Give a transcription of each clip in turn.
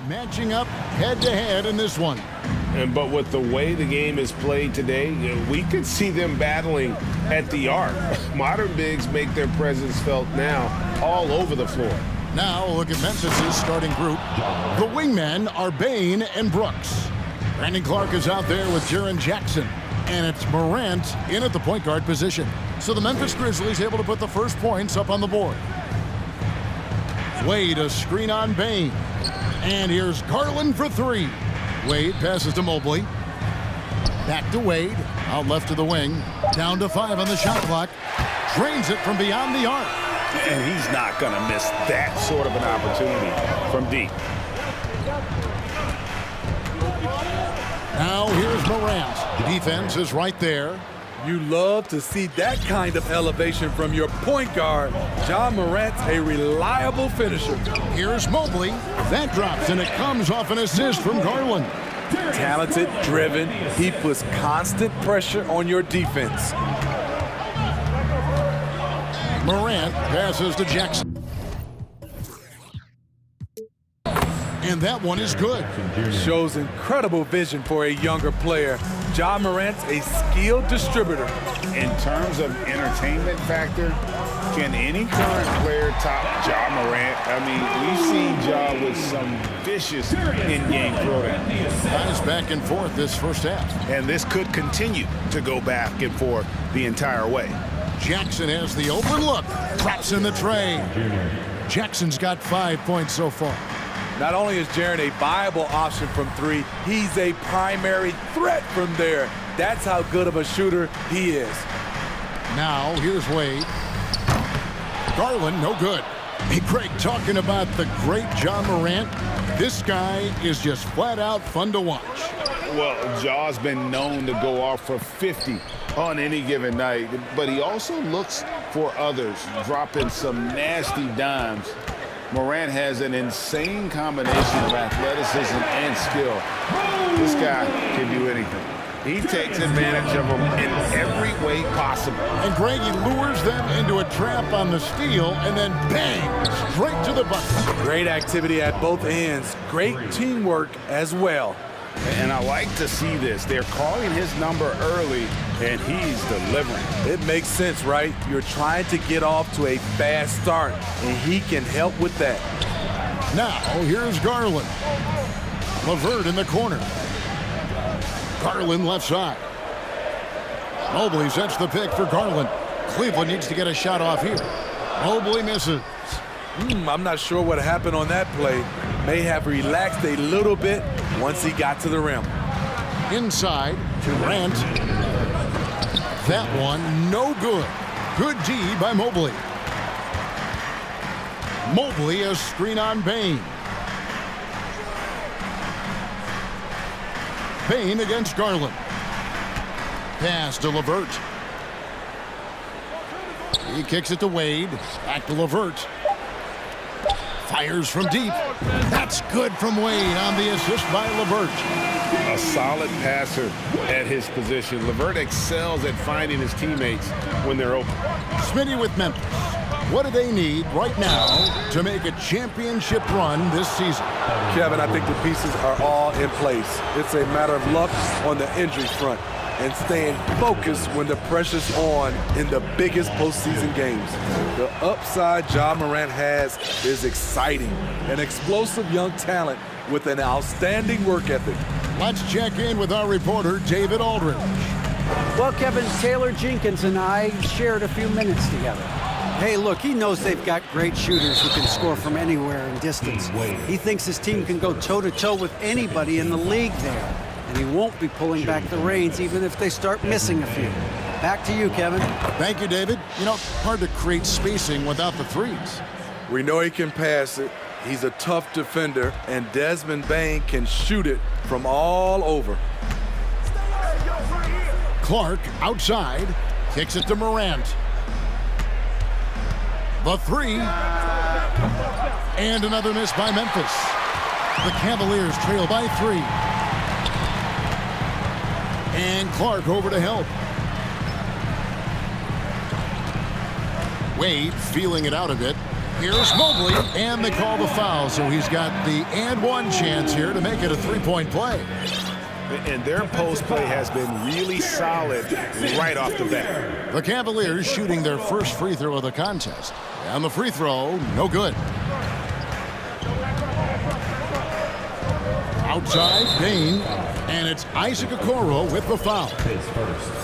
matching up head-to-head in this one. But with the way the game is played today, we could see them battling at the arc. Modern bigs make their presence felt now all over the floor. Now look at Memphis's starting group. The wingmen are Bain and Brooks. Brandon Clark is out there with Jaren Jackson. And it's Morant in at the point guard position. So the Memphis Grizzlies able to put the first points up on the board. Wade a screen on Bain. And here's Garland for three. Wade passes to Mobley. Back to Wade. Out left to the wing. Down to 5 on the shot clock. Drains it from beyond the arc. And he's not going to miss that sort of an opportunity from deep. Now here's Morant. Defense is right there. You love to see that kind of elevation from your point guard. Ja Morant's a reliable finisher. Here's Mobley. That drops, and it comes off an assist from Garland. Talented, driven. He puts constant pressure on your defense. Morant passes to Jackson. And that one is good. Shows incredible vision for a younger player. Ja Morant's a skilled distributor. In terms of entertainment factor, can any current player top Ja Morant? I mean, we've seen Ja with some vicious in-game throwdown. Guys back and forth this first half. And this could continue to go back and forth the entire way. Jackson has the open look. Drops in the tray. Jackson's got 5 points so far. Not only is Jaren a viable option from three, he's a primary threat from there. That's how good of a shooter he is. Now, here's Wade. Garland, no good. Hey, Craig, talking about the great Ja Morant, this guy is just flat out fun to watch. Well, Ja's been known to go off for 50 on any given night, but he also looks for others, dropping some nasty dimes. Morant has an insane combination of athleticism and skill. This guy can do anything. He takes advantage of them in every way possible. And Greg, he lures them into a trap on the steal, and then bang, straight to the bucket. Great activity at both ends. Great teamwork as well. And I like to see this. They're calling his number early, and he's delivering. It makes sense, right? You're trying to get off to a fast start, and he can help with that. Now, here's Garland. LeVert in the corner. Garland left side. Mobley sets the pick for Garland. Cleveland needs to get a shot off here. Mobley misses. I'm not sure what happened on that play. May have relaxed a little bit once he got to the rim. Inside, Durant. That one, no good. Good D by Mobley. Mobley, a screen on Bain. Bain against Garland. Pass to LeVert. He kicks it to Wade. Back to LeVert. Fires from deep. That's good from Wade on the assist by LeVert. A solid passer at his position. LeVert excels at finding his teammates when they're open. Smitty with Memphis. What do they need right now to make a championship run this season? Kevin, I think the pieces are all in place. It's a matter of luck on the injury front and staying focused when the pressure's on in the biggest postseason games. The upside Ja Morant has is exciting. An explosive young talent with an outstanding work ethic. Let's check in with our reporter, David Aldridge. Well, Kevin, Taylor Jenkins and I shared a few minutes together. Hey, look, he knows they've got great shooters who can score from anywhere in distance. He thinks his team can go toe-to-toe with anybody in the league there. And he won't be pulling back the reins even if they start missing a few. Back to you, Kevin. Thank you, David. You know, hard to create spacing without the threes. We know he can pass it. He's a tough defender, and Desmond Bain can shoot it from all over. Clark outside, kicks it to Morant. The three. And another miss by Memphis. The Cavaliers trail by 3. And Clark over to help. Wade feeling it out a bit. Here's Mobley, and they call the foul, so he's got the and one chance here to make it a three-point play. And their post play has been really solid right off the bat. The Cavaliers shooting their first free throw of the contest. And the free throw, no good. Outside, Bain, and it's Isaac Okoro with the foul.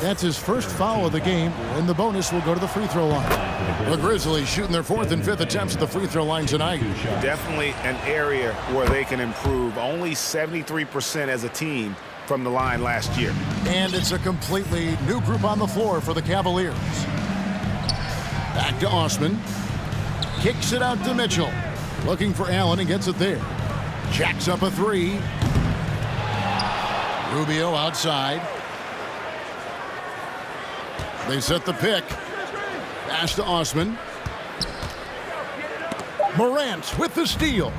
That's his first foul of the game, and the bonus will go to the free throw line. The Grizzlies shooting their fourth and fifth attempts at the free throw line tonight. Definitely an area where they can improve. Only 73% as a team from the line last year. And it's a completely new group on the floor for the Cavaliers. Back to Osman. Kicks it out to Mitchell. Looking for Allen and gets it there. Jacks up a three. Rubio outside. They set the pick. Pass to Osman. Morant with the steal.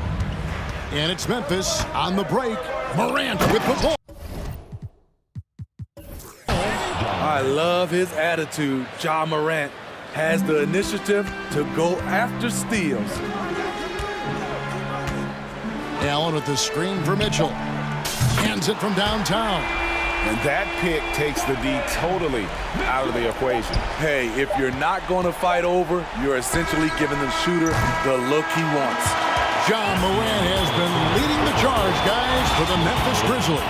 And it's Memphis on the break. Morant with the ball. I love his attitude. Ja Morant has the initiative to go after steals. Allen with the screen for Mitchell. Hands it from downtown. And that pick takes the D totally out of the equation. Hey, if you're not going to fight over, you're essentially giving the shooter the look he wants. Ja Morant has been leading the charge, guys, for the Memphis Grizzlies.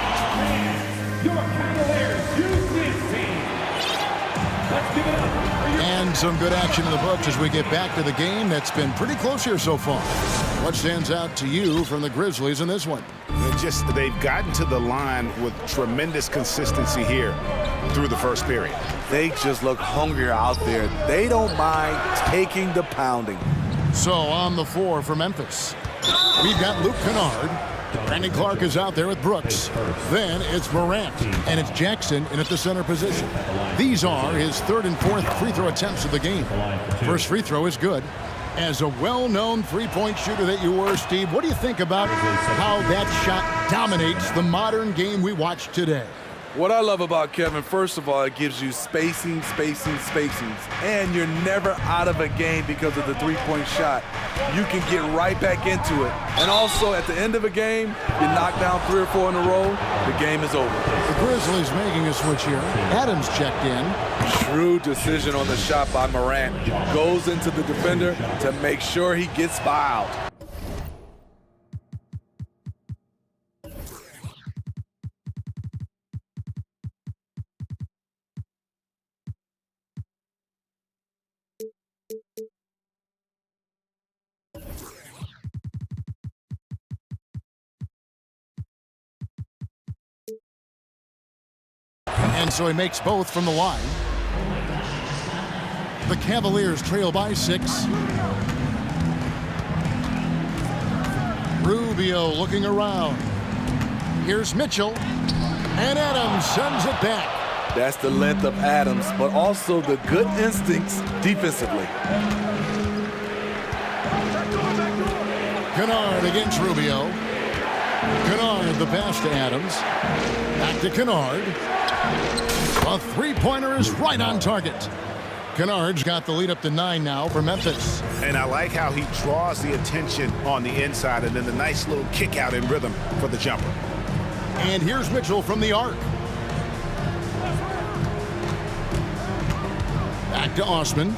Your Cavaliers use this team. Let's give it up. And some good action in the books as we get back to the game that's been pretty close here so far. What stands out to you from the Grizzlies in this one? They've gotten to the line with tremendous consistency here through the first period. They just look hungrier out there. They don't mind taking the pounding. So on the floor for Memphis, we've got Luke Kennard. Brandon Clark is out there with Brooks. Then it's Morant, and it's Jackson in at the center position. These are his third and fourth free throw attempts of the game. First free throw is good. As a well-known three-point shooter that you were, Steve, what do you think about how that shot dominates the modern game we watch today? What I love about Kevin, first of all, it gives you spacings. And you're never out of a game because of the three-point shot. You can get right back into it. And also, at the end of a game, you knock down 3 or 4 in a row, the game is over. The Grizzlies making a switch here. Adams checked in. Shrewd decision on the shot by Morant. Goes into the defender to make sure he gets fouled. And so he makes both from the line. The Cavaliers trail by 6. Rubio looking around. Here's Mitchell. And Adams sends it back. That's the length of Adams, but also the good instincts defensively. Kennard against Rubio. Kennard the pass to Adams. Back to Kennard. A three-pointer is right on target. Kennard's got the lead up to 9 now for Memphis. And I like how he draws the attention on the inside and then the nice little kick out in rhythm for the jumper. And here's Mitchell from the arc. Back to Osman.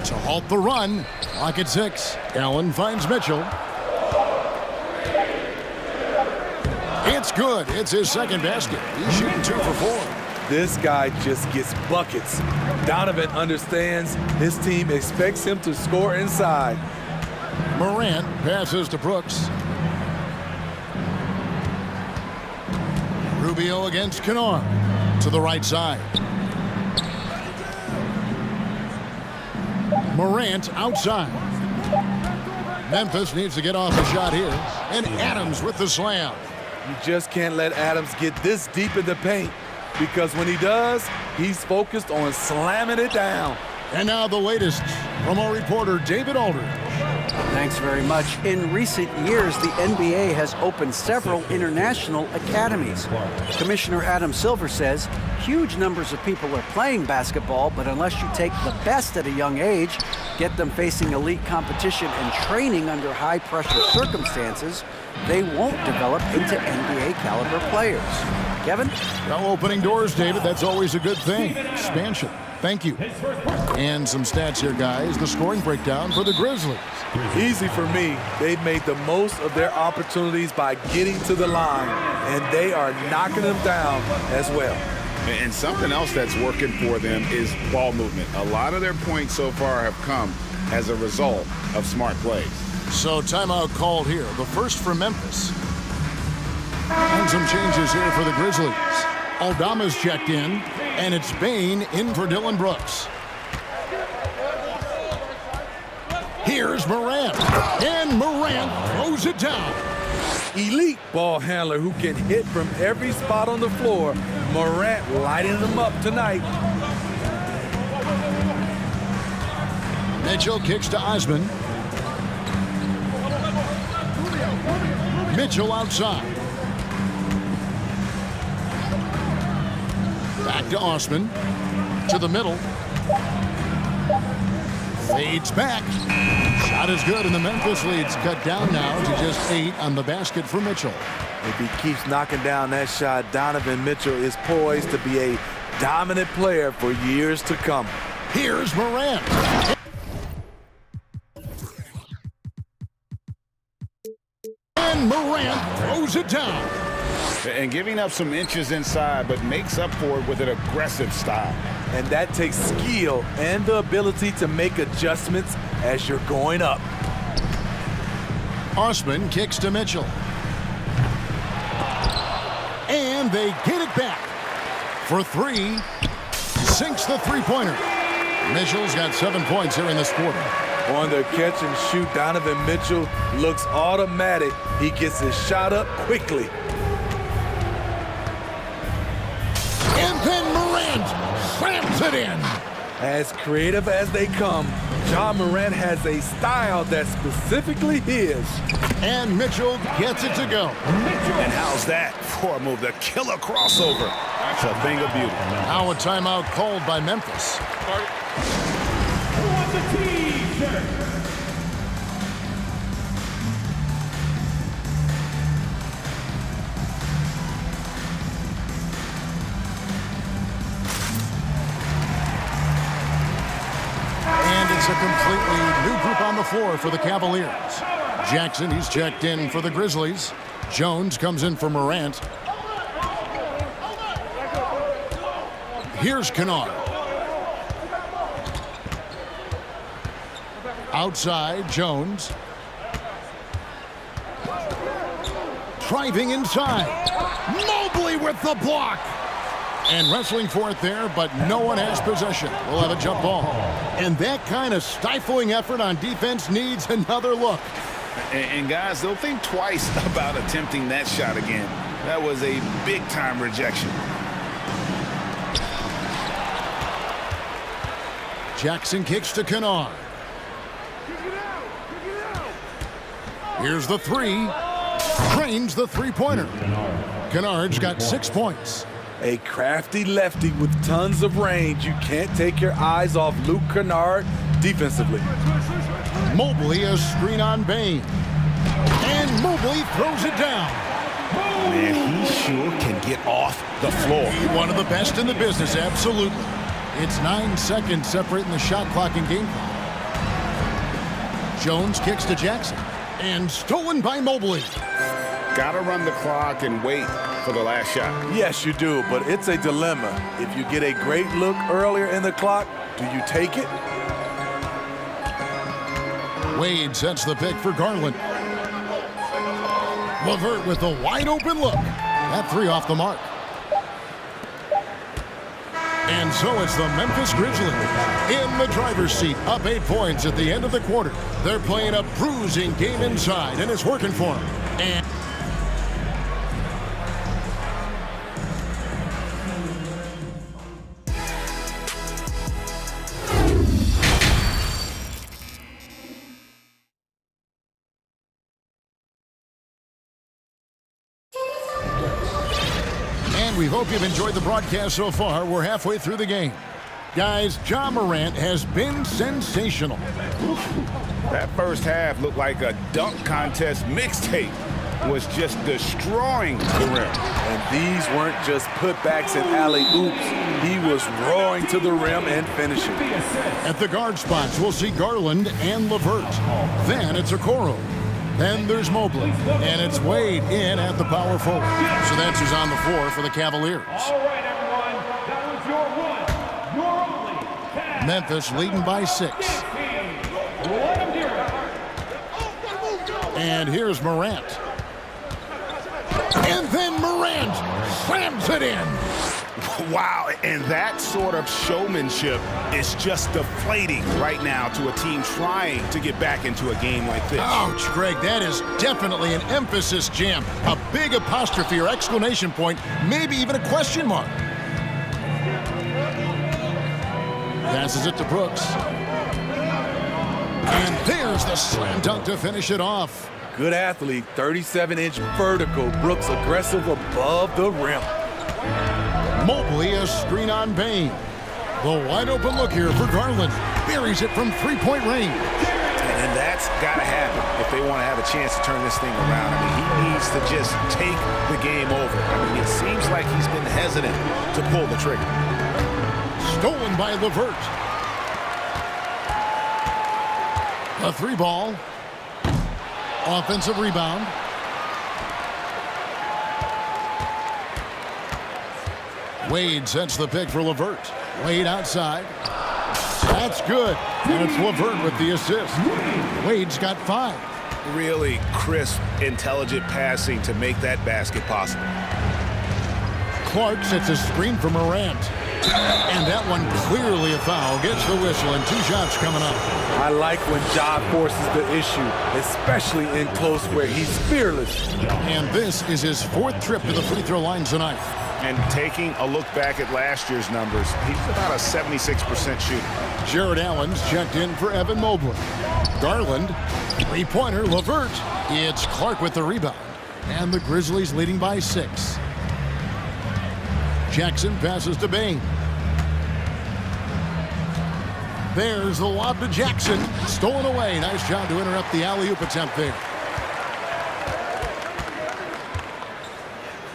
To halt the run. Clock at 6. Allen finds Mitchell. It's good. It's his second basket. He's shooting 2 for 4. This guy just gets buckets. Donovan understands his team expects him to score inside. Morant passes to Brooks. Rubio against Kennard to the right side. Morant outside. Memphis needs to get off the shot here. And Adams with the slam. You just can't let Adams get this deep in the paint, because when he does, he's focused on slamming it down. And now the latest from our reporter, David Aldridge. Thanks very much. In recent years, the NBA has opened several international academies. Commissioner Adam Silver says huge numbers of people are playing basketball, but unless you take the best at a young age, get them facing elite competition and training under high-pressure circumstances, they won't develop into NBA-caliber players. Kevin? Well, opening doors, David, that's always a good thing. Expansion. Thank you. And some stats here, guys. The scoring breakdown for the Grizzlies. Easy for me. They've made the most of their opportunities by getting to the line, and they are knocking them down as well. And something else that's working for them is ball movement. A lot of their points so far have come as a result of smart plays. So timeout called here. The first for Memphis. And some changes here for the Grizzlies. Aldama's checked in, and it's Bain in for Dylan Brooks. Here's Morant, and Morant throws it down. Elite ball handler who can hit from every spot on the floor. Morant lighting them up tonight. Mitchell kicks to Osman. Mitchell outside. Back to Osman. To the middle. Fades back. Shot is good, and the Memphis lead's cut down now to just 8 on the basket for Mitchell. If he keeps knocking down that shot, Donovan Mitchell is poised to be a dominant player for years to come. Here's Morant. And Morant throws it down. And giving up some inches inside, but makes up for it with an aggressive style. And that takes skill and the ability to make adjustments as you're going up. Osman kicks to Mitchell. And they get it back. For 3, sinks the three-pointer. Mitchell's got 7 points here in this quarter. On the catch and shoot, Donovan Mitchell looks automatic. He gets his shot up quickly. And then Morant slams it in. As creative as they come, Ja Morant has a style that's specifically his. And Mitchell gets it to go. And how's that for a move? The killer crossover. That's a thing of beauty. Now a timeout called by Memphis. Who wants a T-shirt? And it's a completely new group on the floor for the Cavaliers. Jackson, he's checked in for the Grizzlies. Jones comes in for Morant. Here's Kennard. Outside, Jones. Driving inside. Mobley with the block. And wrestling for it there, but no one has possession. We'll have a jump ball. And that kind of stifling effort on defense needs another look. And guys, they'll think twice about attempting that shot again. That was a big-time rejection. Jackson kicks to Kennard. Here's the 3. Drains the three-pointer. Kennard's got 6 points. A crafty lefty with tons of range. You can't take your eyes off Luke Kennard defensively. Mobley a screen on Bain. And Mobley throws it down. Man, he sure can get off the floor. One of the best in the business, absolutely. It's 9 seconds separating the shot clock and game clock. Jones kicks to Jackson. And stolen by Mobley. Gotta run the clock and wait for the last shot. Yes, you do, but it's a dilemma. If you get a great look earlier in the clock, do you take it? Wade sets the pick for Garland. LeVert with a wide open look. That 3 off the mark. And so it's the Memphis Grizzlies in the driver's seat, up 8 points at the end of the quarter. They're playing a bruising game inside, and it's working for them. And And we hope you've enjoyed the broadcast so far. We're halfway through the game. Guys, Ja Morant has been sensational. That first half looked like a dunk contest mixtape. Was just destroying the rim. And these weren't just putbacks and alley-oops. He was roaring to the rim and finishing. At the guard spots, we'll see Garland and LeVert. Then it's Okoro. Then there's Mobley. And it's Wade in at the power forward. So that's who's on the floor for the Cavaliers. All right, everyone. That was your one, your only. Cavs. Memphis leading by 6. Let him hear it. And here's Morant. And then Morant slams it in. Wow, and that sort of showmanship is just deflating right now to a team trying to get back into a game like this. Ouch, Greg, that is definitely an emphasis jam. A big apostrophe or exclamation point, maybe even a question mark. Passes it to Brooks. And there's the slam dunk to finish it off. Good athlete, 37-inch vertical. Brooks aggressive above the rim. Mobley a screen on Bain. The wide open look here for Garland. Buries it from three-point range. And that's got to happen if they want to have a chance to turn this thing around. I mean, he needs to just take the game over. I mean, it seems like he's been hesitant to pull the trigger. Stolen by LeVert. A three ball. Offensive rebound. Wade sets the pick for LeVert. Wade outside. That's good. And it's LeVert with the assist. Wade's got 5. Really crisp, intelligent passing to make that basket possible. Clark sets a screen for Morant. And that one clearly a foul. Gets the whistle and 2 shots coming up. I like when Ja forces the issue, especially in close where he's fearless. And this is his 4th trip to the free throw line tonight. And taking a look back at last year's numbers, he's about a 76% shooter. Jared Allen's checked in for Evan Mobley. Garland, three-pointer, LeVert. It's Clark with the rebound. And the Grizzlies leading by 6. Jackson passes to Bain. There's the lob to Jackson. Stolen away. Nice job to interrupt the alley-oop attempt there.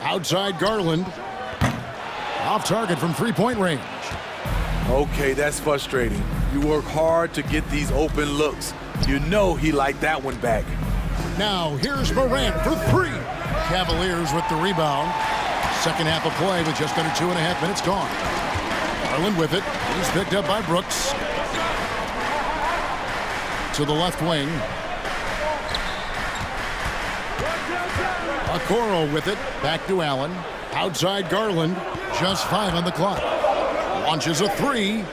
Outside Garland. Off target from three-point range. Okay, that's frustrating. You work hard to get these open looks. You know he liked that one back. Now here's Morant for 3. Cavaliers with the rebound. Second half of play with just under 2.5 minutes gone. Garland with it. He's picked up by Brooks. To the left wing. Okoro with it. Back to Allen. Outside Garland. Just 5 on the clock. Launches a 3.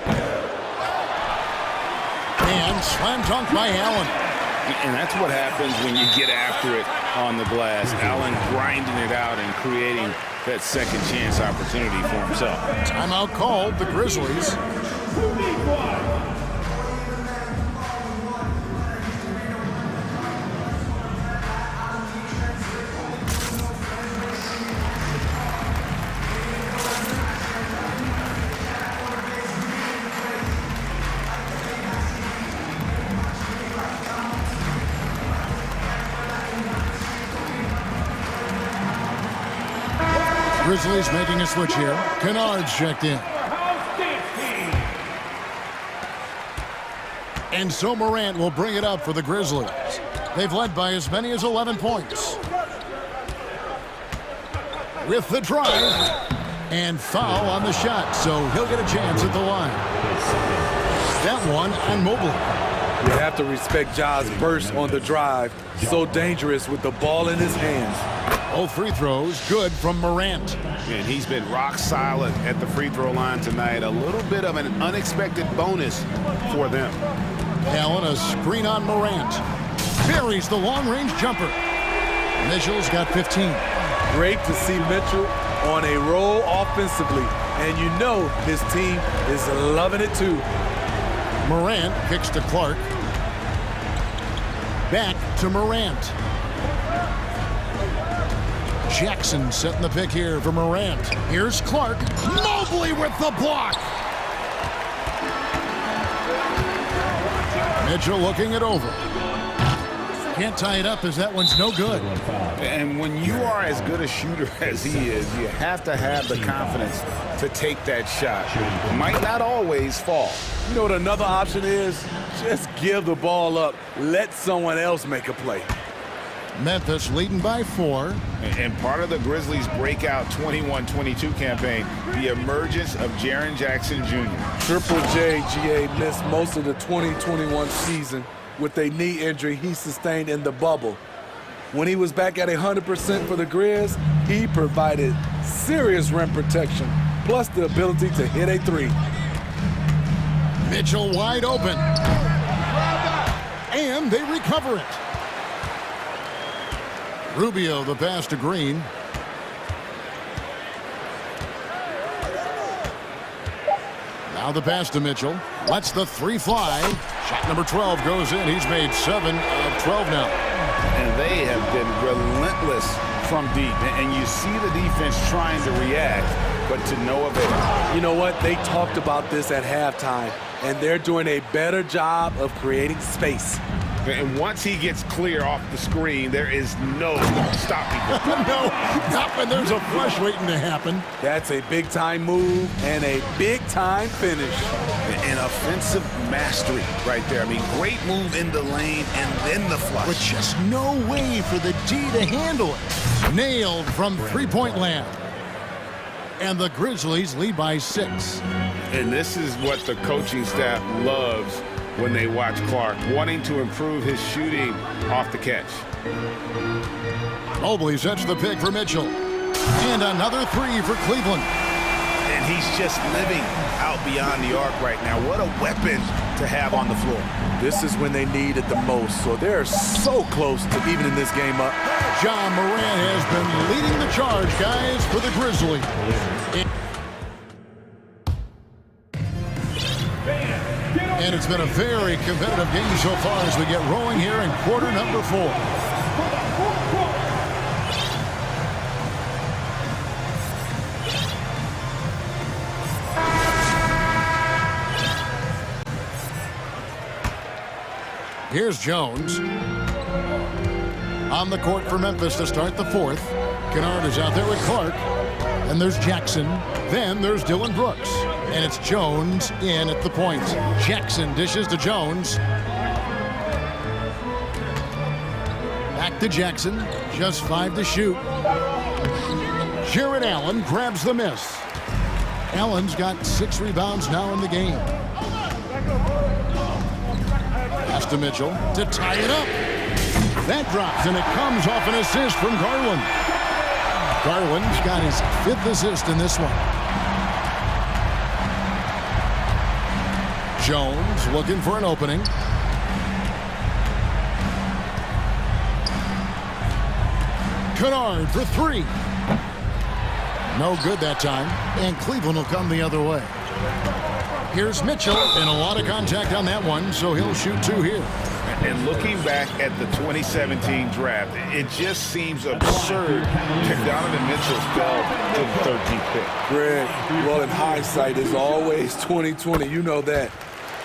And slam dunk by Allen. And that's what happens when you get after it on the glass. Allen grinding it out and creating that second chance opportunity for himself. Timeout called, the Grizzlies. Grizzlies making a switch here. Kennard's checked in. And so Morant will bring it up for the Grizzlies. They've led by as many as 11 points. With the drive. And foul on the shot, so he'll get a chance at the line. That one on Mobley. You have to respect Ja's burst on the drive. So dangerous with the ball in his hands. Both free throws good from Morant. And he's been rock solid at the free throw line tonight. A little bit of an unexpected bonus for them. Allen a screen on Morant. Buries the long-range jumper. Mitchell's got 15. Great to see Mitchell on a roll offensively. And you know his team is loving it too. Morant kicks to Clark. Back to Morant. Jackson setting the pick here for Morant. Here's Clark. Mobley with the block. Mitchell looking it over. Can't tie it up as that one's no good. And when you are as good a shooter as he is, you have to have the confidence to take that shot. It might not always fall. You know what another option is? Just give the ball up. Let someone else make a play. Memphis leading by 4. And part of the Grizzlies' breakout 21-22 campaign, the emergence of Jaren Jackson Jr. Triple J, GA, missed most of the 2021 season with a knee injury he sustained in the bubble. When he was back at 100% for the Grizz, he provided serious rim protection, plus the ability to hit a 3. Mitchell wide open. And they recover it. Rubio the pass to Green. Now the pass to Mitchell. Lets the 3 fly. Shot number 12 goes in. He's made 7 of 12 now. And they have been relentless from deep. And you see the defense trying to react, but to no avail. You know what? They talked about this at halftime, and they're doing a better job of creating space. And once he gets clear off the screen, there is no stopping him. No, not when there's a flush waiting to happen. That's a big-time move and a big-time finish. An offensive mastery right there. I mean, great move in the lane and then the flush. With just no way for the D to handle it. Nailed from three-point land. And the Grizzlies lead by 6. And this is what the coaching staff loves when they watch Clark, wanting to improve his shooting off the catch. Mobley sets the pick for Mitchell. And another 3 for Cleveland. And he's just living out beyond the arc right now. What a weapon to have on the floor. This is when they need it the most, so they're so close to evening this game up. John Morant has been leading the charge, guys, for the Grizzlies. And it's been a very competitive game so far as we get rolling here in quarter number 4. Here's Jones. On the court for Memphis to start the 4th. Kennard is out there with Clark. And there's Jackson. Then there's Dylan Brooks. And it's Jones in at the point. Jackson dishes to Jones. Back to Jackson. Just 5 to shoot. Jared Allen grabs the miss. Allen's got 6 rebounds now in the game. Pass to Mitchell to tie it up. That drops, and it comes off an assist from Garland. Garland's got his 5th assist in this one. Jones looking for an opening. Kennard for 3. No good that time, and Cleveland will come the other way. Here's Mitchell, and a lot of contact on that one, so he'll shoot 2 here. And looking back at the 2017 draft, it just seems absurd that Donovan Mitchell fell to the 13th pick. Greg, well, in hindsight, is always 20/20. You know that.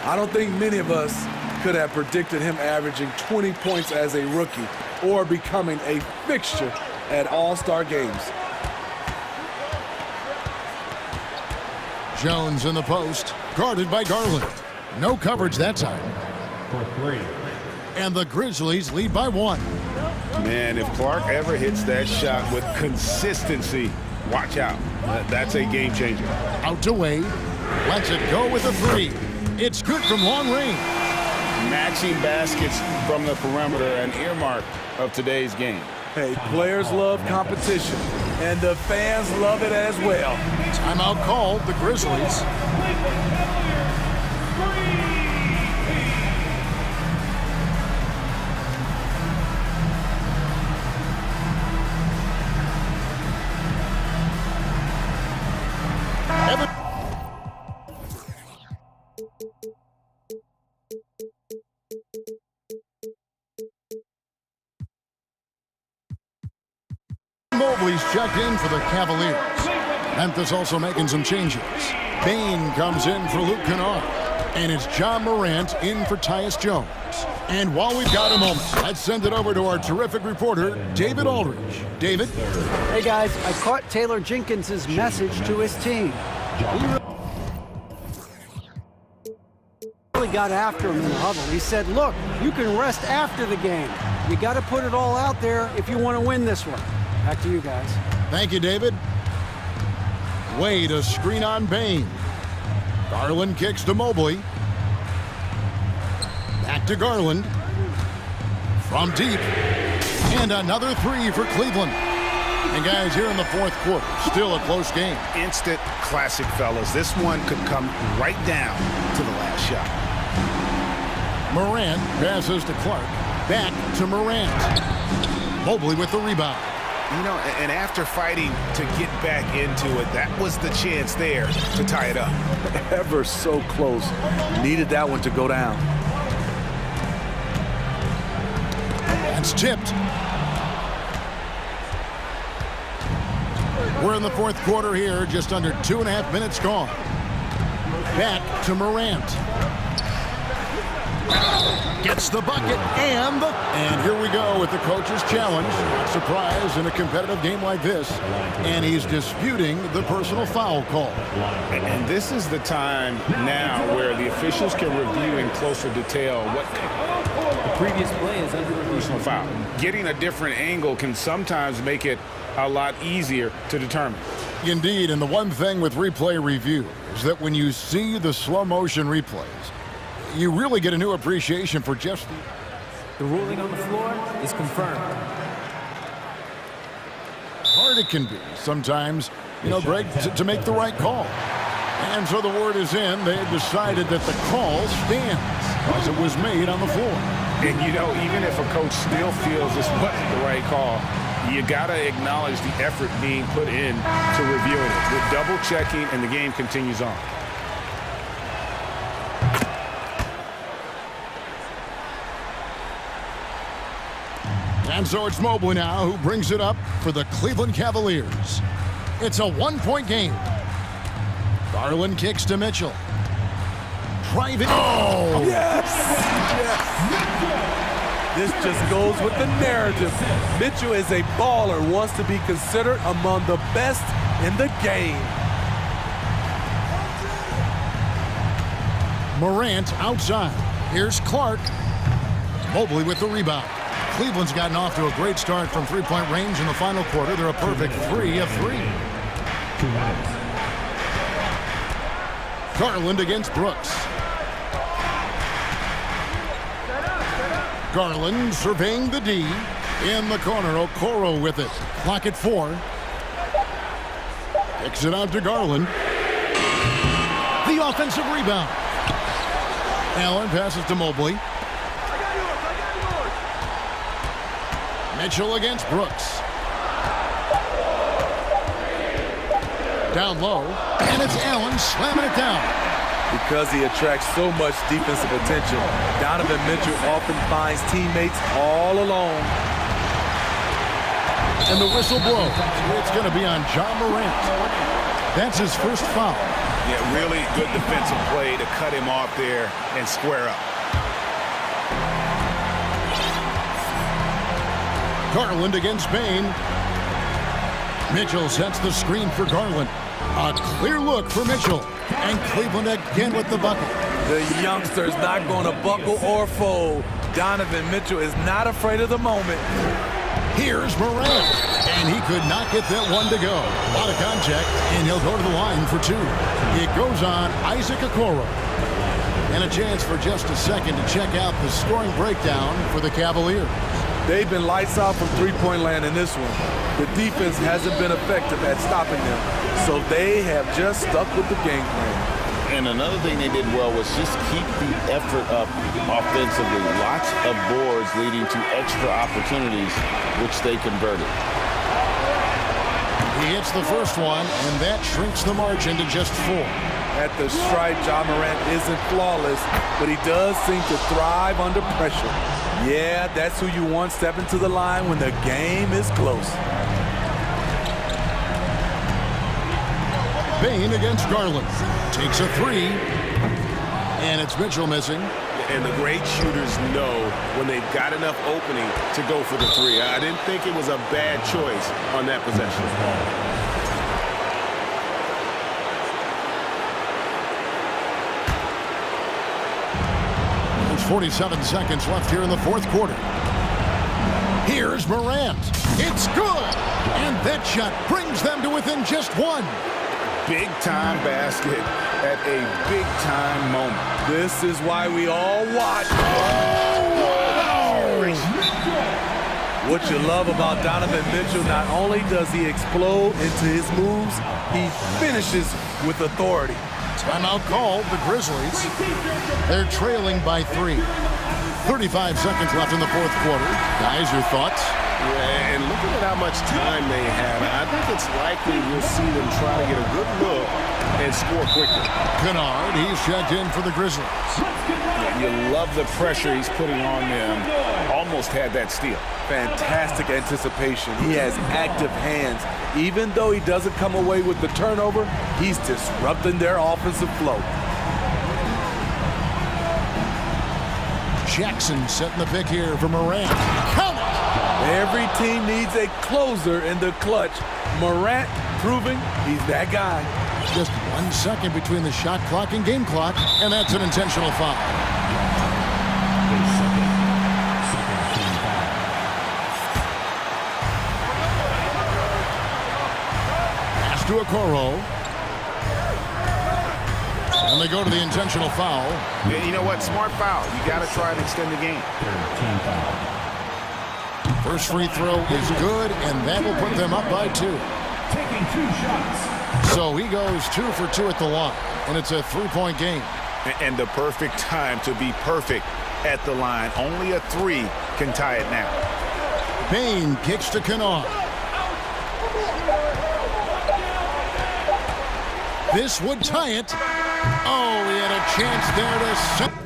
I don't think many of us could have predicted him averaging 20 points as a rookie or becoming a fixture at All-Star games. Jones in the post, guarded by Garland. No coverage that time. For 3. And the Grizzlies lead by 1. Man, if Clark ever hits that shot with consistency, watch out. That's a game changer. Out to Wade. Lets it go with a 3. It's good from long range. Matching baskets from the perimeter, an earmark of today's game. Hey, players love competition, and the fans love it as well. Timeout called, the Grizzlies. Mobley's checked in for the Cavaliers. Memphis also making some changes. Bain comes in for Luke Kennard. And it's John Morant in for Tyus Jones. And while we've got a moment, let's send it over to our terrific reporter, David Aldridge. David? Hey, guys, I caught Taylor Jenkins' message to his team. He really got after him in the huddle. He said, look, you can rest after the game. You got to put it all out there if you want to win this one. Back to you guys. Thank you, David. Wade, a screen on Bain. Garland kicks to Mobley. Back to Garland. From deep. And another three for Cleveland. And guys, here in the fourth quarter, still a close game. Instant classic, fellas. This one could come right down to the last shot. Morant passes to Clark. Back to Morant. Mobley with the rebound. You know, and after fighting to get back into it, that was the chance there to tie it up. Ever so close. Needed that one to go down. That's tipped. We're in the fourth quarter here, just under 2.5 minutes gone. Back to Morant. Gets the bucket and here we go with the coach's challenge. Surprise in a competitive game like this. And he's disputing the personal foul call. And this is the time now where the officials can review in closer detail what The previous play is under review. personal foul. Getting a different angle can sometimes make it a lot easier to determine. Indeed, and the one thing with replay review is that when you see the slow motion replays, you really get a new appreciation for just The ruling on the floor is confirmed. hard it can be sometimes, Greg, to make the right call. And so the word is in. They have decided that the call stands as it was made on the floor. And even if a coach still feels this wasn't the right call, you got to acknowledge the effort being put in to reviewing it. With double checking, and the game continues on. And so it's Mobley now who brings it up for the Cleveland Cavaliers. It's a one-point game. Garland kicks to Mitchell. Driving. Oh! Yes! This just goes with the narrative. Mitchell is a baller, wants to be considered among the best in the game. Morant outside. Here's Clark. Mobley with the rebound. Cleveland's gotten off to a great start from three-point range in the final quarter. They're a perfect 3 of 3. Garland against Brooks. Garland surveying the D. In the corner, Okoro with it. Clock at 4. Kicks it out to Garland. The offensive rebound. Allen passes to Mobley. Mitchell against Brooks. Down low, and it's Allen slamming it down. Because he attracts so much defensive attention, Donovan Mitchell often finds teammates all alone. And the whistle blows. It's going to be on John Morant. That's his first foul. Yeah, really good defensive play to cut him off there and square up. Garland against Bain. Mitchell sets the screen for Garland. A clear look for Mitchell. And Cleveland again with the bucket. The youngster's not going to buckle or fold. Donovan Mitchell is not afraid of the moment. Here's Morant. And he could not get that one to go. A lot of contact, and he'll go to the line for 2. It goes on Isaac Okoro. And a chance for just a second to check out the scoring breakdown for the Cavaliers. They've been lights out from three-point land in this one. The defense hasn't been effective at stopping them, so they have just stuck with the game plan. And another thing they did well was just keep the effort up offensively. Lots of boards leading to extra opportunities, which they converted. He hits the first one, and that shrinks the margin to just 4. At the stripe, John Morant isn't flawless, but he does seem to thrive under pressure. Yeah, that's who you want stepping to the line when the game is close. Bain against Garland. Takes a three. And it's Mitchell missing. And the great shooters know when they've got enough opening to go for the three. I didn't think it was a bad choice on that possession. 47 seconds left here in the fourth quarter. Here's Morant. It's good. And that shot brings them to within just one. Big-time basket at a big-time moment. This is why we all watch. What you love about Donovan Mitchell, not only does he explode into his moves, he finishes with authority. Timeout called, the Grizzlies. They're trailing by 3. 35 seconds left in the fourth quarter. Guys, your thoughts? Yeah, and looking at how much time they have, I think it's likely we'll see them try to get a good look and score quickly. Kennard, he's checked in for the Grizzlies. You love the pressure he's putting on them. Almost had that steal. Fantastic anticipation. He has active hands. Even though he doesn't come away with the turnover, he's disrupting their offensive flow. Jackson setting the pick here for Morant. Count it! Every team needs a closer in the clutch. Morant proving he's that guy. Just 1 second between the shot clock and game clock, and that's an intentional foul. Pass to Okoro. And they go to the intentional foul. Yeah, you know what? Smart foul. You got to try and extend the game. First free throw is good, and that will put them up by 2. Taking 2 shots. So he goes 2 for 2 at the line, and it's a 3-point game. And the perfect time to be perfect at the line. Only a 3 can tie it now. Bain kicks to Kennard. This would tie it. Oh, he had a chance there to...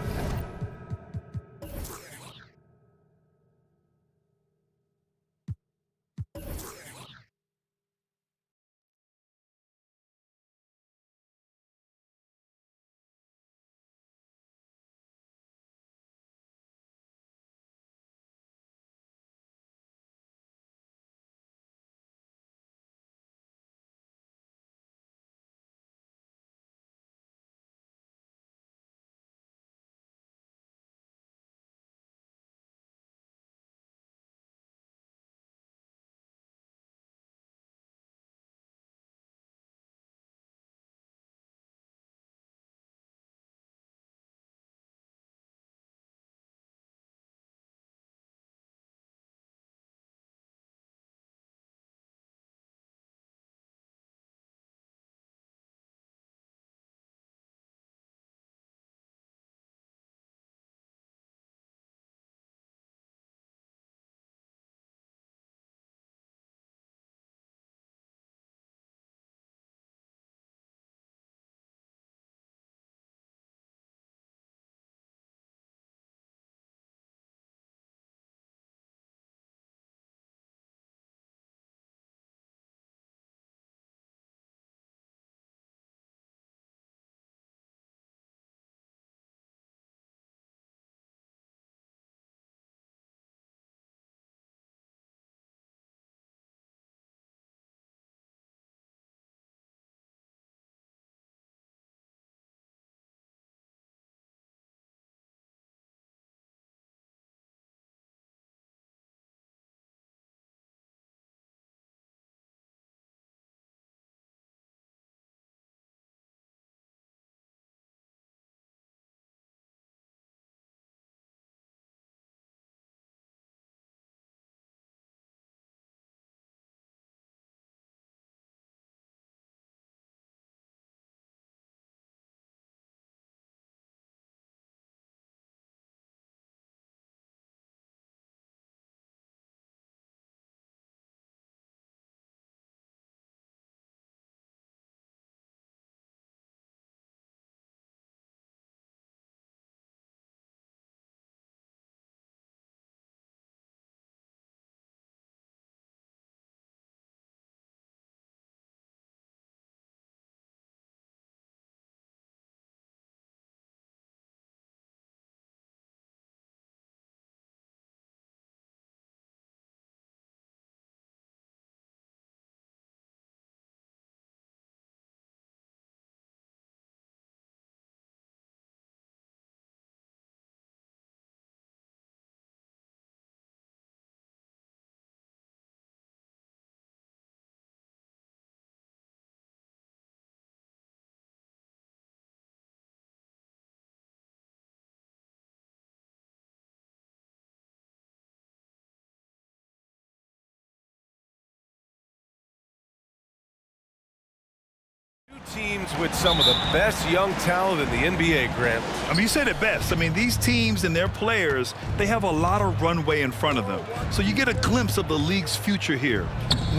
Teams with some of the best young talent in the NBA, Grant. I mean, you said it best. I mean, these teams and their players, they have a lot of runway in front of them. So you get a glimpse of the league's future here.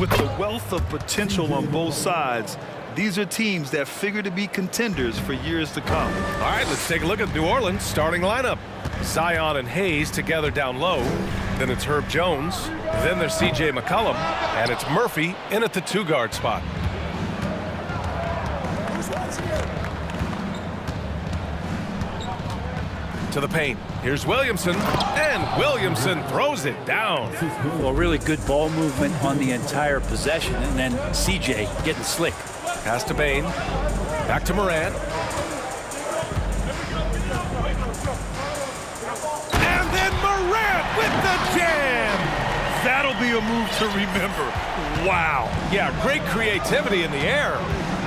With the wealth of potential on both sides, these are teams that figure to be contenders for years to come. All right, let's take a look at New Orleans' starting lineup. Zion and Hayes together down low. Then it's Herb Jones. Then there's C.J. McCollum. And it's Murphy in at the two-guard spot. To the paint. Here's Williamson. And Williamson throws it down. Well, really good ball movement on the entire possession. And then C.J. getting slick. Pass to Bain. Back to Morant. And then Morant with the jam. That'll be a move to remember. Wow. Yeah, great creativity in the air.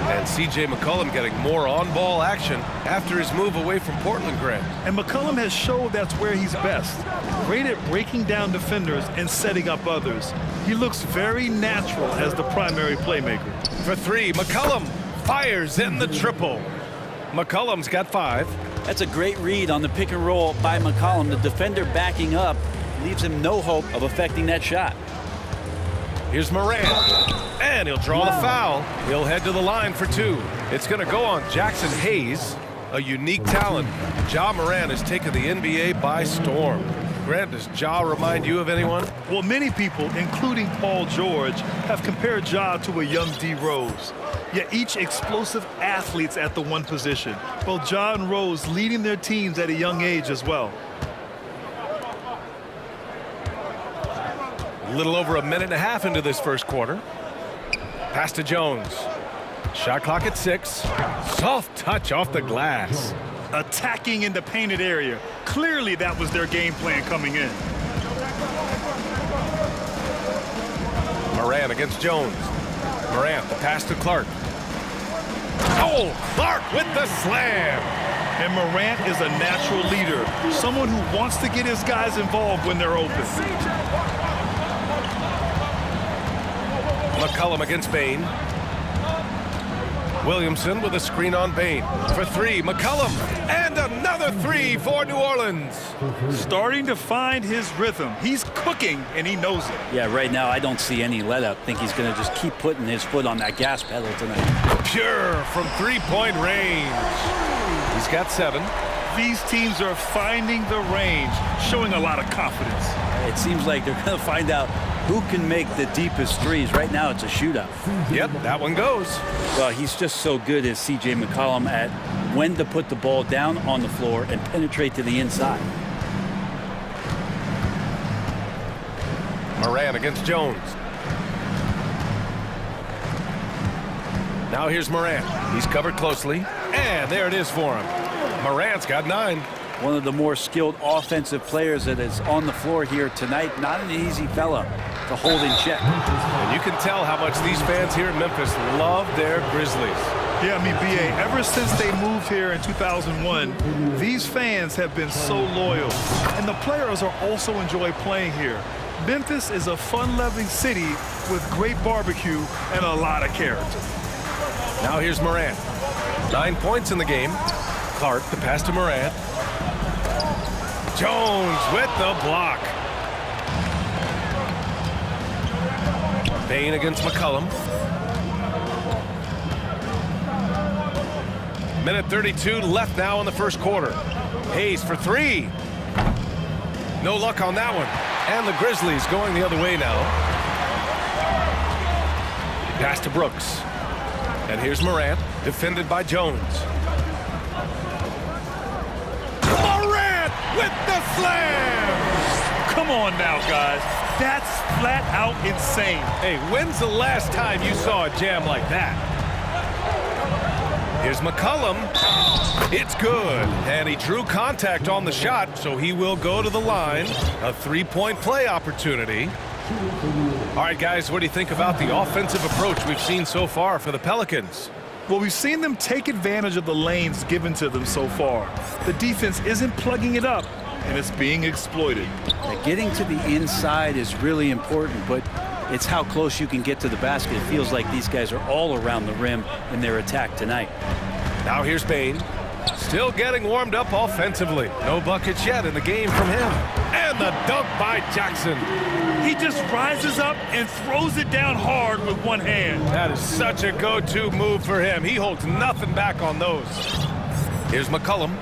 And C.J. McCollum getting more on-ball action after his move away from Portland, Grant. And McCollum has showed that's where he's best. Great at breaking down defenders and setting up others. He looks very natural as the primary playmaker. For three, McCollum fires in the triple. McCollum's got 5. That's a great read on the pick and roll by McCollum. The defender backing up leaves him no hope of affecting that shot. Here's Morant. And he'll draw the foul. He'll head to the line for 2. It's going to go on Jackson Hayes, a unique talent. Ja Morant has taken the NBA by storm. Grant, does Ja remind you of anyone? Well, many people, including Paul George, have compared Ja to a young D. Rose. Yet each explosive athletes at the one position. Both Ja and Rose leading their teams at a young age as well. A little over a minute and a half into this first quarter. Pass to Jones. Shot clock at 6. Soft touch off the glass. Attacking in the painted area. Clearly that was their game plan coming in. Morant against Jones. Morant, the pass to Clark. Oh, Clark with the slam. And Morant is a natural leader. Someone who wants to get his guys involved when they're open. McCollum against Bain. Williamson with a screen on Bain. For 3, McCollum. And another 3 for New Orleans. Starting to find his rhythm. He's cooking, and he knows it. Yeah, right now I don't see any let-up. I think he's going to just keep putting his foot on that gas pedal tonight. Pure from three-point range. He's got 7. These teams are finding the range, showing a lot of confidence. It seems like they're going to find out who can make the deepest threes. Right now, it's a shootout. Yep, that one goes. Well, he's just so good as C.J. McCollum at when to put the ball down on the floor and penetrate to the inside. Morant against Jones. Now here's Morant. He's covered closely. And there it is for him. Morant's got 9. One of the more skilled offensive players that is on the floor here tonight. Not an easy fella to hold in check. And you can tell how much these fans here in Memphis love their Grizzlies. Yeah, I mean, B.A., ever since they moved here in 2001, these fans have been so loyal. And the players are also enjoy playing here. Memphis is a fun-loving city with great barbecue and a lot of character. Now here's Morant. 9 points in the game. Clark, the pass to Morant. Jones with the block. Bain against McCollum. Minute 32 left now in the first quarter. Hayes for 3. No luck on that one. And the Grizzlies going the other way now. Pass to Brooks. And here's Morant, defended by Jones. Morant with the slam! Come on now, guys. That's flat out insane. Hey, when's the last time you saw a jam like that? Here's McCollum. It's good. And he drew contact on the shot, so he will go to the line. A 3-point play opportunity. All right, guys, what do you think about the offensive approach we've seen so far for the Pelicans? Well, we've seen them take advantage of the lanes given to them so far. The defense isn't plugging it up, and it's being exploited. Getting to the inside is really important, but It's how close you can get to the basket. It feels like these guys are all around the rim in their attack tonight. Now here's Bane. Still getting warmed up offensively. No buckets yet in the game from him. And the dunk by Jackson. He just rises up and throws it down hard with one hand. That is such a go-to move for him. He holds nothing back on those. Here's McCollum.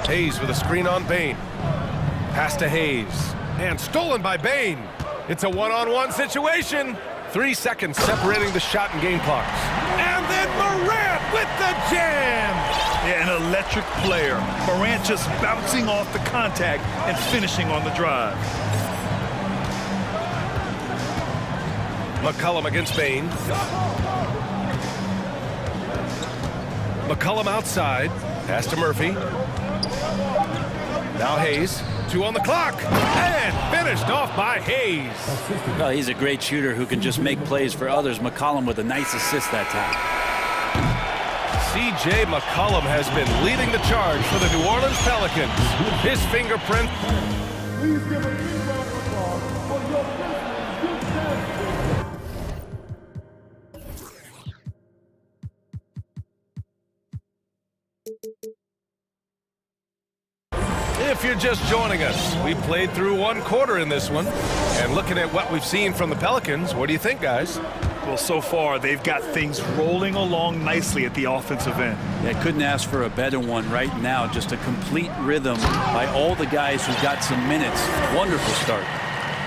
Hayes with a screen on Bane. Pass to Hayes. And stolen by Bane. It's a one-on-one situation. 3 seconds separating the shot and game clocks. And then Morant with the jam! Yeah, an electric player. Morant just bouncing off the contact and finishing on the drive. McCollum against Bane. McCollum outside. Pass to Murphy. Now Hayes. 2 on the clock. And finished off by Hayes. Well, he's a great shooter who can just make plays for others. McCollum with a nice assist that time. C.J. McCollum has been leading the charge for the New Orleans Pelicans. His fingerprint. Please give a big round of applause for your If you're just joining us, we played through 1 quarter in this one. And looking at what we've seen from the Pelicans, what do you think, guys? Well, so far, they've got things rolling along nicely at the offensive end. Yeah, couldn't ask for a better one right now. Just a complete rhythm by all the guys who got some minutes. Wonderful start.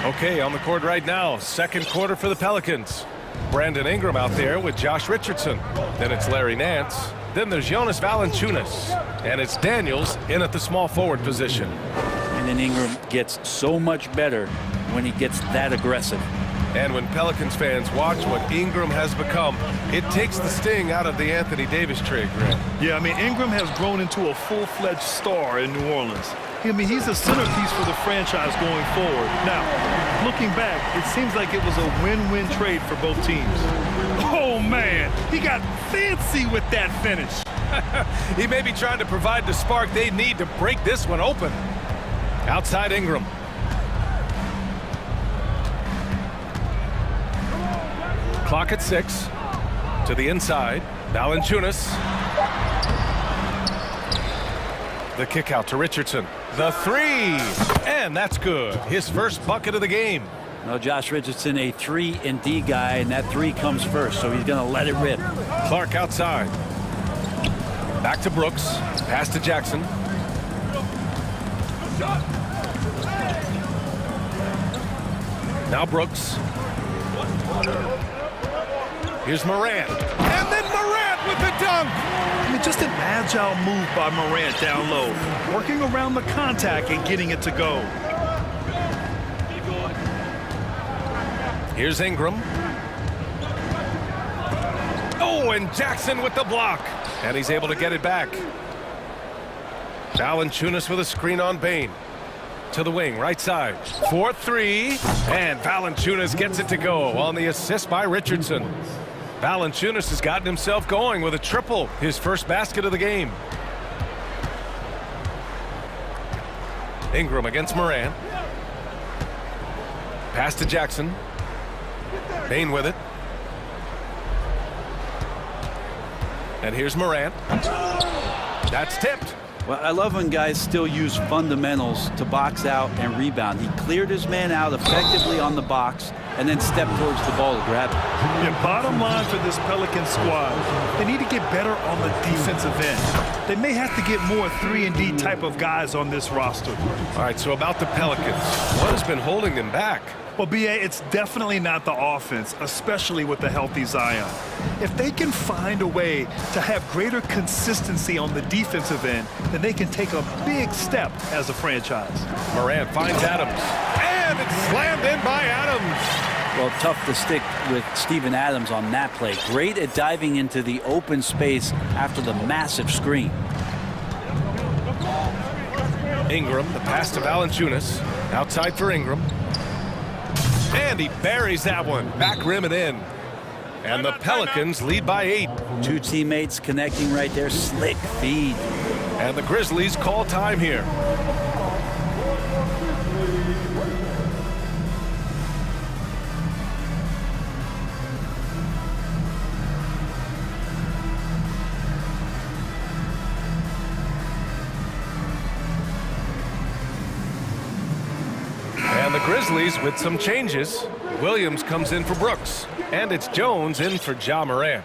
Okay, on the court right now, 2nd quarter for the Pelicans. Brandon Ingram out there with Josh Richardson. Then it's Larry Nance. Then there's Jonas Valanciunas. And it's Daniels in at the small forward position. And then Ingram gets so much better when he gets that aggressive. And when Pelicans fans watch what Ingram has become, it takes the sting out of the Anthony Davis trade, Grant. Yeah, I mean, Ingram has grown into a full-fledged star in New Orleans. I mean, he's a centerpiece for the franchise going forward. Now, looking back, it seems like it was a win-win trade for both teams. Oh, man, he got fancy with that finish. He may be trying to provide the spark they need to break this one open. Outside Ingram. Clock at 6. To the inside. Valanciunas. The kick out to Richardson. The 3. And that's good. His first bucket of the game. Well, Josh Richardson, a 3-and-D guy, and that 3 comes first, so he's going to let it rip. Clark outside. Back to Brooks. Pass to Jackson. Now Brooks. Here's Morant. And then Morant with the dunk. I mean, just an agile move by Morant down low, working around the contact and getting it to go. Here's Ingram. Oh, and Jackson with the block. And he's able to get it back. Valanciunas with a screen on Bane. To the wing, right side. 4-3. And Valanciunas gets it to go on the assist by Richardson. Valanciunas has gotten himself going with a triple. His first basket of the game. Ingram against Morant. Pass to Jackson. Bane with it. And here's Morant. That's tipped. Well, I love when guys still use fundamentals to box out and rebound. He cleared his man out effectively on the box and then stepped towards the ball to grab it. Yeah, bottom line for this Pelican squad, they need to get better on the defensive end. They may have to get more 3-and-D type of guys on this roster. All right, so about the Pelicans, what has been holding them back? Well, B.A., it's definitely not the offense, especially with the healthy Zion. If they can find a way to have greater consistency on the defensive end, then they can take a big step as a franchise. Morant finds Adams. And it's slammed in by Adams. Well, tough to stick with Steven Adams on that play. Great at diving into the open space after the massive screen. Ingram, the pass to Valanciunas. Outside for Ingram. And he buries that one. Back rim and in. And the Pelicans lead by 8. 2 teammates connecting right there. Slick feed. And the Grizzlies call time here. And the Grizzlies with some changes. Williams comes in for Brooks. And it's Jones in for Ja Morant.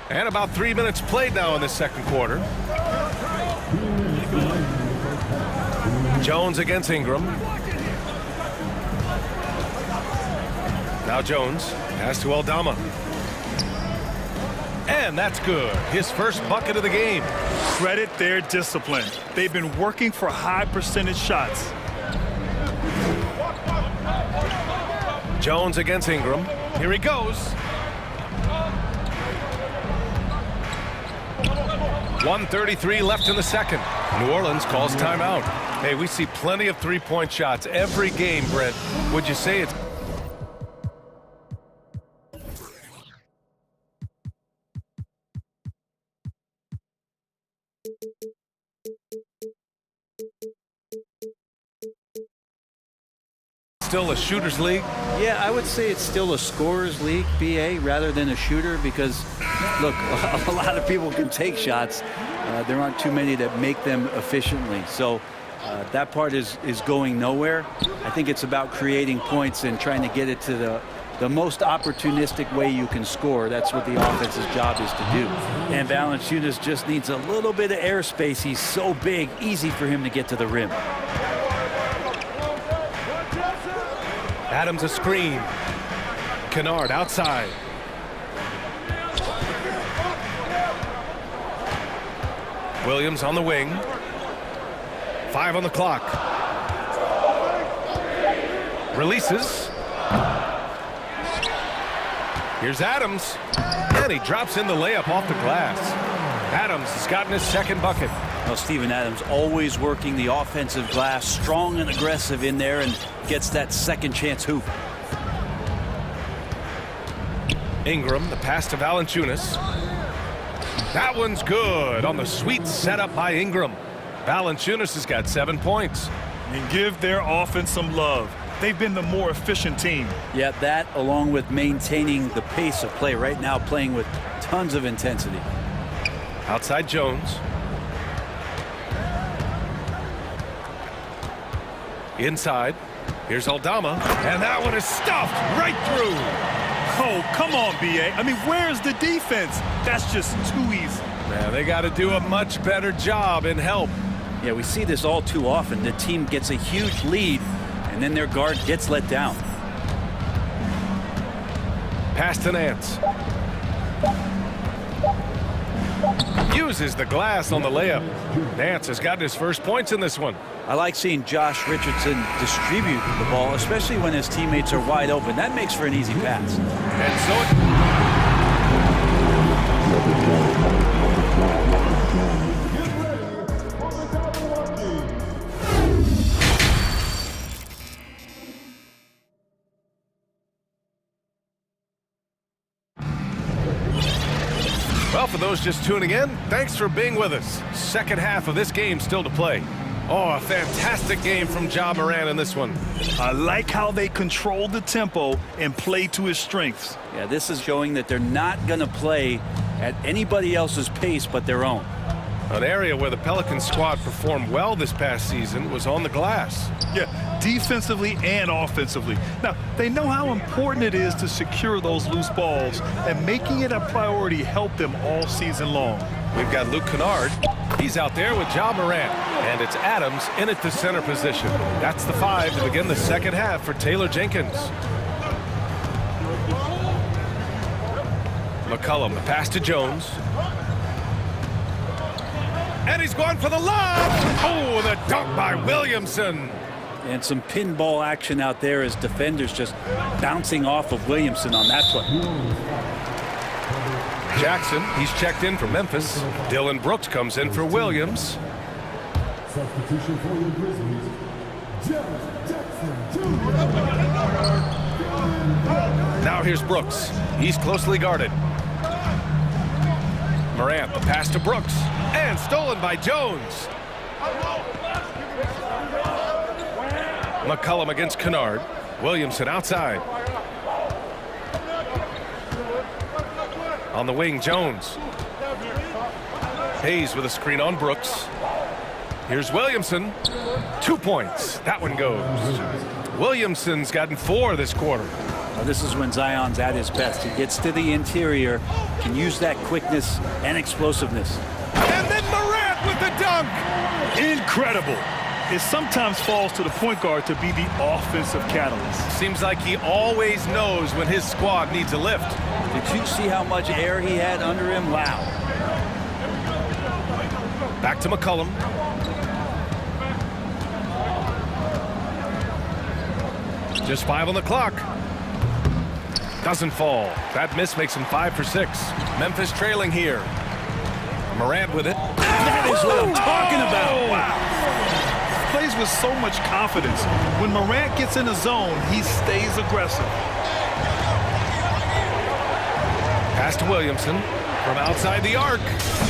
And about 3 minutes played now in the second quarter. Jones against Ingram. Now Jones, pass to Aldama. And that's good. His first bucket of the game. Credit their discipline. They've been working for high percentage shots. Jones against Ingram. Here he goes. 1:33 left in the second. New Orleans calls timeout. Hey, we see plenty of three-point shots every game, Brent. Would you say it's... still a shooter's league? Yeah, I would say it's still a scorer's league, BA, rather than a shooter because, look, a lot of people can take shots. There aren't too many that make them efficiently. So that part is going nowhere. I think it's about creating points and trying to get it to the most opportunistic way you can score. That's what the offense's job is to do. And Valanciunas just needs a little bit of airspace. He's so big, easy for him to get to the rim. Adams a screen. Kennard outside. Williams on the wing. 5 on the clock. Releases. Here's Adams. And he drops in the layup off the glass. Adams has gotten his second bucket. Well, Steven Adams always working the offensive glass, strong and aggressive in there, and gets that second chance hoop. Ingram, the pass to Valanciunas. That one's good on the sweet setup by Ingram. Valanciunas has got 7 points. And give their offense some love. They've been the more efficient team. Yeah, that along with maintaining the pace of play right now, playing with tons of intensity. Outside Jones. Inside. Here's Aldama. And that one is stuffed right through. Oh, come on, BA. I mean, where's the defense? That's just too easy. Man, they got to do a much better job in help. Yeah, we see this all too often. The team gets a huge lead, and then their guard gets let down. Pass to Nance. Uses the glass on the layup. Nance has gotten his first points in this one. I like seeing Josh Richardson distribute the ball, especially when his teammates are wide open. That makes for an easy pass. And so well, for those just tuning in, thanks for being with us. Second half of this game still to play. Oh, a fantastic game from Ja Morant in this one. I like how they control the tempo and play to his strengths. Yeah, this is showing that they're not going to play at anybody else's pace but their own. An area where the Pelicans squad performed well this past season was on the glass. Yeah, defensively and offensively. Now, they know how important it is to secure those loose balls, and making it a priority helped them all season long. We've got Luke Kennard. He's out there with Ja Morant. And it's Adams in at the center position. That's the 5 to begin the second half for Taylor Jenkins. McCollum, the pass to Jones. And he's going for the lob. Oh, the dunk by Williamson. And some pinball action out there as defenders just bouncing off of Williamson on that play. Jackson, he's checked in for Memphis. Dylan Brooks comes in for Williams. Substitution for the Grizzlies, Jackson. Now here's Brooks. He's closely guarded. Morant, the pass to Brooks. And stolen by Jones. McCollum against Kennard. Williamson outside. On the wing, Jones. Hayes with a screen on Brooks. Here's Williamson. 2 points. That one goes. Williamson's gotten 4 this quarter. Well, this is when Zion's at his best. He gets to the interior, can use that quickness and explosiveness. And then Morant with the dunk. Incredible. It sometimes falls to the point guard to be the offensive catalyst. Seems like he always knows when his squad needs a lift. Did you see how much air he had under him? Wow. Back to McCollum. Just 5 on the clock. Doesn't fall. That miss makes him 5 for 6. Memphis trailing here. Morant with it. That is what I'm talking about. Wow. Plays with so much confidence. When Morant gets in the zone, he stays aggressive. Pass to Williamson from outside the arc.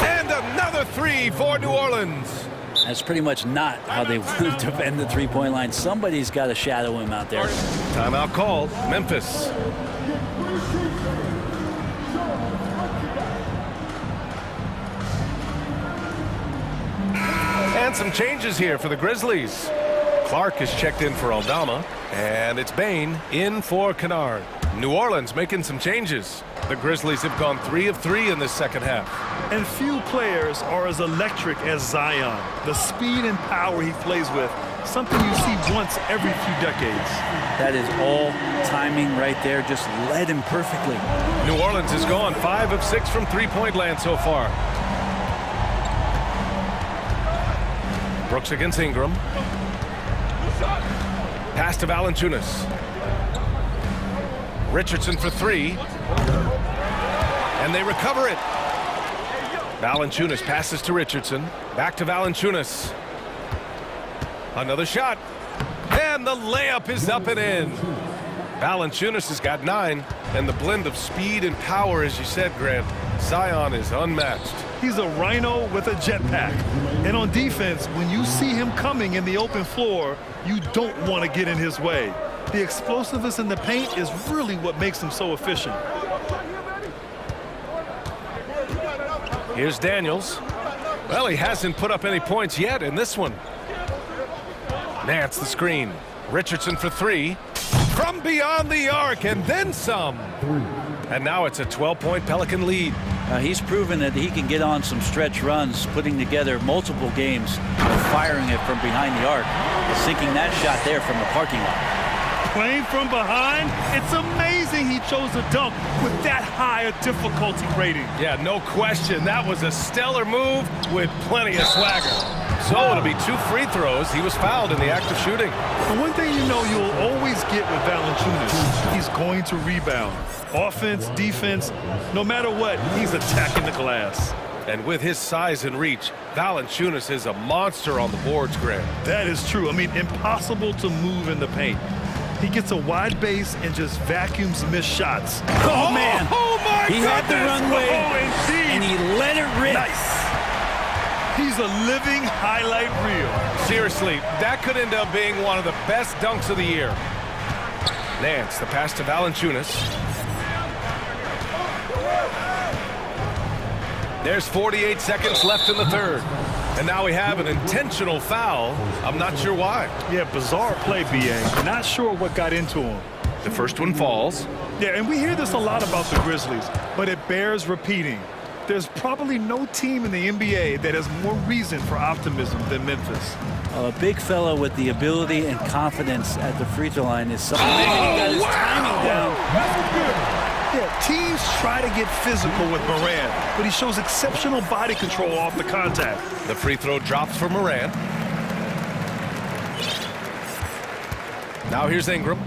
And another 3 for New Orleans. That's pretty much not how they want to defend the three-point line. Somebody's got to shadow him out there. Timeout called. Memphis. And some changes here for the Grizzlies. Clark is checked in for Aldama, and it's Bain in for Kennard. New Orleans making some changes. The Grizzlies have gone 3 of 3 in this second half. And few players are as electric as Zion. The speed and power he plays with, something you see once every few decades. That is all timing right there. Just led him perfectly. New Orleans has gone 5 of 6 from three-point land so far. Brooks against Ingram. Pass to Valanciunas. Richardson for 3. And they recover it. Valanciunas passes to Richardson. Back to Valanciunas. Another shot. And the layup is up and in. Valanciunas has got 9. And the blend of speed and power, as you said, Grant, Zion is unmatched. He's a rhino with a jetpack. And on defense, when you see him coming in the open floor, you don't want to get in his way. The explosiveness in the paint is really what makes him so efficient. Here's Daniels. Well, he hasn't put up any points yet in this one. Nance the screen. Richardson for 3. From beyond the arc, and then some. And now it's a 12-point Pelican lead. He's proven that he can get on some stretch runs, putting together multiple games, firing it from behind the arc, sinking that shot there from the parking lot. Playing from behind, it's amazing he chose a dunk with that high a difficulty rating. Yeah, no question. That was a stellar move with plenty of swagger. So it'll be 2 free throws. He was fouled in the act of shooting. The one thing you know you'll always get with Valanciunas, he's going to rebound. Offense, defense, no matter what, he's attacking the glass. And with his size and reach, Valanciunas is a monster on the boards, Grant. That is true. I mean, impossible to move in the paint. He gets a wide base and just vacuums missed shots. Oh, man. Oh, my He goodness. had the runway, and he let it rip. Nice. He's a living highlight reel. Seriously, that could end up being one of the best dunks of the year. Nance, the pass to Valanciunas. There's 48 seconds left in the third. And now we have an intentional foul. I'm not sure why. Yeah, bizarre play, B.A. Not sure what got into him. The first one falls. Yeah, and we hear this a lot about the Grizzlies, but it bears repeating. There's probably no team in the NBA that has more reason for optimism than Memphis. A big fellow with the ability and confidence at the free throw line is something. He got his timing down. Yeah, teams try to get physical with Morant, but he shows exceptional body control off the contact. The free throw drops for Morant. Now here's Ingram.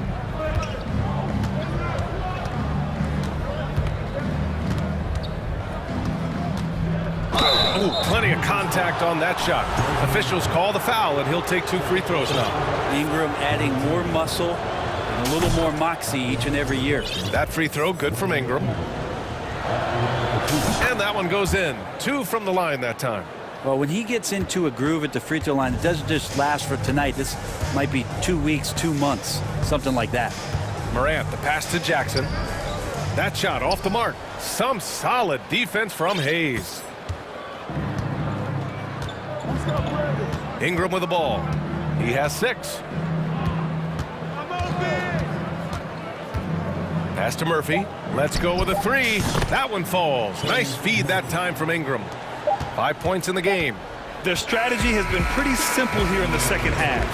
Ooh, plenty of contact on that shot. Officials call the foul, and he'll take 2 free throws now. Ingram adding more muscle and a little more moxie each and every year. That free throw good from Ingram. And that one goes in. 2 from the line that time. Well, when he gets into a groove at the free throw line, it doesn't just last for tonight. This might be 2 weeks, 2 months, something like that. Morant, the pass to Jackson. That shot off the mark. Some solid defense from Hayes. Ingram with the ball. He has 6. Pass to Murphy. Let's go with a 3. That one falls. Nice feed that time from Ingram. 5 points in the game. Their strategy has been pretty simple here in the second half.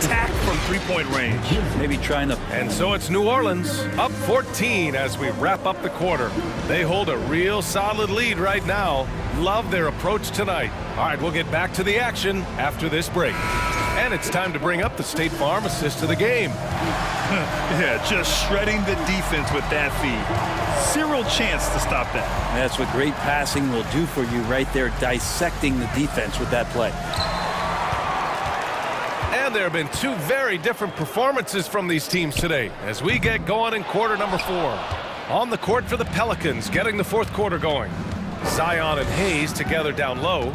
Attack from three-point range. Maybe trying to... And so it's New Orleans up 14 as we wrap up the quarter. They hold a real solid lead right now. Love their approach tonight. All right, we'll get back to the action after this break. And it's time to bring up the State Farm assist of the game. Yeah, just shredding the defense with that feed. Zero chance to stop that. That's what great passing will do for you right there, dissecting the defense with that play. And there have been 2 very different performances from these teams today as we get going in quarter number 4. On the court for the Pelicans, getting the 4th quarter going. Zion and Hayes together down low.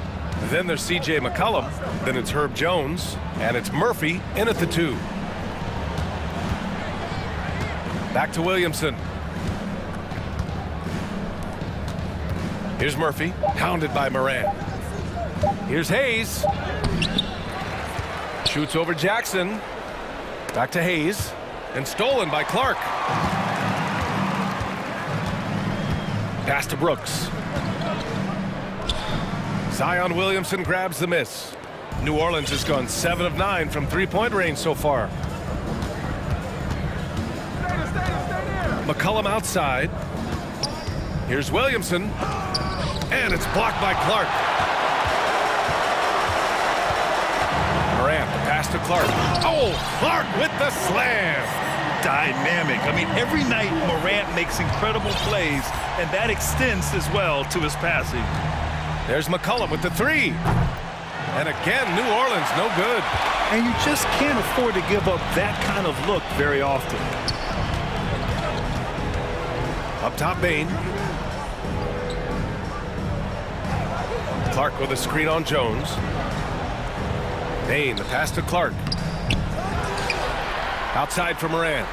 Then there's C.J. McCollum. Then it's Herb Jones. And it's Murphy in at the 2. Back to Williamson. Here's Murphy, hounded by Moran. Here's Hayes. Shoots over Jackson. Back to Hayes. And stolen by Clark. Pass to Brooks. Zion Williamson grabs the miss. New Orleans has gone 7 of 9 from three-point range so far. McCollum outside. Here's Williamson. And it's blocked by Clark. Morant, the pass to Clark. Oh, Clark with the slam. Dynamic. I mean, every night Morant makes incredible plays, and that extends as well to his passing. There's McCollum with the 3. And again, New Orleans no good. And you just can't afford to give up that kind of look very often. Up top, Bain. Clark with a screen on Jones. Bain, the pass to Clark. Outside for Moran.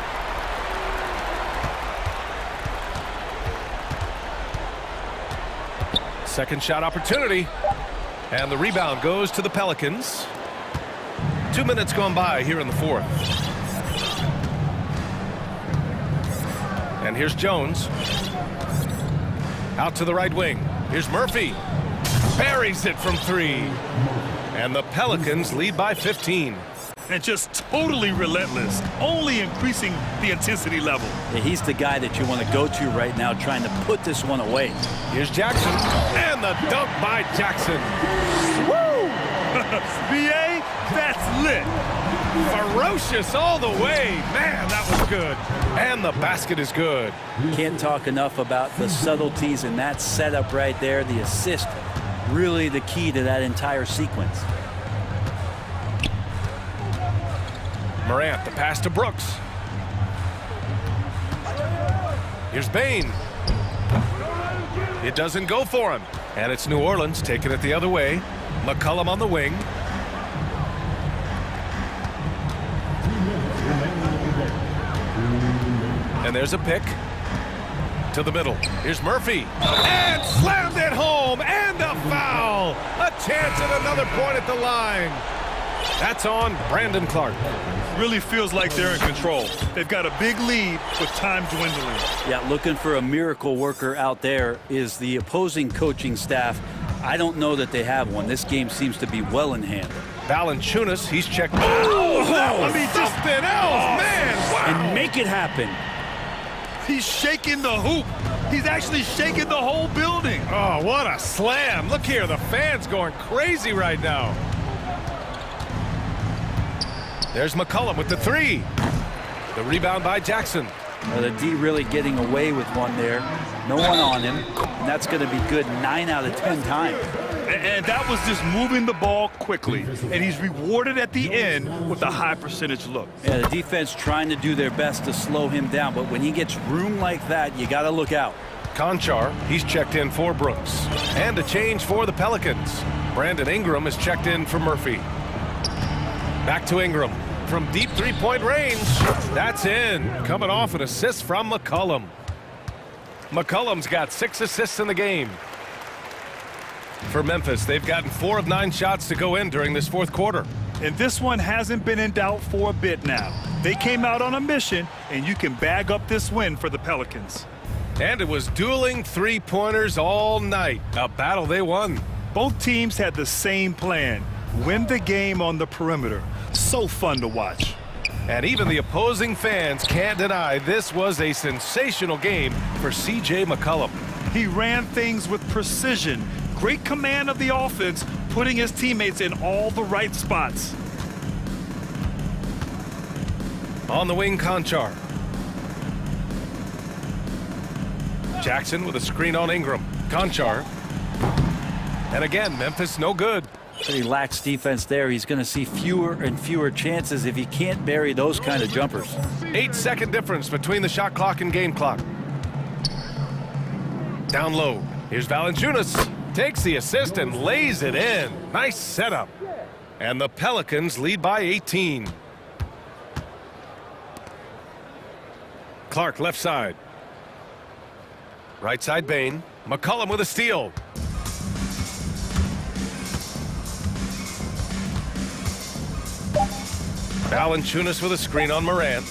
Second shot opportunity. And the rebound goes to the Pelicans. 2 minutes gone by here in the 4th. And here's Jones. Out to the right wing. Here's Murphy. Buries it from 3. And the Pelicans lead by 15. And just totally relentless, only increasing the intensity level. Yeah, he's the guy that you want to go to right now, trying to put this one away. Here's Jackson. And the dunk by Jackson. Woo! B.A., that's lit. Ferocious all the way. Man, that was good. And the basket is good. Can't talk enough about the subtleties in that setup right there. The assist, really the key to that entire sequence. Morant, the pass to Brooks. Here's Bain. It doesn't go for him. And it's New Orleans taking it the other way. McCollum on the wing. And there's a pick to the middle. Here's Murphy. And slammed it home. And a foul. A chance at another point at the line. That's on Brandon Clark. Really feels like they're in control. They've got a big lead with time dwindling. Yeah, looking for a miracle worker out there is the opposing coaching staff. I don't know that they have one. This game seems to be well in hand. Valanciunas, he's checked. Oh, I mean, something else, man. Wow. And make it happen. He's shaking the hoop. He's actually shaking the whole building. Oh, what a slam. Look here, the fans going crazy right now. There's McCollum with the 3. The rebound by Jackson. The D really getting away with one there. No one on him. And that's going to be good 9 out of 10 times. And that was just moving the ball quickly. And he's rewarded at the end with a high percentage look. Yeah, the defense trying to do their best to slow him down. But when he gets room like that, you got to look out. Conchar, he's checked in for Brooks. And a change for the Pelicans. Brandon Ingram is checked in for Murphy. Back to Ingram. From deep three-point range. That's in. Coming off an assist from McCollum. McCollum's got 6 assists in the game. For Memphis, they've gotten 4 of 9 shots to go in during this fourth quarter. And this one hasn't been in doubt for a bit now. They came out on a mission, and you can bag up this win for the Pelicans. And it was dueling three-pointers all night. A battle they won. Both teams had the same plan: win the game on the perimeter. So fun to watch. And even the opposing fans can't deny this was a sensational game for C.J. McCollum. He ran things with precision, great command of the offense, putting his teammates in all the right spots. On the wing, Conchar. Jackson with a screen on Ingram. Conchar. And again, Memphis no good. Pretty lax defense there. He's going to see fewer and fewer chances if he can't bury those kind of jumpers. 8-second difference between the shot clock and game clock. Down low. Here's Valanciunas. Takes the assist and lays it in. Nice setup. And the Pelicans lead by 18. Clark left side. Right side Bain. McCollum with a steal. Valanciunas with a screen on Morant.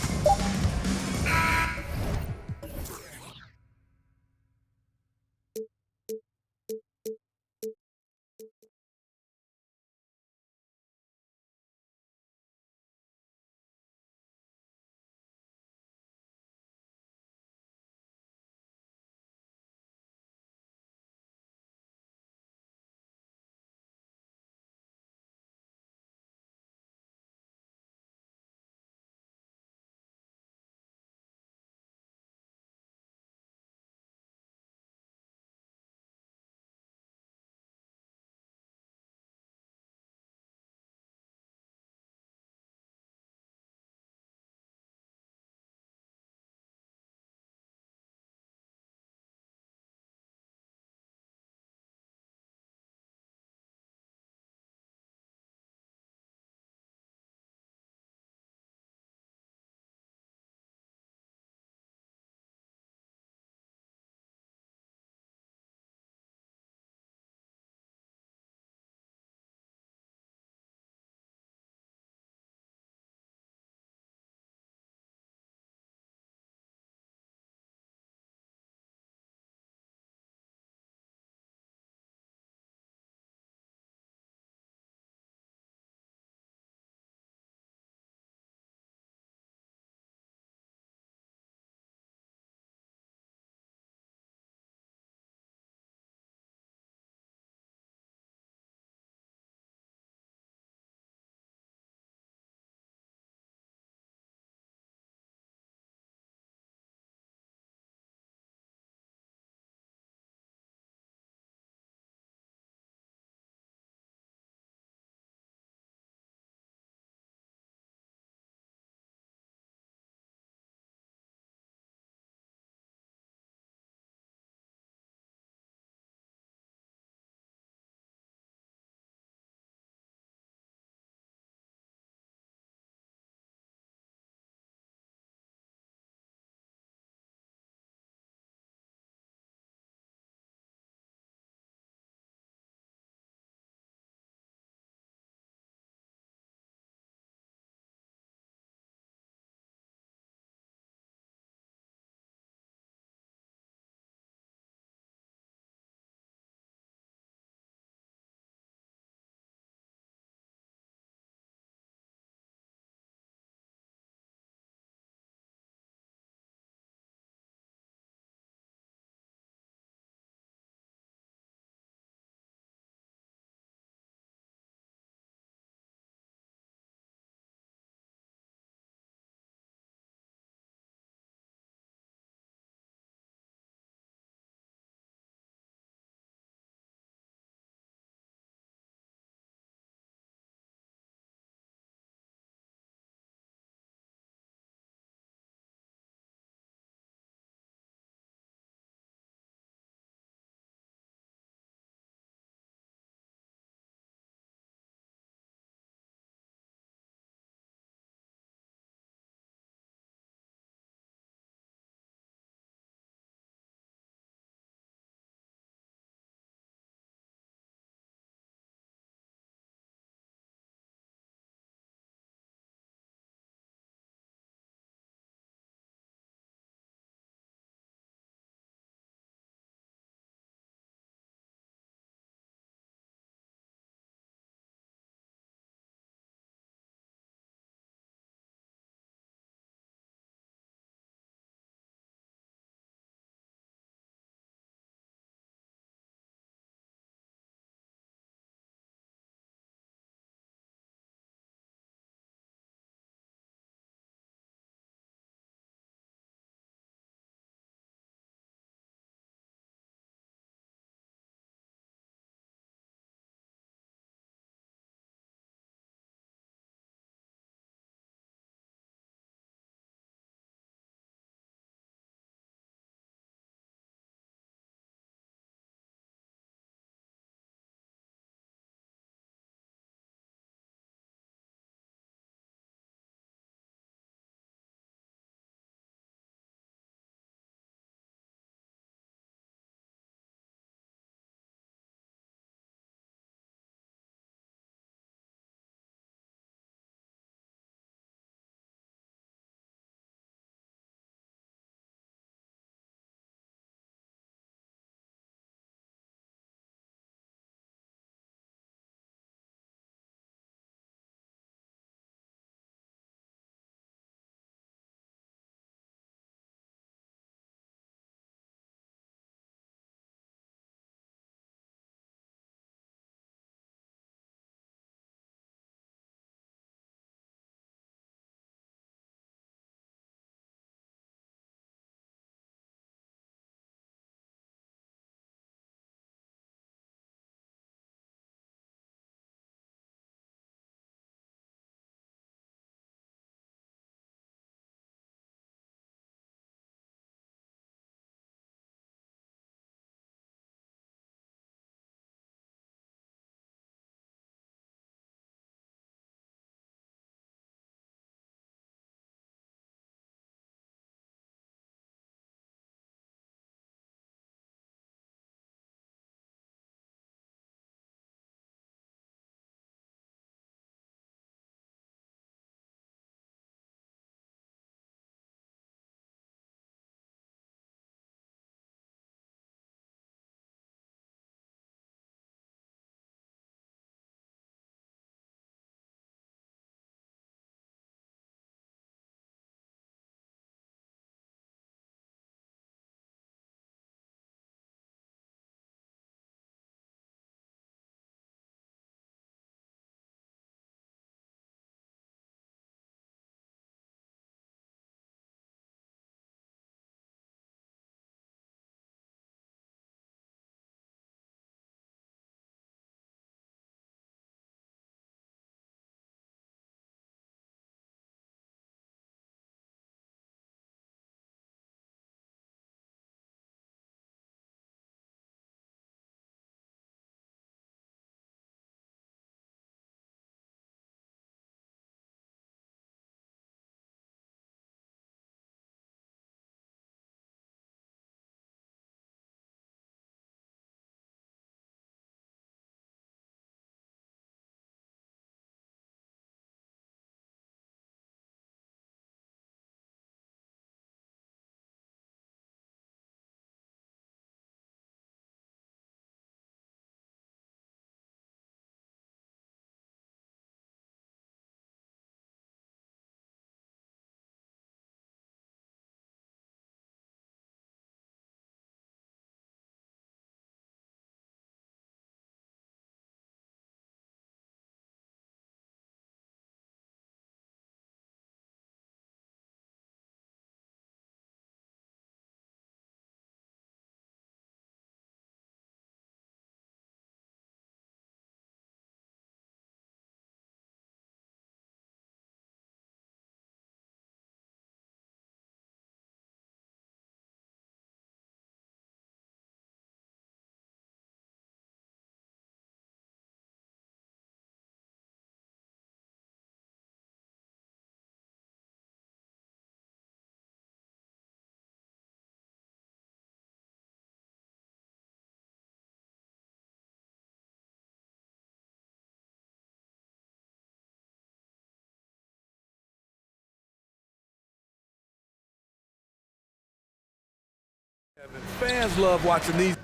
Fans love watching these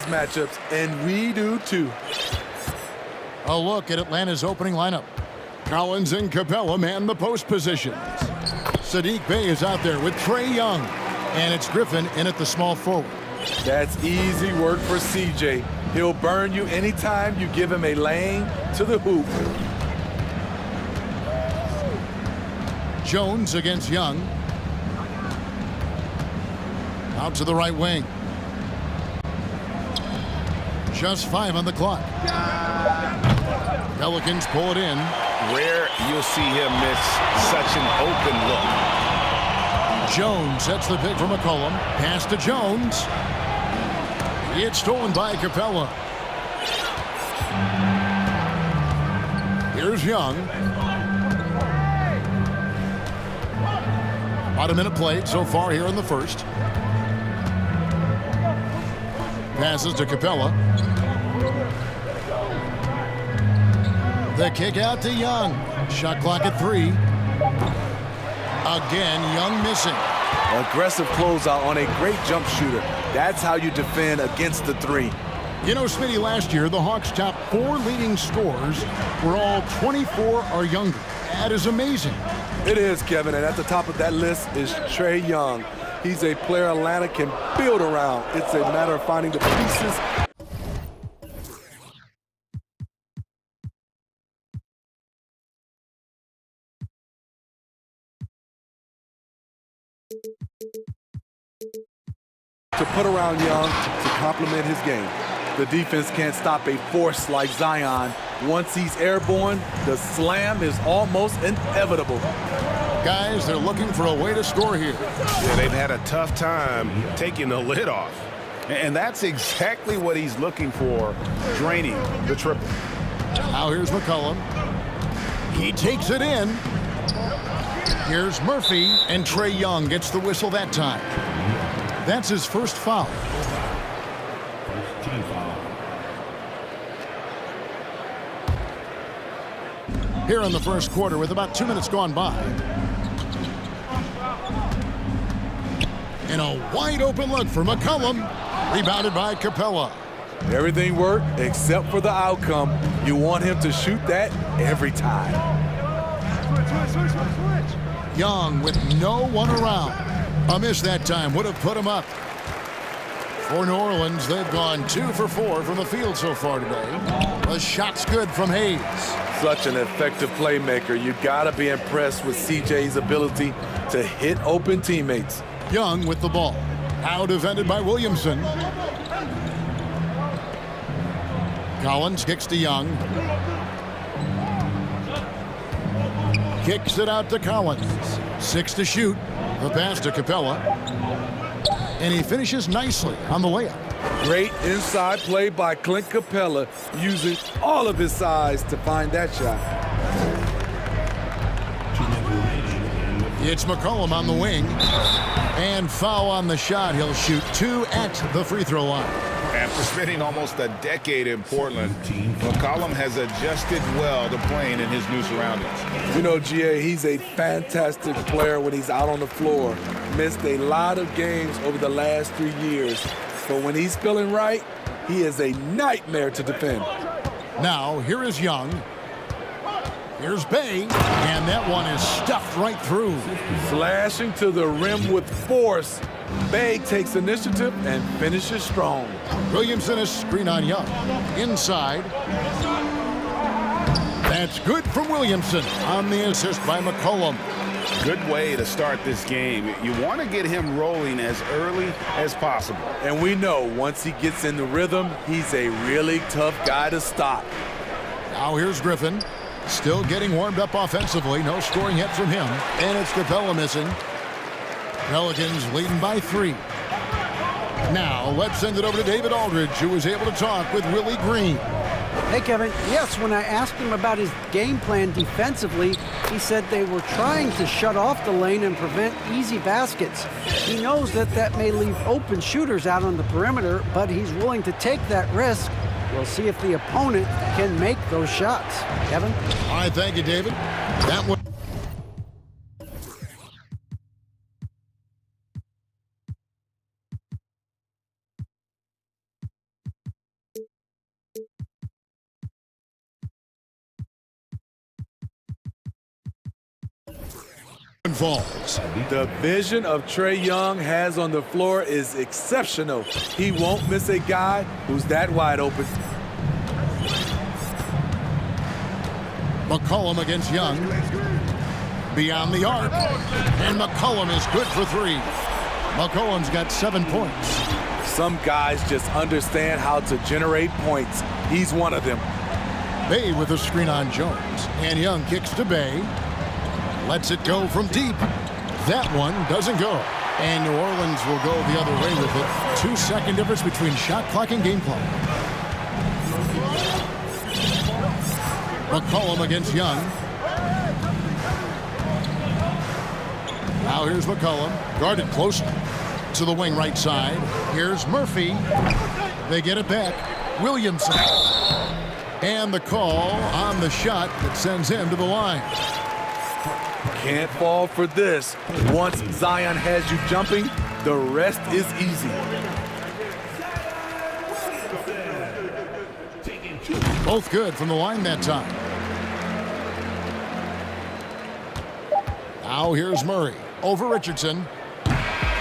matchups, and we do too. A look at Atlanta's opening lineup. Collins and Capella man the post positions. Sadiq Bey is out there with Trae Young. And it's Griffin in at the small forward. That's easy work for CJ. He'll burn you anytime you give him a lane to the hoop. Jones against Young. Out to the right wing. Just 5 on the clock. Pelicans pull it in. Rare you'll see him miss such an open look. Jones sets the pick for McCollum. Pass to Jones. It's stolen by Capella. Here's Young. About a minute played so far here in the first. Passes to Capella. The kick out to Young. Shot clock at 3. Again, Young missing. Aggressive closeout on a great jump shooter. That's how you defend against the 3. You know, Smitty, last year, the Hawks' top 4 leading scorers were all 24 or younger. That is amazing. It is, Kevin, and at the top of that list is Trae Young. He's a player Atlanta can build around. It's a matter of finding the pieces. To put around Young to complement his game. The defense can't stop a force like Zion. Once he's airborne, the slam is almost inevitable. Guys, they're looking for a way to score here. Yeah, they've had a tough time taking the lid off. And that's exactly what he's looking for, draining the triple. Now here's McCollum. He takes it in. Here's Murphy, and Trae Young gets the whistle that time. That's his first foul. Here in the first quarter with about 2 minutes gone by. And a wide open look for McCollum. Rebounded by Capella. Everything worked except for the outcome. You want him to shoot that every time. Young with no one around. A miss that time would have put him up. For New Orleans, they've gone 2 for 4 from the field so far today. The shot's good from Hayes. Such an effective playmaker. You gotta be impressed with CJ's ability to hit open teammates. Young with the ball. Now defended by Williamson. Collins kicks to Young. Kicks it out to Collins. 6 to shoot. The pass to Capella. And he finishes nicely on the layup. Great inside play by Clint Capella, using all of his size to find that shot. It's McCollum on the wing. And foul on the shot. He'll shoot 2 at the free throw line. After spending almost a decade in Portland, McCollum has adjusted well to playing in his new surroundings. You know, GA, he's a fantastic player when he's out on the floor. Missed a lot of games over the last 3 years. But when he's feeling right, he is a nightmare to defend. Now, here is Young. Here's Bey, and that one is stuffed right through. Slashing to the rim with force. Bey takes initiative and finishes strong. Williamson is screen on Young. Inside. That's good from Williamson on the assist by McCollum. Good way to start this game. You want to get him rolling as early as possible. And we know once he gets in the rhythm, he's a really tough guy to stop. Now here's Griffin. Still getting warmed up offensively. No scoring yet from him. And it's Capella missing. Pelicans leading by 3. Now let's send it over to David Aldridge, who was able to talk with Willie Green. Hey, Kevin. Yes, when I asked him about his game plan defensively, he said they were trying to shut off the lane and prevent easy baskets. He knows that that may leave open shooters out on the perimeter, but he's willing to take that risk. We'll see if the opponent can make those shots. Kevin? All right, thank you, David. That one. falls. The vision of Trae Young has on the floor is exceptional. He won't miss a guy who's that wide open. McCollum against Young. Beyond the arc. And McCollum is good for three. McCollum's got 7 points. Some guys just understand how to generate points. He's one of them. Bay with a screen on Jones. And Young kicks to Bay. Lets it go from deep. That one doesn't go. And New Orleans will go the other way with it. 2-second difference between shot clock and game clock. McCollum against Young. Now here's McCollum. Guarded close to the wing right side. Here's Murphy. They get it back. Williamson. And the call on the shot that sends him to the line. Can't fall for this. Once Zion has you jumping, the rest is easy. Both good from the line that time. Now here's Murray over Richardson.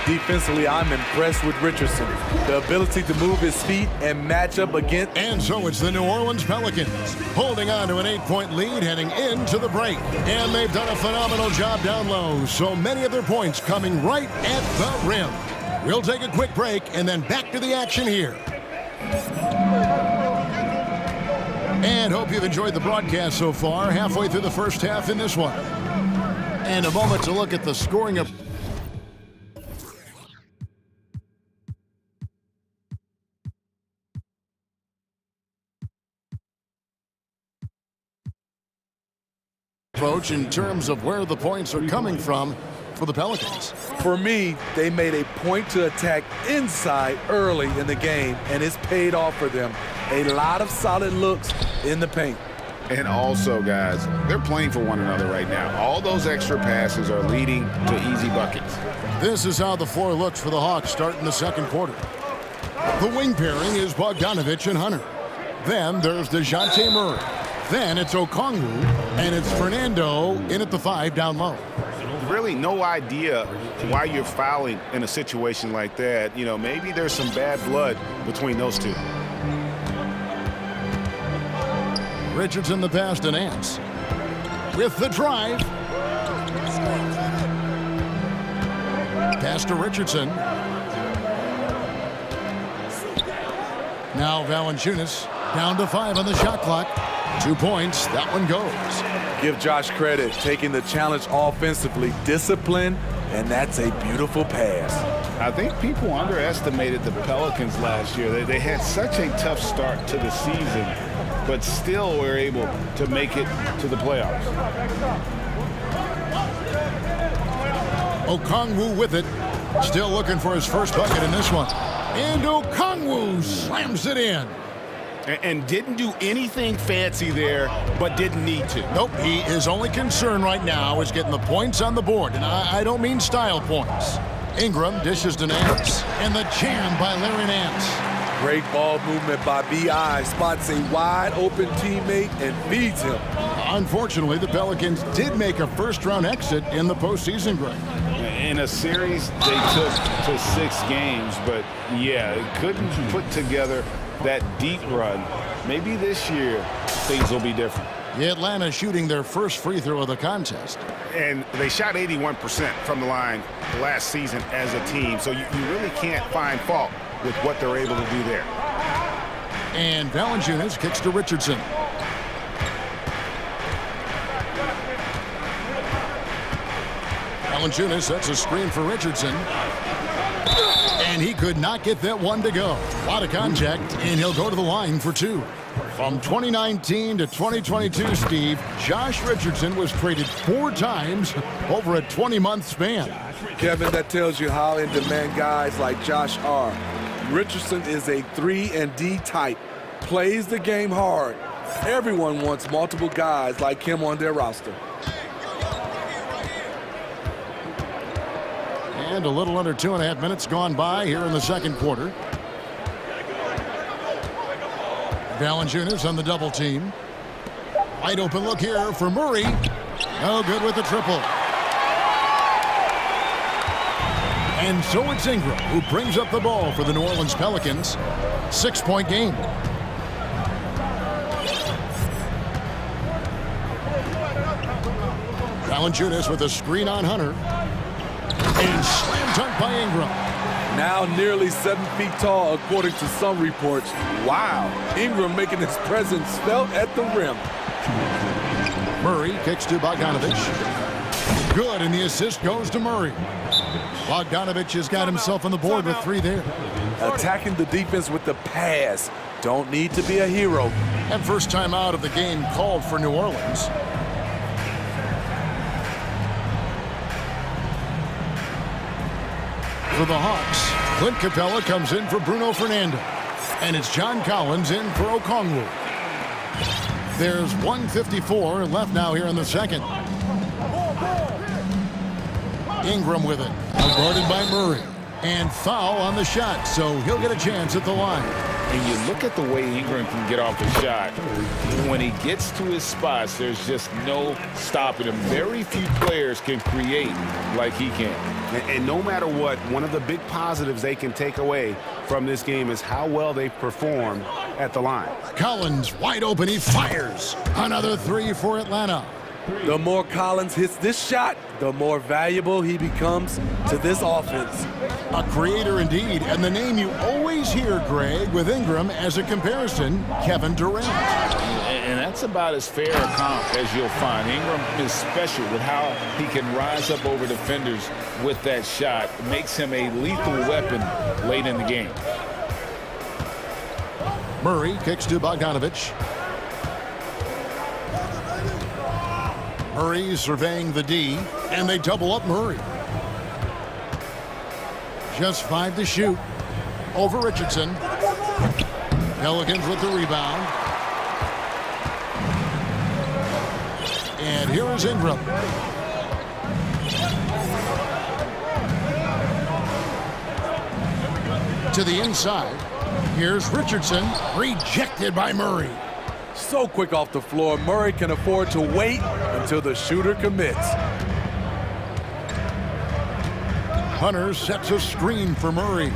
Defensively, I'm impressed with Richardson. The ability to move his feet and match up against. And so it's the New Orleans Pelicans holding on to an 8-point lead heading into the break. And they've done a phenomenal job down low. So many of their points coming right at the rim. We'll take a quick break and then back to the action here. And hope you've enjoyed the broadcast so far. Halfway through the first half in this one. And a moment to look at the scoring of approach in terms of where the points are coming from for the Pelicans. For me, they made a point to attack inside early in the game, and it's paid off for them. A lot of solid looks in the paint. And also, guys, they're playing for one another right now. All those extra passes are leading to easy buckets. This is how the floor looks for the Hawks starting the second quarter. The wing pairing is Bogdanovich and Hunter. Then there's DeJounte Murray. Then it's Okongwu, and it's Fernando in at the 5 down low. Really no idea why you're fouling in a situation like that. You know, maybe there's some bad blood between those two. Richardson the pass to Nance. With the drive. Pass to Richardson. Now Valanciunas down to 5 on the shot clock. 2 points. That one goes. Give Josh credit, taking the challenge offensively, discipline, and that's a beautiful pass. I think people underestimated the Pelicans last year. They had such a tough start to the season, but still were able to make it to the playoffs. Okongwu with it. Still looking for his first bucket in this one. And Okongwu slams it in. And didn't do anything fancy there, but didn't need to. Nope, his only concern right now is getting the points on the board. And I don't mean style points. Ingram dishes to Nance. And the jam by Larry Nance. Great ball movement by B.I. Spots a wide open teammate and feeds him. Unfortunately, the Pelicans did make a first-round exit in the postseason, Greg. In a series they took to 6 games, but yeah, it couldn't put together that deep run. Maybe this year things will be different. Atlanta shooting their first free throw of the contest. And they shot 81% from the line last season as a team, so you really can't find fault with what they're able to do there. And Valanciunas kicks to Richardson. Valanciunas sets a screen for Richardson. And he could not get that one to go. A lot of contact, and he'll go to the line for 2. From 2019 to 2022, Steve, Josh Richardson was traded 4 times over a 20-month span. Kevin, that tells you how in demand guys like Josh are. Richardson is a 3-and-D type, plays the game hard. Everyone wants multiple guys like him on their roster. And a little under 2.5 minutes gone by here in the second quarter. Valanciunas on the double team. Wide open look here for Murray. No good with the triple. And so it's Ingram who brings up the ball for the New Orleans Pelicans. 6-point game. Valanciunas with a screen on Hunter. And slam dunk by Ingram. Now nearly 7 feet tall, according to some reports. Wow, Ingram making his presence felt at the rim. Murray kicks to Bogdanovich. Good, and the assist goes to Murray. Bogdanovich has got himself on the board with 3 there. Attacking the defense with the pass. Don't need to be a hero. And first time out of the game called for New Orleans. For the Hawks, Clint Capella comes in for Bruno Fernando. And it's John Collins in for Okongwu. There's 1:54 left now here in the second. Ingram with it. Guarded by Murray. And foul on the shot, so he'll get a chance at the line. And you look at the way Ingram can get off the shot. When he gets to his spots, there's just no stopping him. Very few players can create like he can. And no matter what, one of the big positives they can take away from this game is how well they perform at the line. Collins wide open, he fires. Another 3 for Atlanta. The more Collins hits this shot, the more valuable he becomes to this offense. A creator indeed, and the name you always hear, Greg, with Ingram as a comparison, Kevin Durant. And that's about as fair a comp as you'll find. Ingram is special with how he can rise up over defenders with that shot. It makes him a lethal weapon late in the game. Murray kicks to Bogdanovich. Murray surveying the D, and they double up Murray. Just 5 to shoot. Over Richardson. Pelicans with the rebound. And here is Ingram. To the inside. Here's Richardson. Rejected by Murray. So quick off the floor, Murray can afford to wait until the shooter commits. Hunter sets a screen for Murray.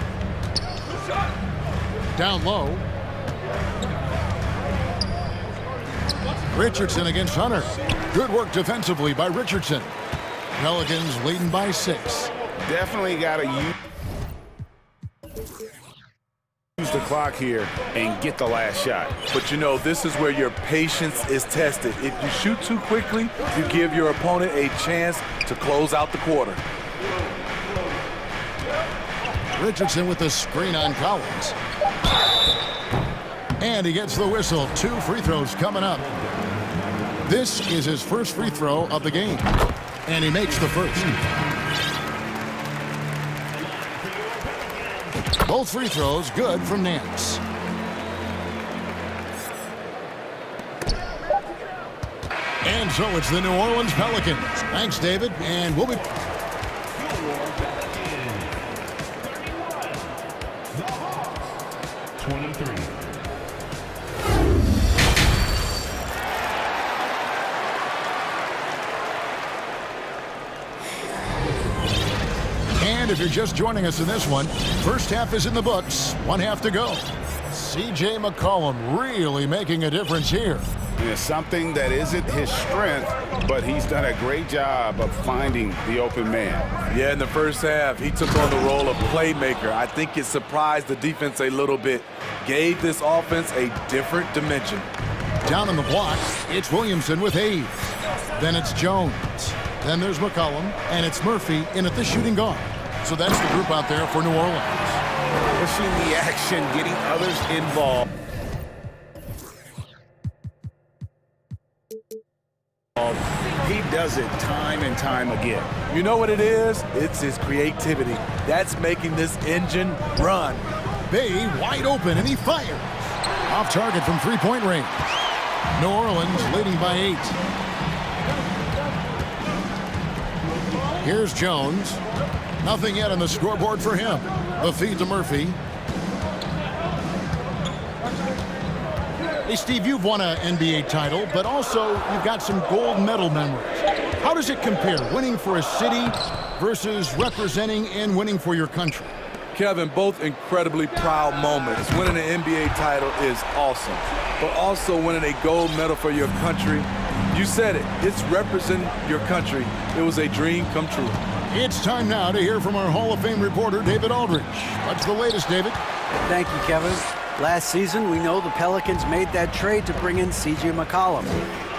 Down low. Richardson against Hunter. Good work defensively by Richardson. Pelicans leading by 6. Definitely got to use the clock here and get the last shot. But you know, this is where your patience is tested. If you shoot too quickly, you give your opponent a chance to close out the quarter. Richardson with the screen on Collins. And he gets the whistle. 2 free throws coming up. This is his first free throw of the game. And he makes the first. Both free throws good from Nance. And so it's the New Orleans Pelicans. Thanks, David. And we'll be... And if you're just joining us in this one, first half is in the books, 1 half to go. C.J. McCollum really making a difference here. It's something that isn't his strength, but he's done a great job of finding the open man. Yeah, in the first half, he took on the role of playmaker. I think it surprised the defense a little bit, gave this offense a different dimension. Down on the block, it's Williamson with Hayes. Then it's Jones. Then there's McCollum, and it's Murphy in at the shooting guard. So that's the group out there for New Orleans. Pushing the action, getting others involved. He does it time and time again. You know what it is? It's his creativity. That's making this engine run. Bay wide open, and he fires. Off target from three-point range. New Orleans leading by 8. Here's Jones. Nothing yet on the scoreboard for him. The feed to Murphy. Hey, Steve, you've won an NBA title, but also you've got some gold medal memories. How does it compare, winning for a city versus representing and winning for your country? Kevin, both incredibly proud moments. Winning an NBA title is awesome, but also winning a gold medal for your country, you said it, it's representing your country. It was a dream come true. It's time now to hear from our Hall of Fame reporter, David Aldridge. What's the latest, David? Thank you, Kevin. Last season, we know the Pelicans made that trade to bring in C.J. McCollum.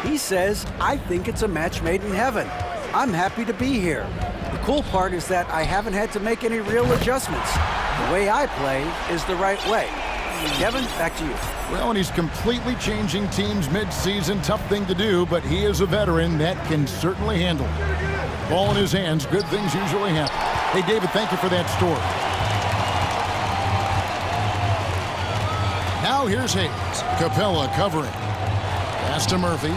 He says, I think it's a match made in heaven. I'm happy to be here. The cool part is that I haven't had to make any real adjustments. The way I play is the right way. Kevin, back to you. Well, and he's completely changing teams mid-season. Tough thing to do, but he is a veteran that can certainly handle it. Ball in his hands, good things usually happen. Hey, David, thank you for that story. Now here's Hayes. Capella covering. Pass to Murphy.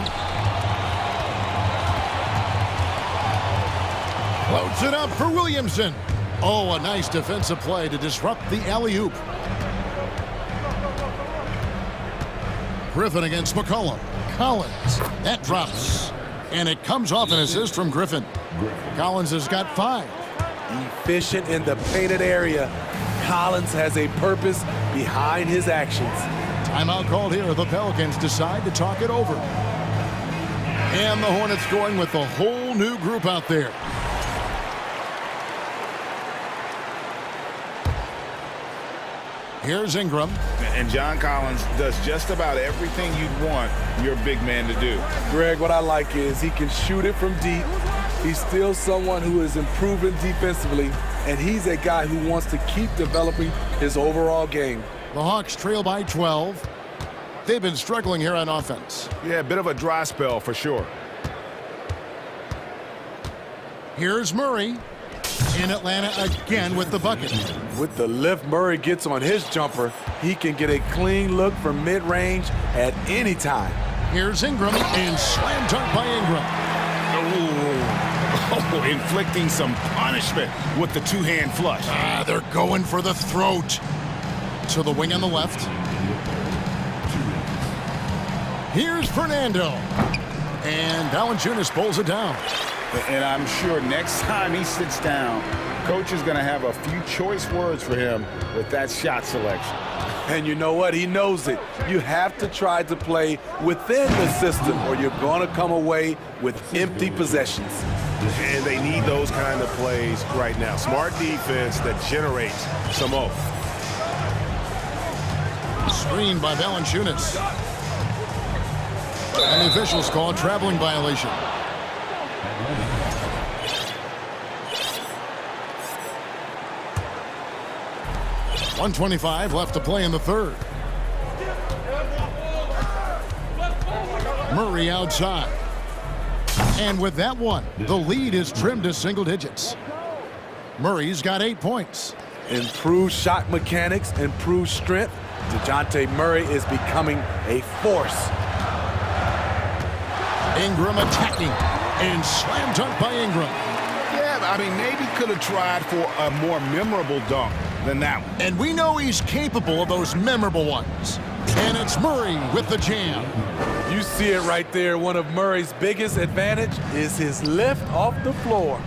Floats it up for Williamson. Oh, a nice defensive play to disrupt the alley-oop. Griffin against McCollum. Collins. That drops. And it comes off an assist from Griffin. Collins has got 5. Efficient in the painted area. Collins has a purpose behind his actions. Timeout called here. The Pelicans decide to talk it over. And the Hornets going with a whole new group out there. Here's Ingram. And John Collins does just about everything you'd want your big man to do. Greg, what I like is he can shoot it from deep. He's still someone who is improving defensively, and he's a guy who wants to keep developing his overall game. The Hawks trail by 12. They've been struggling here on offense. Yeah, a bit of a dry spell for sure. Here's Murray. In Atlanta again with the bucket. With the lift Murray gets on his jumper, he can get a clean look from mid-range at any time. Here's Ingram, and slam dunk by Ingram. Oh, inflicting some punishment with the two-hand flush. They're going for the throat. To the wing on the left. Here's Fernando. And Valanciunas pulls it down. And I'm sure next time he sits down, coach is going to have a few choice words for him with that shot selection. And you know what? He knows it. You have to try to play within the system or you're going to come away with empty possessions. And they need those kind of plays right now. Smart defense that generates some more. Screen by Valanciunas. And the officials call a traveling violation. .125 left to play in the third. Murray outside. And with that one, the lead is trimmed to single digits. Murray's got 8 points. Improved shot mechanics, improved strength. DeJounte Murray is becoming a force. Ingram attacking. And slam dunk by Ingram. Yeah, I mean, maybe could have tried for a more memorable dunk than that one. And we know he's capable of those memorable ones. And it's Murray with the jam. You see it right there. One of Murray's biggest advantage is his lift off the floor.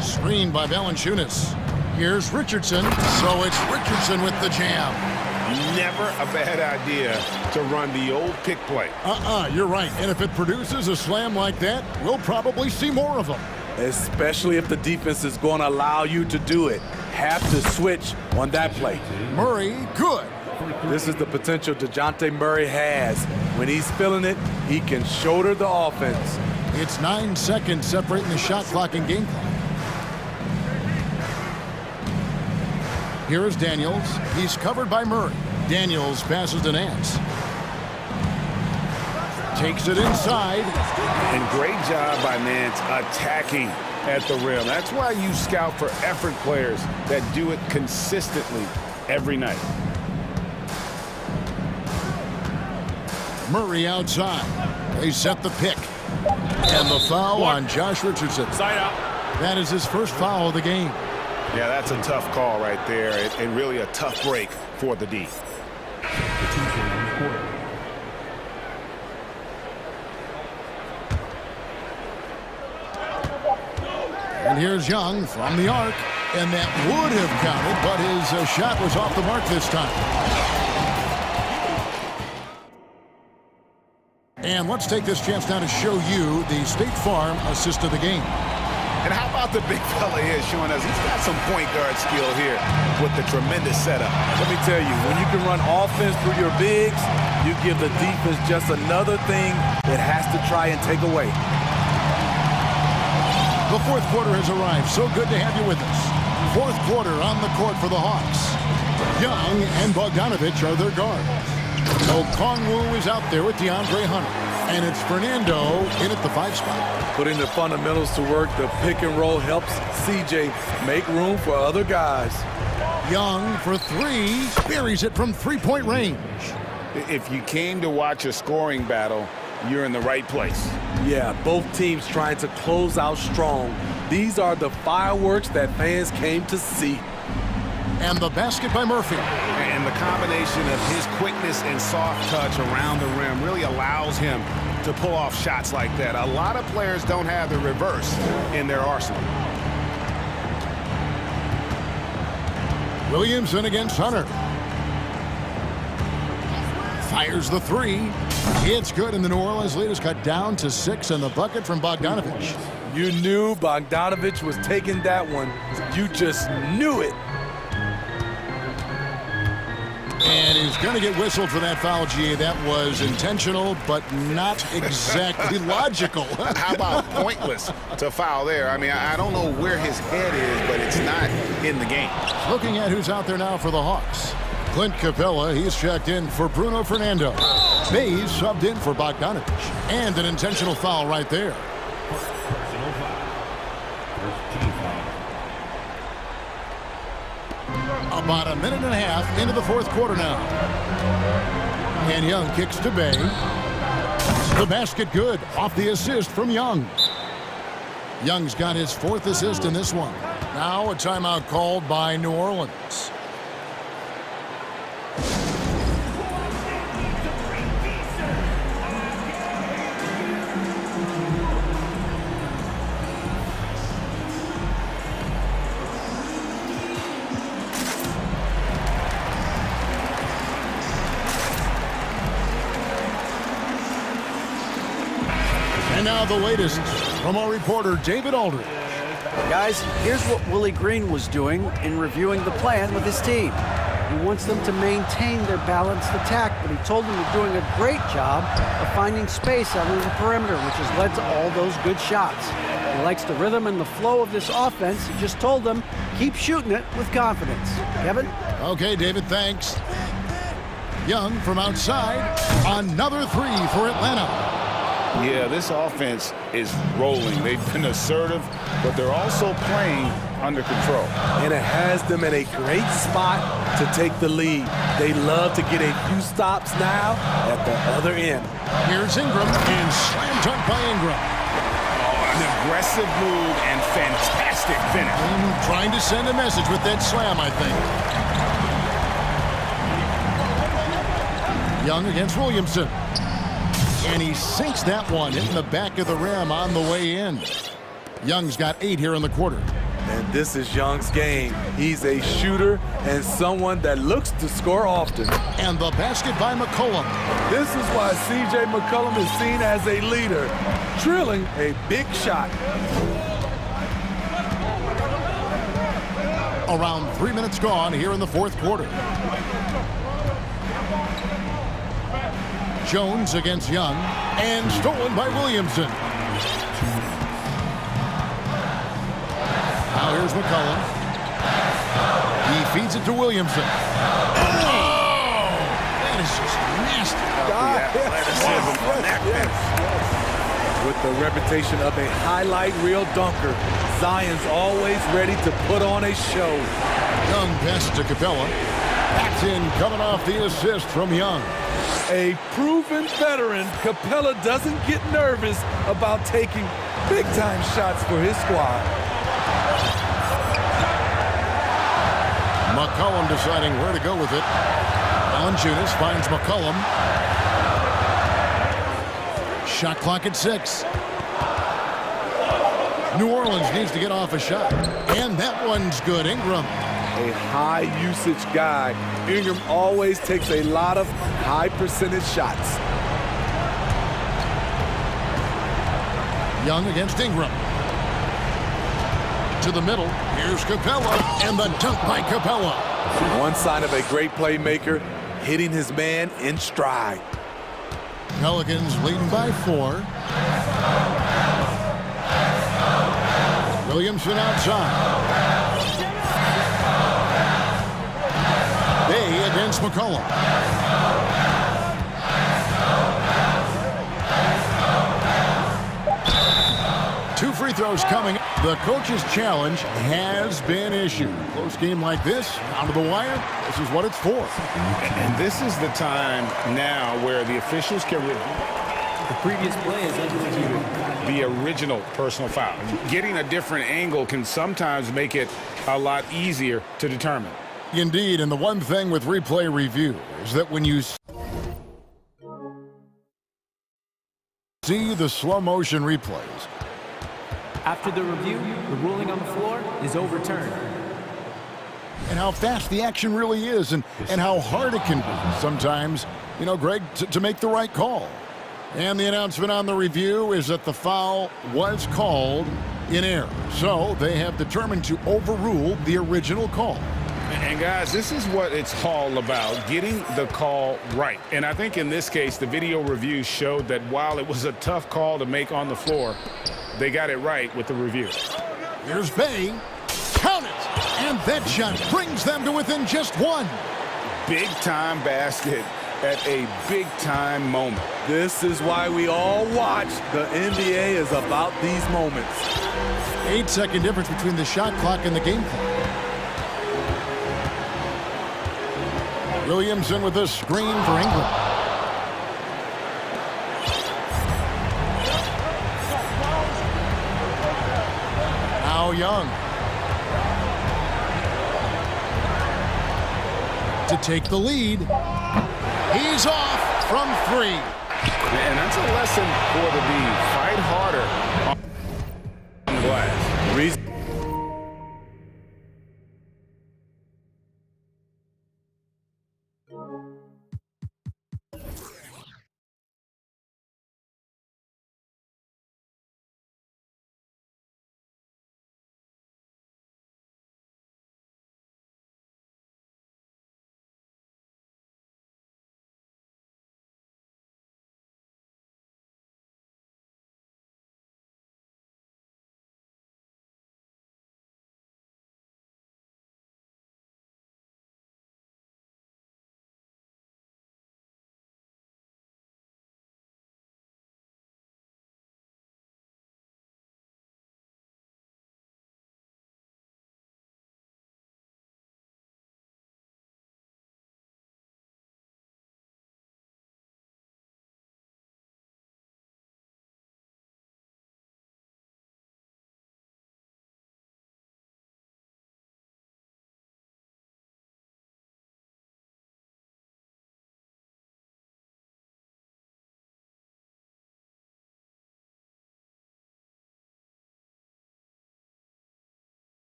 Screen by Valanciunas. Here's Richardson. So it's Richardson with the jam. Never a bad idea to run the old pick play. You're right. And if it produces a slam like that, we'll probably see more of them. Especially if the defense is going to allow you to do it. Have to switch on that play. Murray, good. This is the potential DeJounte Murray has. When he's feeling it, he can shoulder the offense. It's 9 seconds separating the shot clock and game clock. Here is Daniels. He's covered by Murray. Daniels passes to Nance. Takes it inside. And great job by Nance attacking at the rim. That's why you scout for effort players that do it consistently every night. Murray outside. They set the pick. And the foul on Josh Richardson. Side out. That is his first foul of the game. Yeah, that's a tough call right there, and really a tough break for the D. And here's Young from the arc. And that would have counted, but his shot was off the mark this time. And let's take this chance now to show you the State Farm assist of the game. And how about the big fella here showing us he's got some point guard skill here with the tremendous setup. Let me tell you, when you can run offense through your bigs, you give the defense just another thing it has to try and take away. The fourth quarter has arrived. So good to have you with us. Fourth quarter on the court for the Hawks. Young and Bogdanovich are their guards. Okongwu is out there with DeAndre Hunter. And it's Fernando in at the 5 spot. Putting the fundamentals to work, the pick and roll helps CJ make room for other guys. Young for 3, buries it from 3-point range. If you came to watch a scoring battle, you're in the right place. Yeah, both teams trying to close out strong. These are the fireworks that fans came to see. And the basket by Murphy. And the combination of his quickness and soft touch around the rim really allows him to pull off shots like that. A lot of players don't have the reverse in their arsenal. Williamson against Hunter. Fires the 3. It's good, and the New Orleans lead is cut down to 6, and the bucket from Bogdanovich. You knew Bogdanovich was taking that one. You just knew it. And he's going to get whistled for that foul, G. That was intentional, but not exactly logical. How about pointless to foul there? I mean, I don't know where his head is, but it's not in the game. Looking at who's out there now for the Hawks. Clint Capella, he's checked in for Bruno Fernando. Mays subbed in for Bogdanovich. And an intentional foul right there. About a minute and a half into the fourth quarter now. And Young kicks to Bay. The basket good off the assist from Young. Young's got his 4th assist in this one. Now a timeout called by New Orleans. And now the latest from our reporter, David Aldridge. Guys, here's what Willie Green was doing in reviewing the plan with his team. He wants them to maintain their balanced attack, but he told them they're doing a great job of finding space out on the perimeter, which has led to all those good shots. He likes the rhythm and the flow of this offense. He just told them, keep shooting it with confidence. Kevin? Okay, David, thanks. Young from outside. Another 3 for Atlanta. Yeah, this offense is rolling. They've been assertive, but they're also playing under control. And it has them in a great spot to take the lead. They love to get a few stops now at the other end. Here's Ingram, and slam dunk by Ingram. Oh, an aggressive move and fantastic finish. Trying to send a message with that slam, I think. Young against Williamson. And he sinks that one in the back of the rim on the way in. Young's got 8 here in the quarter. And this is Young's game. He's a shooter and someone that looks to score often. And the basket by McCollum. This is why C.J. McCollum is seen as a leader, drilling a big shot. Around 3 minutes gone here in the fourth quarter. Jones against Young, and stolen by Williamson. Now here's McCollum. He feeds it to Williamson. Oh! That is just nasty. With the reputation of a highlight reel dunker, Zion's always ready to put on a show. Young passes to Capella. That's in, coming off the assist from Young. A proven veteran, Capella doesn't get nervous about taking big-time shots for his squad. McCollum deciding where to go with it. Valanciunas finds McCollum. Shot clock at 6. New Orleans needs to get off a shot. And that one's good. Ingram. A high usage guy. Ingram always takes a lot of high percentage shots. Young against Ingram. To the middle. Here's Capella. And the dunk by Capella. One sign of a great playmaker, hitting his man in stride. Pelicans leading by 4. Williamson outside. Bay against McCollum. Two free throws coming. The coach's challenge has been issued. Close game like this, down to the wire, this is what it's for. And this is the time now where the officials can review The previous play is executed. the original personal foul. Getting a different angle can sometimes make it a lot easier to determine. Indeed, and the one thing with replay review is that when you see the slow motion replays, After the review, the ruling on the floor is overturned. and how fast the action really is and how hard it can be sometimes, you know, Greg, to make the right call. And the announcement on the review is that the foul was called in error. So they have determined to overrule the original call. And guys, this is what it's all about, getting the call right. And I think in this case, the video review showed that while it was a tough call to make on the floor, they got it right with the review. Here's Bay. Count it! And that shot brings them to within just 1. Big-time basket at a big-time moment. This is why we all watch. The NBA is about these moments. 8-second difference between the shot clock and the game clock. Williamson with a screen for Ingram. Now Young. To take the lead. He's off from 3. And that's a lesson for the D. Fight harder on the glass. Reason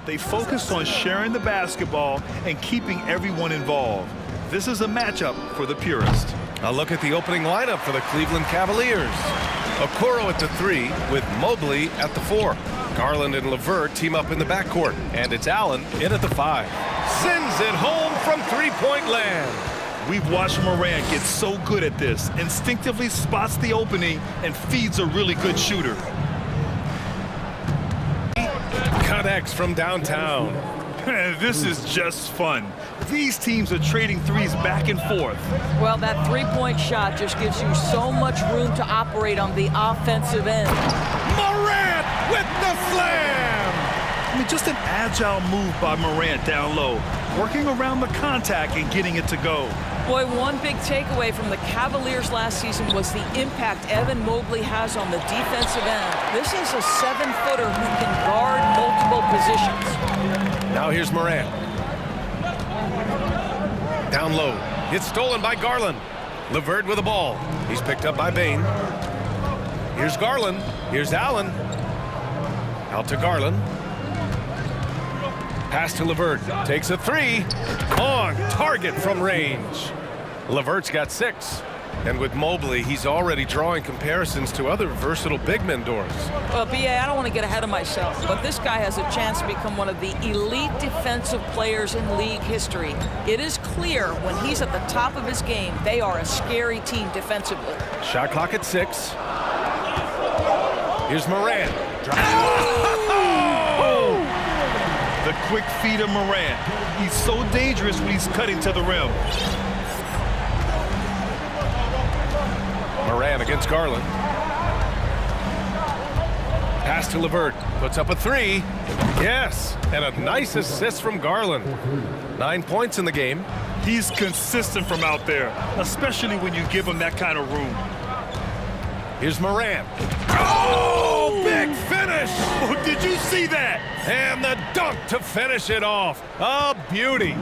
They focus on sharing the basketball and keeping everyone involved. This is a matchup for the purist. A look at the opening lineup for the Cleveland Cavaliers. Okoro at the 3 with Mobley at the 4. Garland and LeVert team up in the backcourt, and it's Allen in at the 5. Sends it home from three-point land. We've watched Morant get so good at this. Instinctively spots the opening and feeds a really good shooter. Connects from downtown. This is just fun. These teams are trading threes back and forth. Well, that three-point shot just gives you so much room to operate on the offensive end. Morant with the slam! I mean, just an agile move by Morant down low, working around the contact and getting it to go. Boy, one big takeaway from the Cavaliers last season was the impact Evan Mobley has on the defensive end. This is a 7-footer who can guard multiple positions. Now here's Morant. Down low. It's stolen by Garland. LeVert with the ball. He's picked up by Bane. Here's Garland. Here's Allen. Out to Garland. Pass to LeVert. Takes a 3. On target from range. LeVert's got 6. And with Mobley, he's already drawing comparisons to other versatile big men doors. Well, B.A., I don't want to get ahead of myself, but this guy has a chance to become one of the elite defensive players in league history. It is clear when he's at the top of his game, they are a scary team defensively. Shot clock at 6. Here's Morant. Oh! The quick feed of Morant. He's so dangerous when he's cutting to the rim. Morant against Garland. Pass to LeVert. Puts up a 3. Yes, and a nice assist from Garland. 9 points in the game. He's consistent from out there, especially when you give him that kind of room. Here's Morant. Oh, big finish! Oh, did you see that? And the dunk to finish it off. A beauty.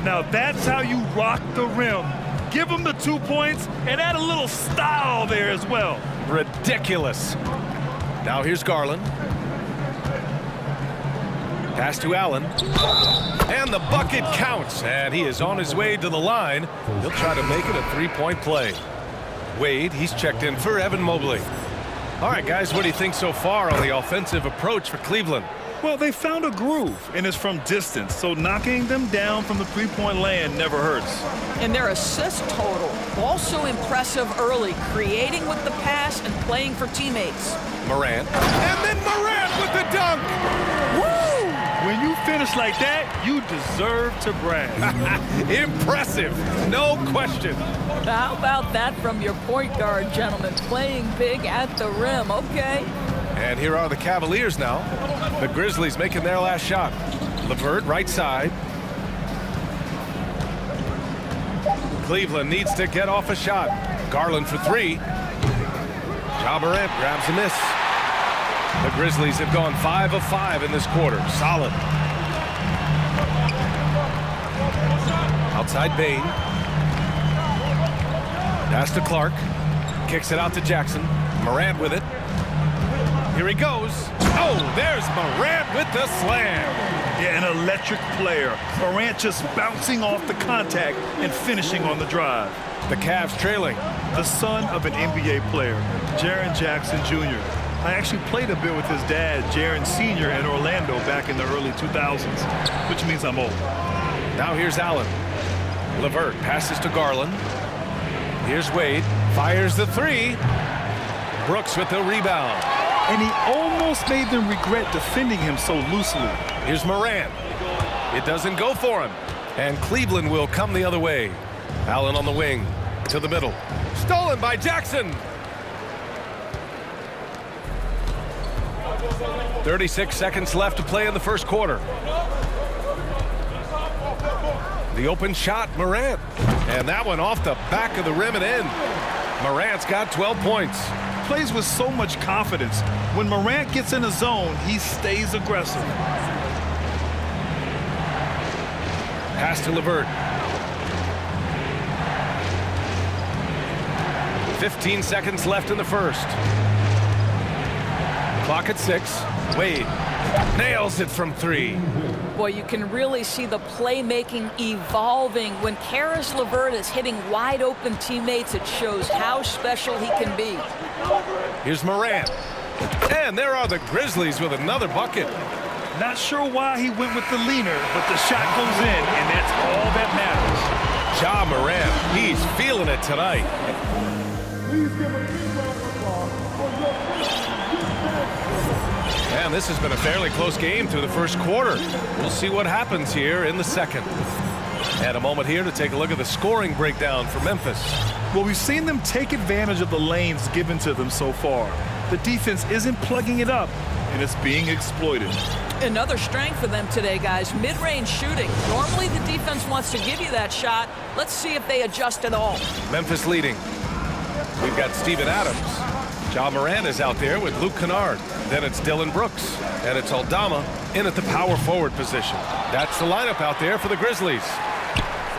Now that's how you rock the rim. Give him the 2 points and add a little style there as well. Ridiculous. Now here's Garland. Pass to Allen. And the bucket counts. And he is on his way to the line. He'll try to make it a 3-point play. Wade, he's checked in for Evan Mobley. All right, guys, what do you think so far on the offensive approach for Cleveland? Well, they found a groove, and it's from distance, so knocking them down from the three-point land never hurts. And their assist total, also impressive early, creating with the pass and playing for teammates. Morant. And then Morant with the dunk! Woo! When you finish like that, you deserve to brag. Impressive, no question. How about that from your point guard, gentlemen? Playing big at the rim, okay. And here are the Cavaliers now. The Grizzlies making their last shot. LeVert, right side. Cleveland needs to get off a shot. Garland for 3. Ja Morant grabs a miss. The Grizzlies have gone 5 of 5 in this quarter. Solid. Outside Bane. Pass to Clark. Kicks it out to Jackson. Morant with it. Here he goes. Oh, there's Morant with the slam. Yeah, an electric player. Morant just bouncing off the contact and finishing on the drive. The Cavs trailing. The son of an NBA player, Jaren Jackson Jr. I actually played a bit with his dad, Jaren Sr. in Orlando back in the early 2000s, which means I'm old. Now here's Allen. LeVert passes to Garland. Here's Wade. Fires the 3. Brooks with the rebound. And he almost made them regret defending him so loosely. Here's Morant. It doesn't go for him. And Cleveland will come the other way. Allen on the wing. To the middle. Stolen by Jackson. 36 seconds left to play in the first quarter. The open shot, Morant. And that one off the back of the rim and in. Morant's got 12 points. Plays with so much confidence. When Morant gets in a zone, he stays aggressive. Pass to LeVert. 15 seconds left in the first. Clock at 6. Wade Nails it from 3. Boy, you can really see the playmaking evolving. When Karis LeVert is hitting wide open teammates, it shows how special he can be. Here's Morant. And there are the Grizzlies with another bucket. Not sure why he went with the leaner, but the shot goes in, and that's all that matters. Ja Morant, he's feeling it tonight. And this has been a fairly close game through the first quarter. We'll see what happens here in the second. And a moment here to take a look at the scoring breakdown for Memphis. Well, we've seen them take advantage of the lanes given to them so far. The defense isn't plugging it up, and it's being exploited. Another strength for them today, guys, mid-range shooting. Normally the defense wants to give you that shot. Let's see if they adjust at all. Memphis leading. We've got Steven Adams. Ja Morant is out there with Luke Kennard. Then it's Dylan Brooks. And it's Aldama in at the power forward position. That's the lineup out there for the Grizzlies.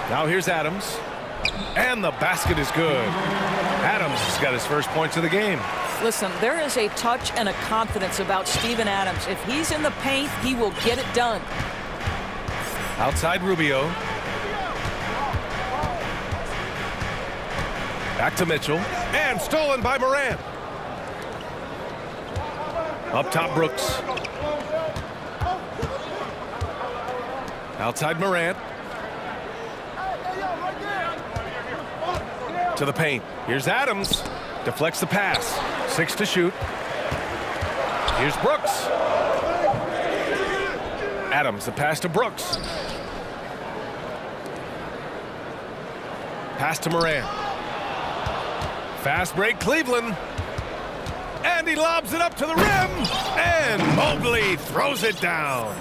Now here's Adams. And the basket is good. Adams has got his first points of the game. Listen, there is a touch and a confidence about Steven Adams. If he's in the paint, he will get it done. Outside Rubio. Back to Mitchell. And stolen by Morant. Up top, Brooks. Outside Morant. To the paint. Here's Adams. Deflects the pass. 6 to shoot. Here's Brooks. Adams, the pass to Brooks. Pass to Morant. Fast break, Cleveland. And he lobs it up to the rim. And Mobley throws it down.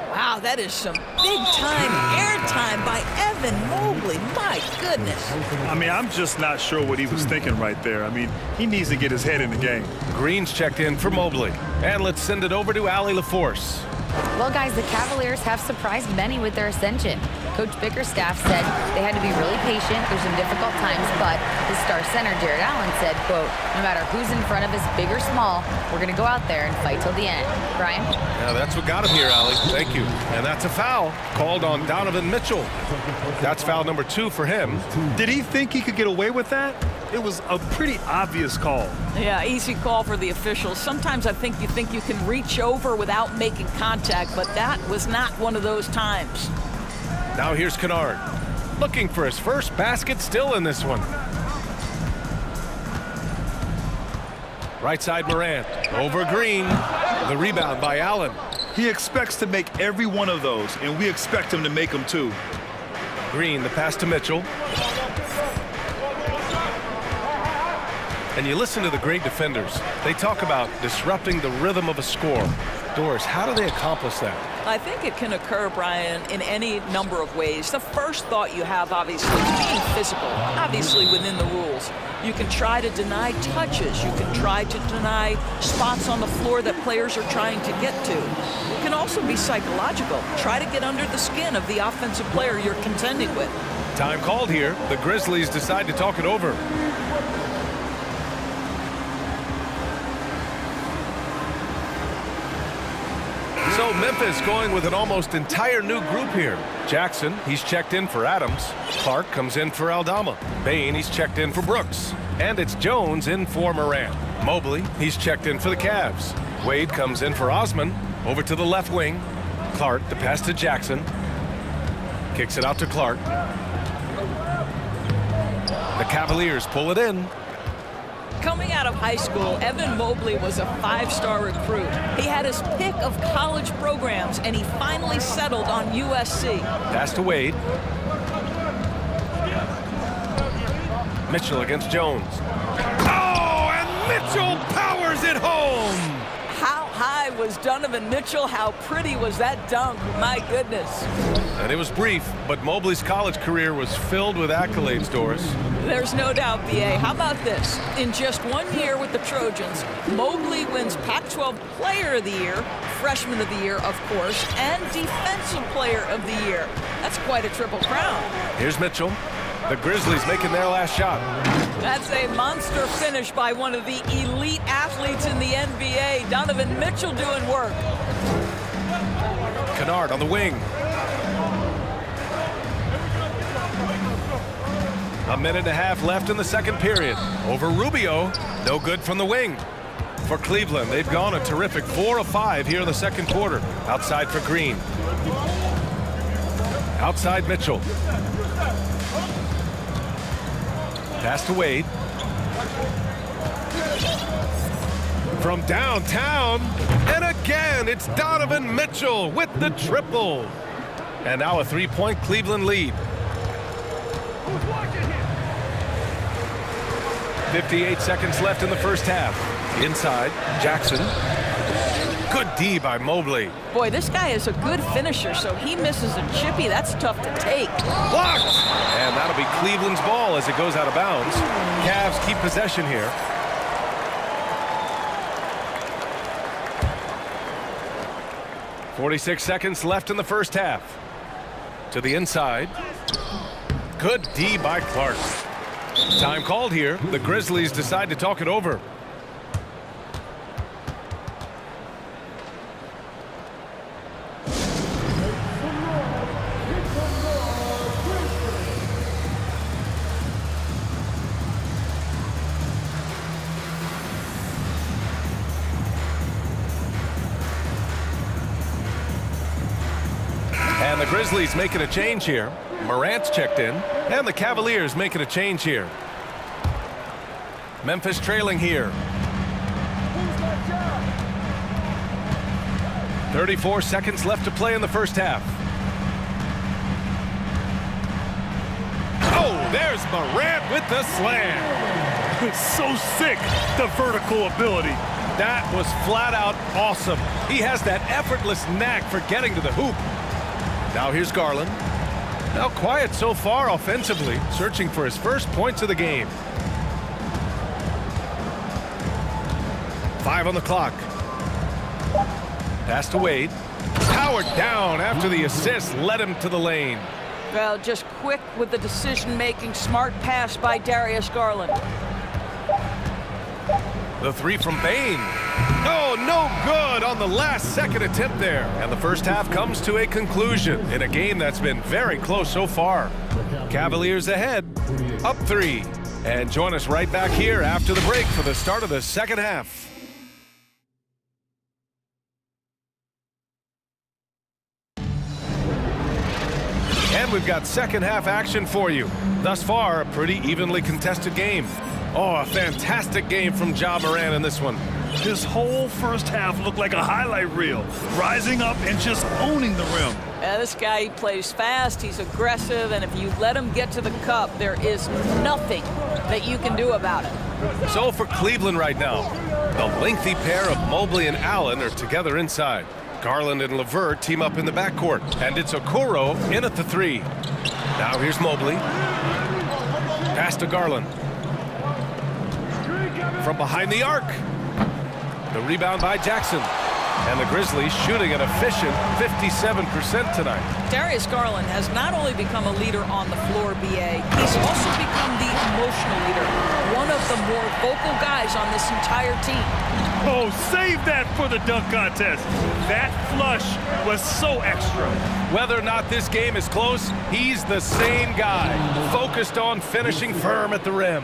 Wow, that is some big-time airtime by Evan Mobley. My goodness. I mean, I'm just not sure what he was thinking right there. I mean, he needs to get his head in the game. Green's checked in for Mobley. And let's send it over to Allie LaForce. Well, guys, the Cavaliers have surprised many with their ascension. Coach Bickerstaff said they had to be really patient through some difficult times, but his star center, Jared Allen, said, quote, no matter who's in front of us, big or small, we're going to go out there and fight till the end. Brian? Yeah, that's what got him here, Allie. Thank you. And that's a foul called on Donovan Mitchell. That's foul number 2 for him. Did he think he could get away with that? It was a pretty obvious call. Yeah, easy call for the officials. Sometimes I think you can reach over without making contact, but that was not one of those times. Now here's Kennard. Looking for his first basket, still in this one. Right side Morant. Over Green. The rebound by Allen. He expects to make every one of those, and we expect him to make them too. Green, the pass to Mitchell. And you listen to the great defenders. They talk about disrupting the rhythm of a score. Doris, how do they accomplish that? I think it can occur, Brian, in any number of ways. The first thought you have, obviously, is being physical, obviously within the rules. You can try to deny touches. You can try to deny spots on the floor that players are trying to get to. It can also be psychological. Try to get under the skin of the offensive player you're contending with. Time called here. The Grizzlies decide to talk it over. So Memphis going with an almost entire new group here. Jackson, he's checked in for Adams. Clark comes in for Aldama. Bain, he's checked in for Brooks. And it's Jones in for Morant. Mobley, he's checked in for the Cavs. Wade comes in for Osman. Over to the left wing. Clark, the pass to Jackson. Kicks it out to Clark. The Cavaliers pull it in. Coming out of high school, Evan Mobley was a 5-star recruit. He had his pick of college programs, and he finally settled on USC. Pass to Wade. Mitchell against Jones. Oh, and Mitchell powers it home! How high was Donovan Mitchell? How pretty was that dunk? My goodness. And it was brief, but Mobley's college career was filled with accolades, Doris. There's no doubt, B.A. How about this? In just 1 year with the Trojans, Mobley wins Pac-12 Player of the Year, Freshman of the Year, of course, and Defensive Player of the Year. That's quite a triple crown. Here's Mitchell. The Grizzlies making their last shot. That's a monster finish by one of the elite athletes in the NBA. Donovan Mitchell doing work. Kennard on the wing. A minute and a half left in the second period. Over Rubio, no good from the wing. For Cleveland, they've gone a terrific 4 of 5 here in the second quarter. Outside for Green. Outside Mitchell. Pass to Wade. From downtown, and again, it's Donovan Mitchell with the triple. And now a 3-point Cleveland lead. 58 seconds left in the first half. Inside, Jackson. Good D by Mobley. Boy, this guy is a good finisher, so he misses a chippy. That's tough to take. Blocked! And that'll be Cleveland's ball as it goes out of bounds. Cavs keep possession here. .46 seconds left in the first half. To the inside. Good D by Clark. Time called here. The Grizzlies decide to talk it over. And the Grizzlies making a change here. Morant's checked in, and the Cavaliers making a change here. Memphis trailing here. 34 seconds left to play in the first half. Oh, there's Morant with the slam. It's so sick, the vertical ability. That was flat out awesome. He has that effortless knack for getting to the hoop. Now here's Garland. Now quiet so far offensively, searching for his first points of the game. 5 on the clock. Pass to Wade. Powered down after the assist led him to the lane. Well, just quick with the decision-making, smart pass by Darius Garland. The three from Bane. Oh, no good on the last second attempt there. And the first half comes to a conclusion in a game that's been very close so far. Cavaliers ahead, up 3. And join us right back here after the break for the start of the second half. And we've got second half action for you. Thus far, a pretty evenly contested game. Oh, a fantastic game from Ja Morant in this one. This whole first half looked like a highlight reel, rising up and just owning the rim. Yeah, this guy plays fast, he's aggressive, and if you let him get to the cup, there is nothing that you can do about it. So for Cleveland right now, the lengthy pair of Mobley and Allen are together inside. Garland and LeVert team up in the backcourt, and it's Okoro in at the 3. Now here's Mobley. Pass to Garland. From behind the arc. The rebound by Jackson. And the Grizzlies shooting an efficient 57% tonight. Darius Garland has not only become a leader on the floor, BA, he's also become the emotional leader. One of the more vocal guys on this entire team. Oh, save that for the dunk contest. That flush was so extra. Whether or not this game is close, he's the same guy, focused on finishing firm at the rim.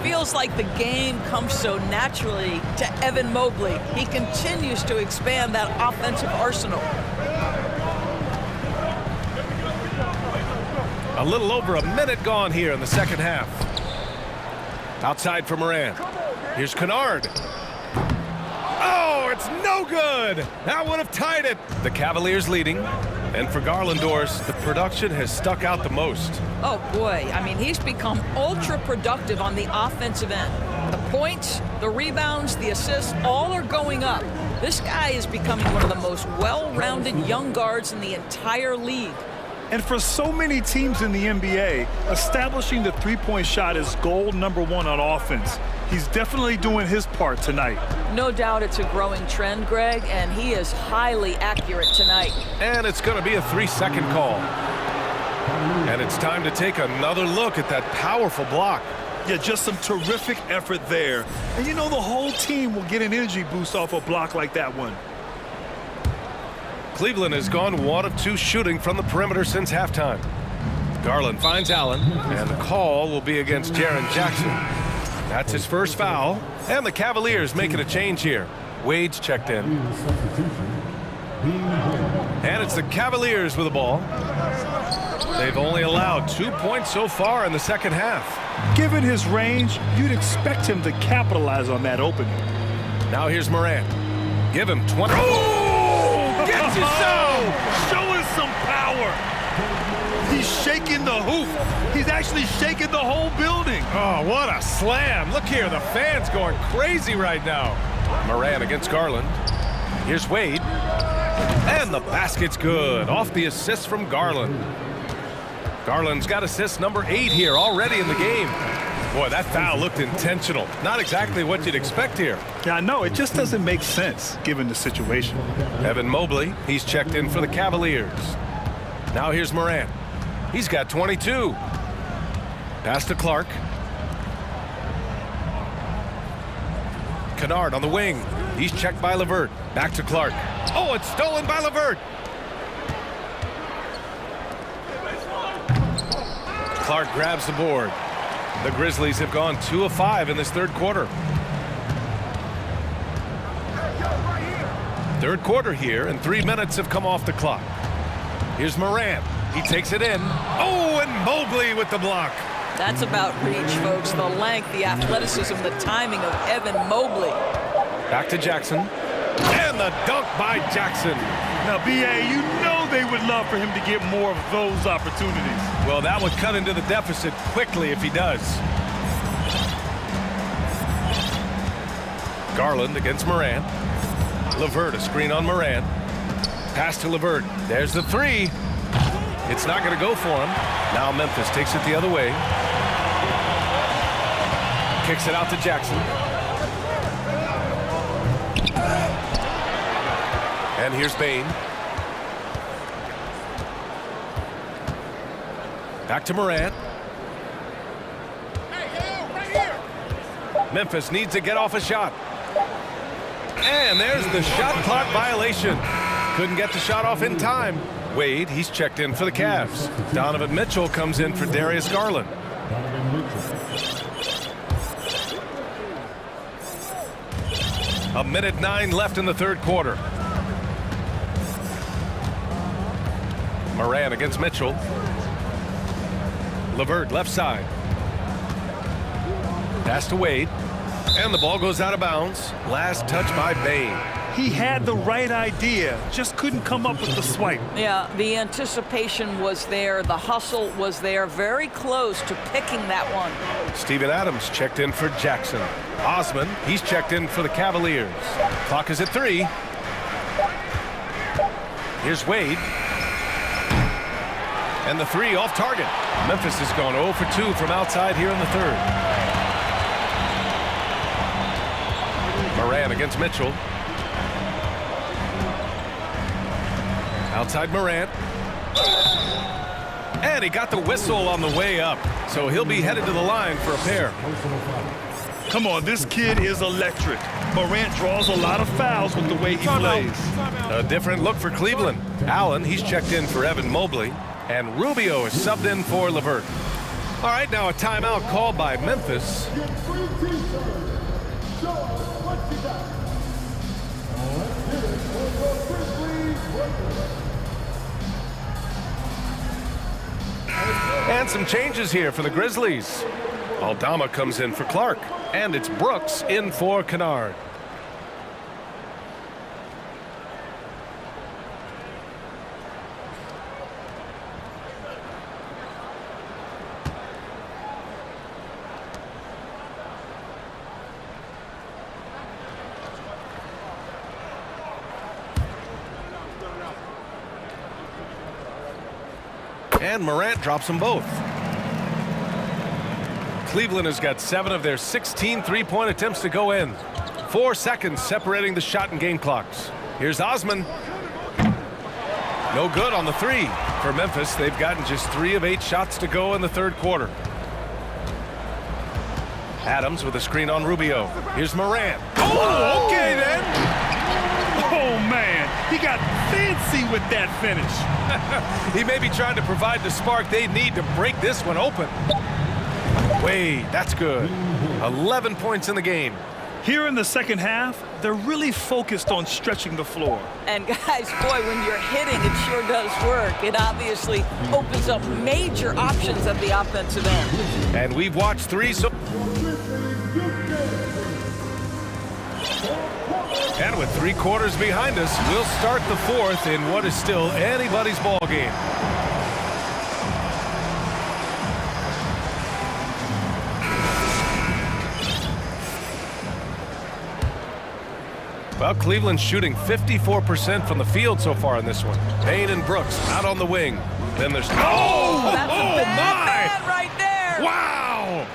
Feels like the game comes so naturally to Evan Mobley. He continues to expand that offensive arsenal. A little over a minute gone here in the second half. Outside for Morant. Here's Kennard. Oh, it's no good. That would have tied it. The Cavaliers leading. And for Garlandors, the production has stuck out the most. Oh, boy. I mean, he's become ultra productive on the offensive end. The points, the rebounds, the assists, all are going up. This guy is becoming one of the most well-rounded young guards in the entire league. And for so many teams in the NBA, establishing the three-point shot is goal number 1 on offense. He's definitely doing his part tonight. No doubt it's a growing trend, Greg, and he is highly accurate tonight. And it's going to be a 3-second call. And it's time to take another look at that powerful block. Yeah, just some terrific effort there. And you know the whole team will get an energy boost off a block like that one. Cleveland has gone 1 of 2 shooting from the perimeter since halftime. Garland finds Allen, and the call will be against Jaren Jackson. That's his first foul, and the Cavaliers making a change here. Wade's checked in. And it's the Cavaliers with the ball. They've only allowed 2 points so far in the second half. Given his range, you'd expect him to capitalize on that opening. Now here's Morant. Give him 20. Oh! Gets it so! Showing some power. He's shaking the hoop. He's actually shaking the whole building. Oh, what a slam. Look here, the fans going crazy right now. Morant against Garland. Here's Wade. And the basket's good. Off the assist from Garland. Garland's got assist number 8 here already in the game. Boy, that foul looked intentional. Not exactly what you'd expect here. Yeah, I know. It just doesn't make sense given the situation. Evan Mobley, he's checked in for the Cavaliers. Now here's Morant. He's got 22. Pass to Clark. Kennard on the wing. He's checked by LeVert. Back to Clark. Oh, it's stolen by LeVert. Clark grabs the board. The Grizzlies have gone 2 of 5 in this third quarter. Third quarter here, and 3 minutes have come off the clock. Here's Morant. He takes it in. Oh, and Mobley with the block. That's about reach, folks. The length, the athleticism, the timing of Evan Mobley. Back to Jackson. And the dunk by Jackson. Now, B.A., you know they would love for him to get more of those opportunities. Well, that would cut into the deficit quickly if he does. Garland against Morant. LeVert, a screen on Morant. Pass to LeVert. There's the 3. It's not going to go for him. Now Memphis takes it the other way. Kicks it out to Jackson. And here's Bane. Back to Morant. Memphis needs to get off a shot. And there's the shot clock violation. Couldn't get the shot off in time. Wade, he's checked in for the Cavs. Donovan Mitchell comes in for Darius Garland. A minute 9 left in the third quarter. Morant against Mitchell. LeVert left side. Pass to Wade. And the ball goes out of bounds. Last touch by Bane. He had the right idea, just couldn't come up with the swipe. Yeah, the anticipation was there. The hustle was there. Very close to picking that one. Steven Adams checked in for Jackson. Osman, he's checked in for the Cavaliers. Clock is at 3. Here's Wade. And the 3 off target. Memphis has gone 0 for 2 from outside here in the third. Morant against Mitchell. Outside Morant. And he got the whistle on the way up. So he'll be headed to the line for a pair. Come on, this kid is electric. Morant draws a lot of fouls with the way he plays. A different look for Cleveland. Allen, he's checked in for Evan Mobley. And Rubio is subbed in for LeVert. All right, now a timeout called by Memphis. And some changes here for the Grizzlies. Aldama comes in for Clark. And it's Brooks in for Kennard. And Morant drops them both. Cleveland has got 7 of their 16 three-point attempts to go in. 4 seconds separating the shot and game clocks. Here's Osman. No good on the 3. For Memphis, they've gotten just 3 of 8 shots to go in the third quarter. Adams with a screen on Rubio. Here's Morant. Oh, okay then. Oh, man. He got fancy with that finish. He may be trying to provide the spark they need to break this one open. Wait, that's good. 11 points in the game. Here in the second half, they're really focused on stretching the floor. And guys, boy, when you're hitting, it sure does work. It obviously opens up major options at the offensive end. And we've watched three so... And with 3 quarters behind us, we'll start the fourth in what is still anybody's ball game. Well, Cleveland's shooting 54% from the field so far in this one. Payne and Brooks out on the wing. Then there's... Oh, that's a bad right there. Wow!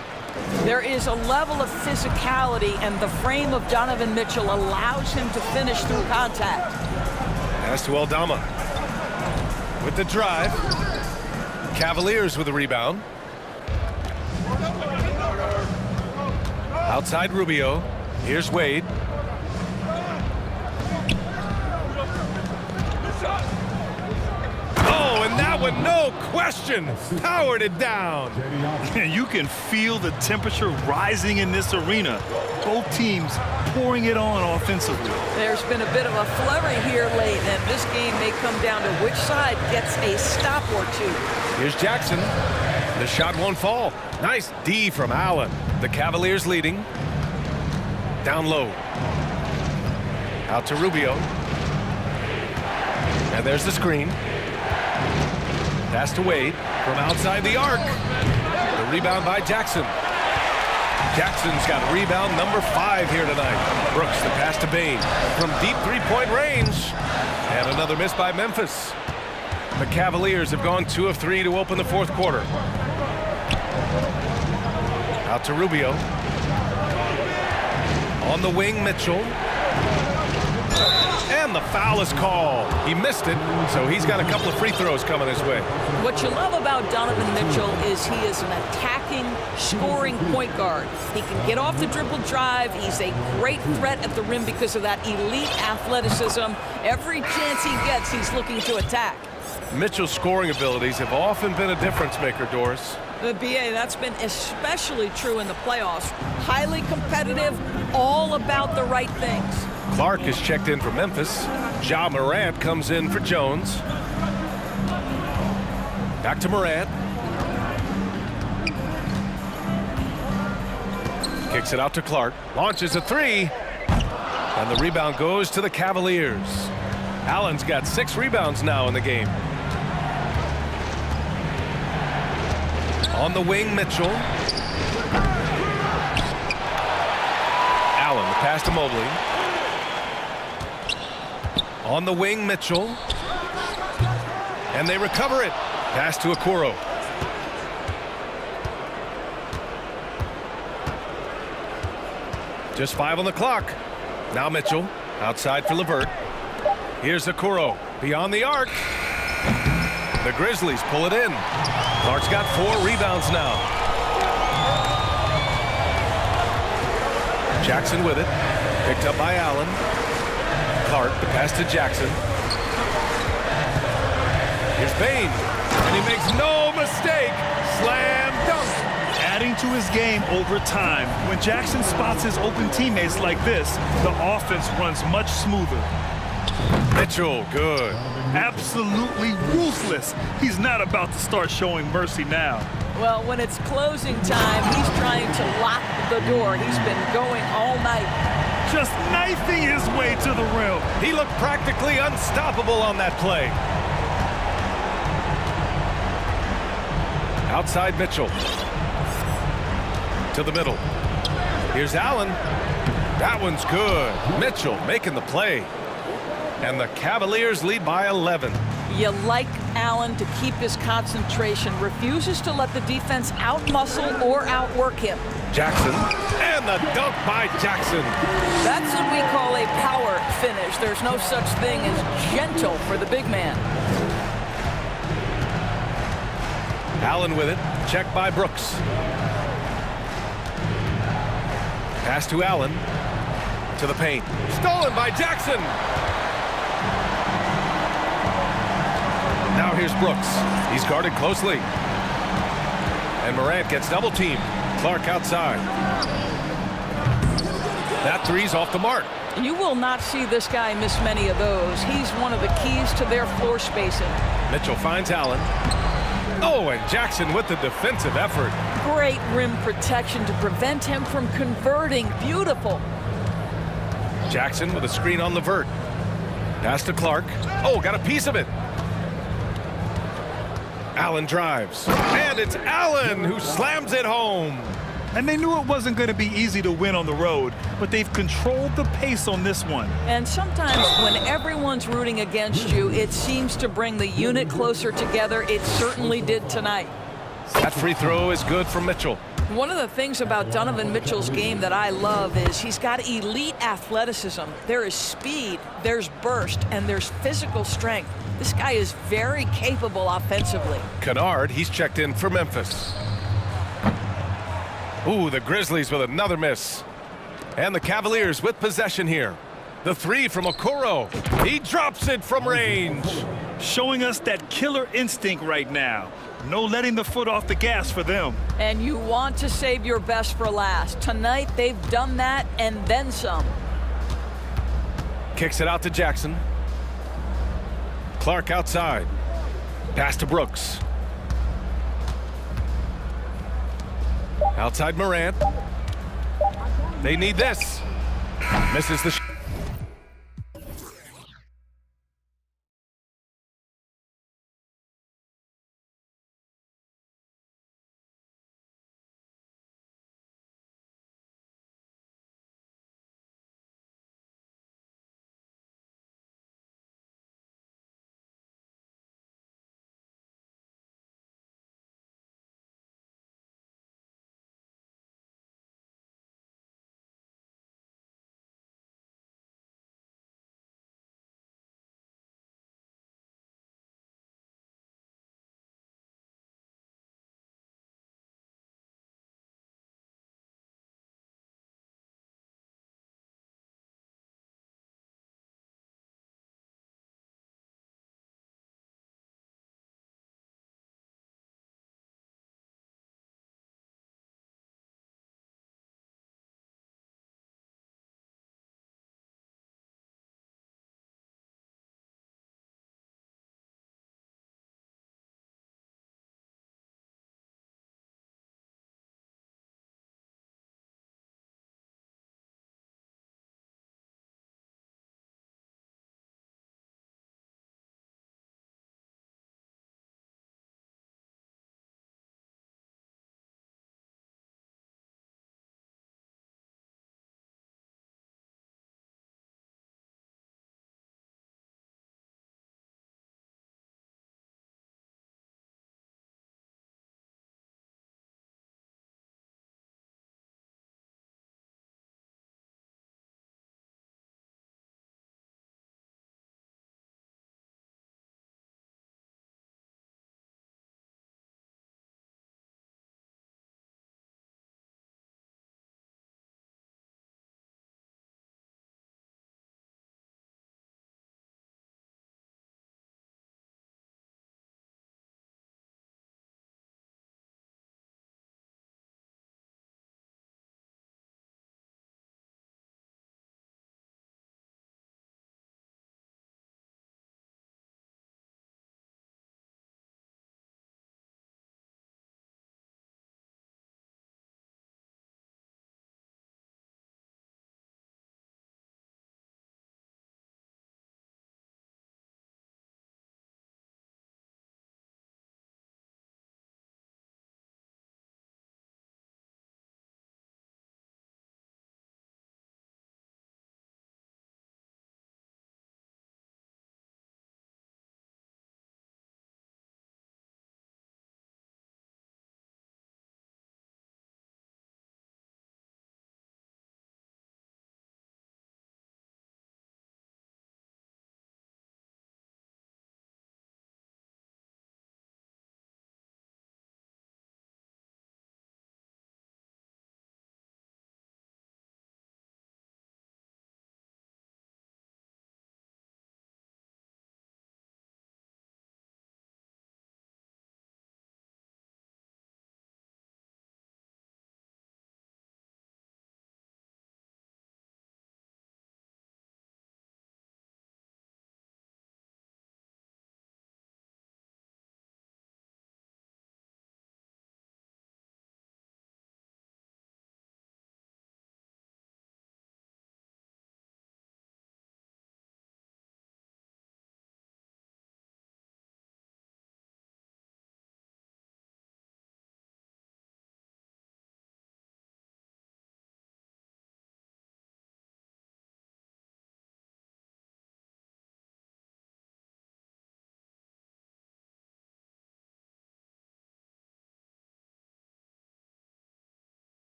There is a level of physicality, and the frame of Donovan Mitchell allows him to finish through contact. Pass to Aldama. With the drive. Cavaliers with the rebound. Outside Rubio. Here's Wade. Oh, and that one, no question, powered it down. You can feel the temperature rising in this arena. Both teams pouring it on offensively. There's been a bit of a flurry here late, and this game may come down to which side gets a stop or two. Here's Jackson. The shot won't fall. Nice D from Allen. The Cavaliers leading. Down low. Out to Rubio. And there's the screen. Pass to Wade from outside the arc. The rebound by Jackson. Jackson's got rebound number 5 here tonight. Brooks, the pass to Bane from deep three-point range. And another miss by Memphis. The Cavaliers have gone 2 of 3 to open the fourth quarter. Out to Rubio. On the wing, Mitchell. And the foul is called. He missed it, so he's got a couple of free throws coming his way. What you love about Donovan Mitchell is he is an attacking, scoring point guard. He can get off the dribble drive. He's a great threat at the rim because of that elite athleticism. Every chance he gets, he's looking to attack. Mitchell's scoring abilities have often been a difference maker, Doris. The BA, that's been especially true in the playoffs. Highly competitive, all about the right things. Clark is checked in for Memphis. Ja Morant comes in for Jones. Back to Morant. Kicks it out to Clark. Launches a 3. And the rebound goes to the Cavaliers. Allen's got 6 rebounds now in the game. On the wing, Mitchell. Allen, the pass to Mobley. On the wing, Mitchell. And they recover it. Pass to Okoro. Just 5 on the clock. Now Mitchell. Outside for LeVert. Here's Okoro. Beyond the arc. The Grizzlies pull it in. Clark's got 4 rebounds now. Jackson with it. Picked up by Allen. Clark, the pass to Jackson. Here's Bane. And he makes no mistake. Slam dunk. Adding to his game over time. When Jackson spots his open teammates like this, the offense runs much smoother. Mitchell, good. Absolutely ruthless. He's not about to start showing mercy now. Well, when it's closing time, he's trying to lock the door. He's been going all night. Just knifing his way to the rim. He looked practically unstoppable on that play. Outside Mitchell. To the middle. Here's Allen. That one's good. Mitchell making the play. And the Cavaliers lead by 11. You like Allen to keep his concentration. Refuses to let the defense outmuscle or outwork him. Jackson. And the dunk by Jackson. That's what we call a power finish. There's no such thing as gentle for the big man. Allen with it. Checked by Brooks. Pass to Allen. To the paint. Stolen by Jackson. Now here's Brooks. He's guarded closely. And Morant gets double teamed. Clark outside. That three's off the mark. You will not see this guy miss many of those. He's one of the keys to their floor spacing. Mitchell finds Allen. Oh, and Jackson with the defensive effort. Great rim protection to prevent him from converting. Beautiful. Jackson with a screen on Levert. Pass to Clark. Oh, got a piece of it. Allen drives. And it's Allen who slams it home. And they knew it wasn't going to be easy to win on the road, but they've controlled the pace on this one. And sometimes when everyone's rooting against you, it seems to bring the unit closer together. It certainly did tonight. That free throw is good for Mitchell. One of the things about Donovan Mitchell's game that I love is he's got elite athleticism. There is speed, there's burst, and there's physical strength. This guy is very capable offensively. Kennard, he's checked in for Memphis. Ooh, the Grizzlies with another miss. And the Cavaliers with possession here. The three from Okoro. He drops it from range. Showing us that killer instinct right now. No letting the foot off the gas for them. And you want to save your best for last. Tonight, they've done that and then some. Kicks it out to Jackson. Clark outside. Pass to Brooks. Outside Morant. They need this. Misses the shot.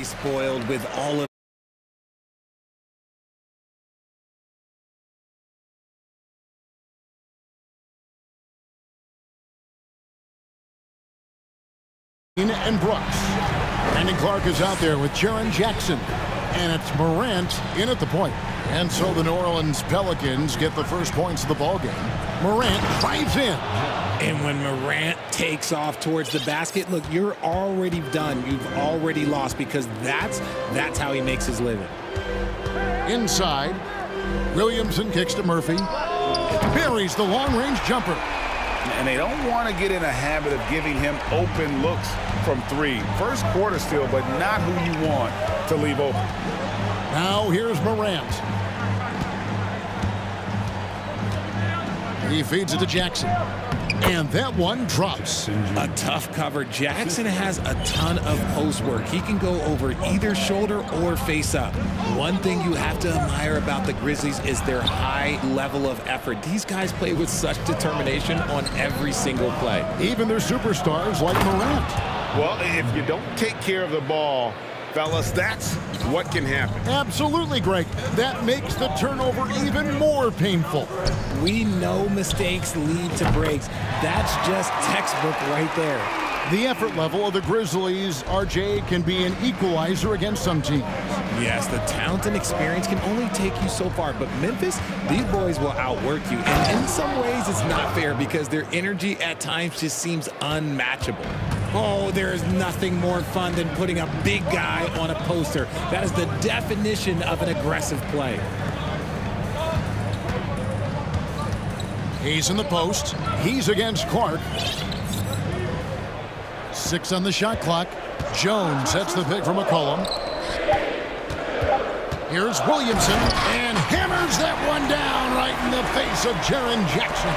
already spoiled with all of and Brooks. Brandon Clark is out there with Jaren Jackson. And it's Morant in at the point. And so the New Orleans Pelicans get the first points of the ballgame. Morant drives in. And when Morant takes off towards the basket, look, you're already done. You've already lost because that's how he makes his living. Inside, Williamson kicks to Murphy. Buries the long-range jumper. And they don't want to get in a habit of giving him open looks from three. First quarter still, but not who you want to leave open. Now here's Morant. He feeds it to Jackson. And that one drops. A tough cover. Jackson has a ton of post work. He can go over either shoulder or face up. One thing you have to admire about the Grizzlies is their high level of effort. These guys play with such determination on every single play. Even their superstars like Morant. Well, if you don't take care of the ball, fellas, that's what can happen. Absolutely, Greg. That makes the turnover even more painful. We know mistakes lead to breaks. That's just textbook right there. The effort level of the Grizzlies, RJ, can be an equalizer against some teams. Yes, the talent and experience can only take you so far, but Memphis, these boys will outwork you. And in some ways, it's not fair because their energy at times just seems unmatchable. Oh, there is nothing more fun than putting a big guy on a poster. That is the definition of an aggressive play. He's in the post. He's against Clark. 6 on the shot clock. Jones sets the pick for McCollum. Here's Williamson and hammers that one down right in the face of Jaren Jackson.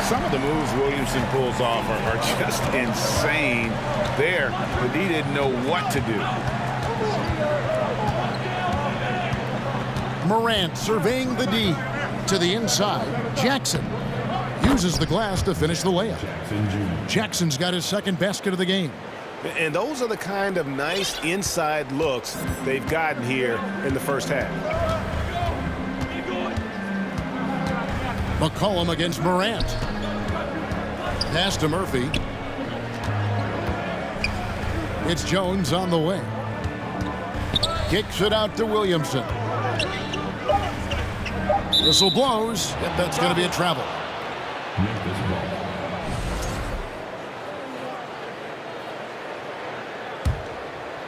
Some of the moves Williamson pulls off are just insane there, but he didn't know what to do. Morant surveying the D. To the inside, Jackson uses the glass to finish the layup. Jackson's got his second basket of the game. And those are the kind of nice inside looks they've gotten here in the first half. McCollum against Morant. Pass to Murphy. It's Jones on the wing. Kicks it out to Williamson. Whistle blows. Yep, that's going to be a travel.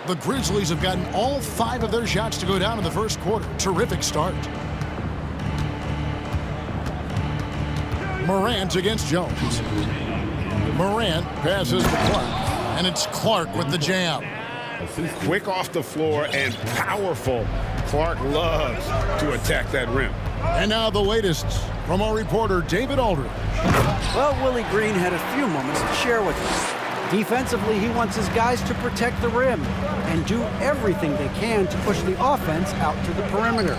The Grizzlies have gotten all 5 of their shots to go down in the first quarter. Terrific start. Morant against Jones. Morant passes to Clark, and it's Clark with the jam. Quick off the floor and powerful. Clark loves to attack that rim. And now the latest from our reporter, David Aldridge. Well, Willie Green had a few moments to share with us. Defensively, he wants his guys to protect the rim and do everything they can to push the offense out to the perimeter.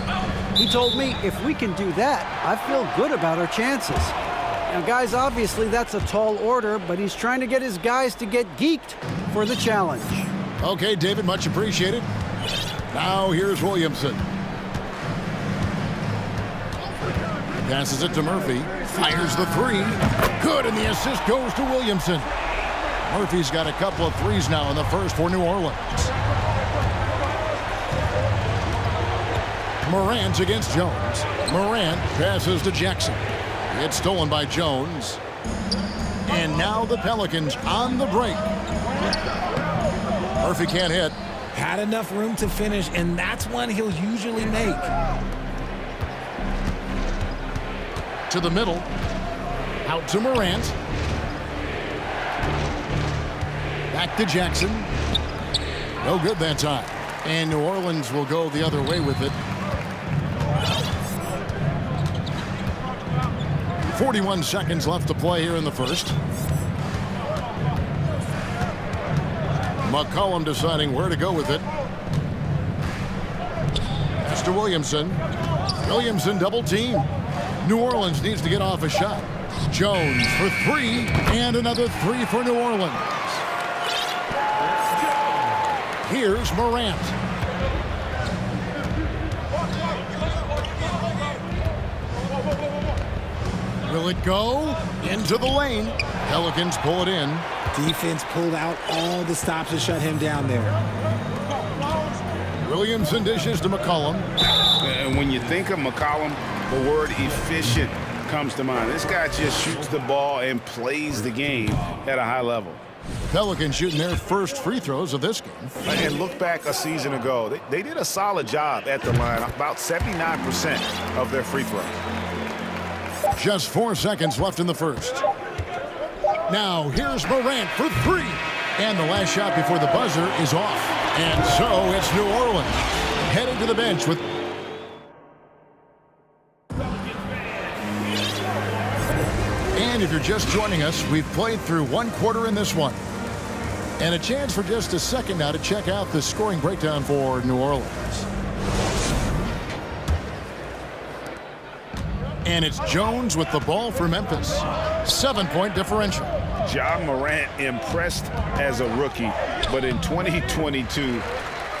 He told me if we can do that, I feel good about our chances. Now, guys, obviously that's a tall order, but he's trying to get his guys to get geeked for the challenge. Okay, David, much appreciated. Now here's Williamson. Passes it to Murphy. Fires the 3. Good, and the assist goes to Williamson. Murphy's got a couple of threes now in the first for New Orleans. Morant against Jones. Morant passes to Jackson. It's stolen by Jones. And now the Pelicans on the break. Murphy can't hit. Had enough room to finish, and that's one he'll usually make. To the middle. Out to Morant. Back to Jackson. No good that time. And New Orleans will go the other way with it. 41 seconds left to play here in the first. McCollum deciding where to go with it. Pass to Williamson. Williamson double team. New Orleans needs to get off a shot. Jones for 3 and another 3 for New Orleans. Here's Morant. Will it go? Into the lane. Pelicans pull it in. Defense pulled out all the stops to shut him down there. Williamson dishes to McCollum. And when you think of McCollum, the word efficient comes to mind. This guy just shoots the ball and plays the game at a high level. Pelicans shooting their first free throws of this game. And look back a season ago. They did a solid job at the line, about 79% of their free throws. Just 4 seconds left in the first. Now here's Morant for three. And the last shot before the buzzer is off. And so it's New Orleans heading to the bench with... And if you're just joining us, we've played through one quarter in this one. And a chance for just a second now to check out the scoring breakdown for New Orleans. And it's Jones with the ball for Memphis. 7-point differential. Ja Morant impressed as a rookie, but in 2022,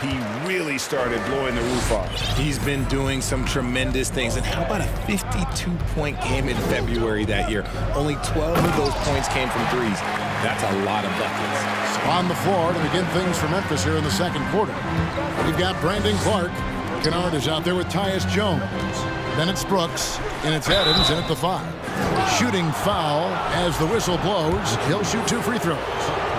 he really started blowing the roof off. He's been doing some tremendous things. And how about a 52-point game in February that year? Only 12 of those points came from threes. That's a lot of buckets. On the floor to begin things for Memphis here in the second quarter. We've got Brandon Clark. Kennard is out there with Tyus Jones. Then it's Brooks, and it's Adams in at the 5. Shooting foul as the whistle blows. He'll shoot 2 free throws.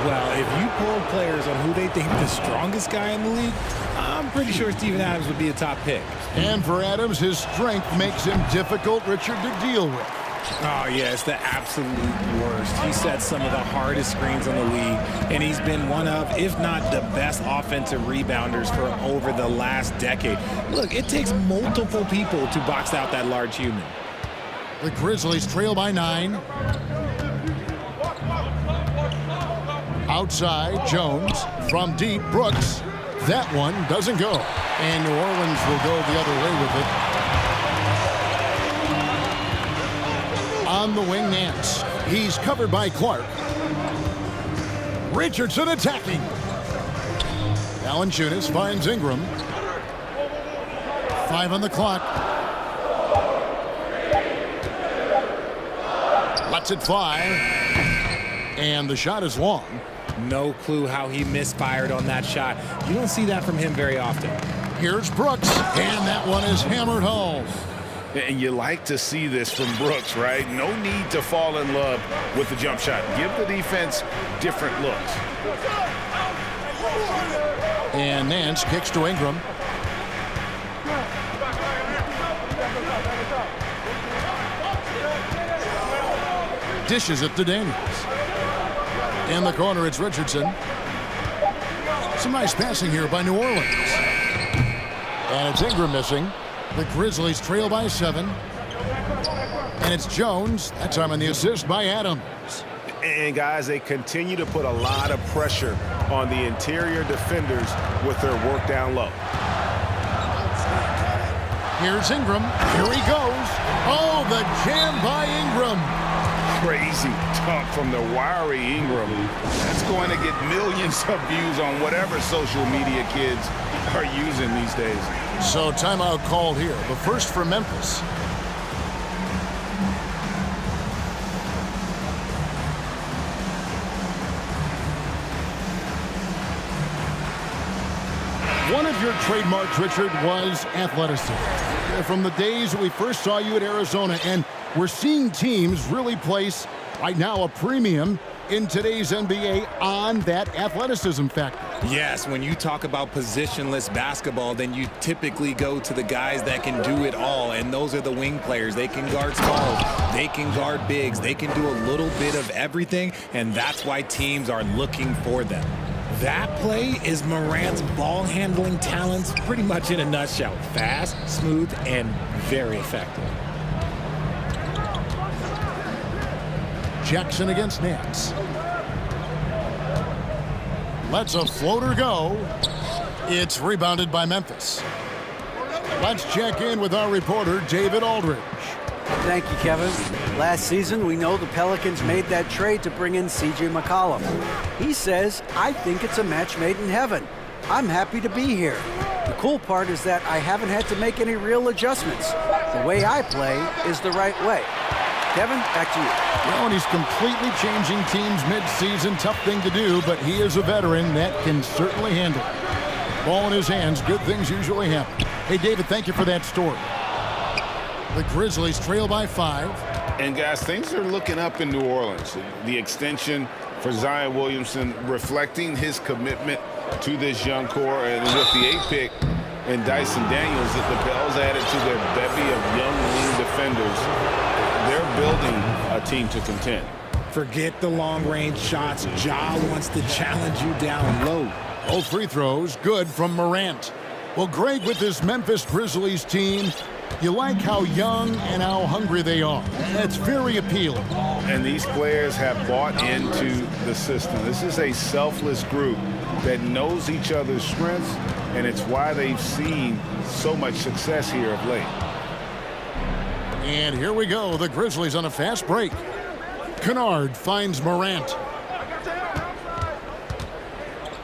Well, if you poll players on who they think the strongest guy in the league, I'm pretty sure Steven Adams would be a top pick. And for Adams, his strength makes him difficult, Richard, to deal with. Oh, yeah, it's the absolute worst. He sets some of the hardest screens in the league, and he's been one of, if not the best offensive rebounders for over the last decade. Look, it takes multiple people to box out that large human. The Grizzlies trail by 9. Outside, Jones. From deep, Brooks. That one doesn't go. And New Orleans will go the other way with it. On the wing, Nance. He's covered by Clark. Richardson attacking. Valanciunas finds Ingram. 5 on the clock. Lets it fly. And the shot is long. No clue how he misfired on that shot. You don't see that from him very often. Here's Brooks. And that one is hammered home. And you like to see this from Brooks, right? No need to fall in love with the jump shot. Give the defense different looks. And Nance kicks to Ingram. Dishes it to Daniels. In the corner, it's Richardson. Some nice passing here by New Orleans. And it's Ingram missing. The Grizzlies trail by 7. And it's Jones. That time on the assist by Adams. And guys, they continue to put a lot of pressure on the interior defenders with their work down low. Here's Ingram. Here he goes. Oh, the jam by Ingram. Crazy dunk from the wiry Ingram. That's going to get millions of views on whatever social media kids are using these days. So timeout called here. The first for Memphis. One of your trademarks, Richard, was athleticism. From the days that we first saw you at Arizona, and we're seeing teams really place, right now, a premium in today's NBA on that athleticism factor. Yes, when you talk about positionless basketball, then you typically go to the guys that can do it all, and those are the wing players. They can guard smalls, they can guard bigs, they can do a little bit of everything, and that's why teams are looking for them. That play is Morant's ball handling talents pretty much in a nutshell. Fast, smooth, and very effective. Jackson against Nance. Lets a floater go. It's rebounded by Memphis. Let's check in with our reporter, David Aldridge. Thank you, Kevin. Last season, we know the Pelicans made that trade to bring in C.J. McCollum. He says, I think it's a match made in heaven. I'm happy to be here. The cool part is that I haven't had to make any real adjustments. The way I play is the right way. Kevin, back to you. Well, and he's completely changing teams mid-season. Tough thing to do, but he is a veteran that can certainly handle it. Ball in his hands, good things usually happen. Hey, David, thank you for that story. The Grizzlies trail by 5. And guys, things are looking up in New Orleans. The extension for Zion Williamson reflecting his commitment to this young core, and with the 8th pick and Dyson Daniels, the Pels added to their bevy of young wing defenders. They're building a team to contend. Forget the long-range shots. Ja wants to challenge you down low. Both free throws good from Morant. Well, Greg, with this Memphis Grizzlies team, you like how young and how hungry they are. That's very appealing. And these players have bought into the system. This is a selfless group that knows each other's strengths, and it's why they've seen so much success here of late. And here we go, the Grizzlies on a fast break. Kennard finds Morant.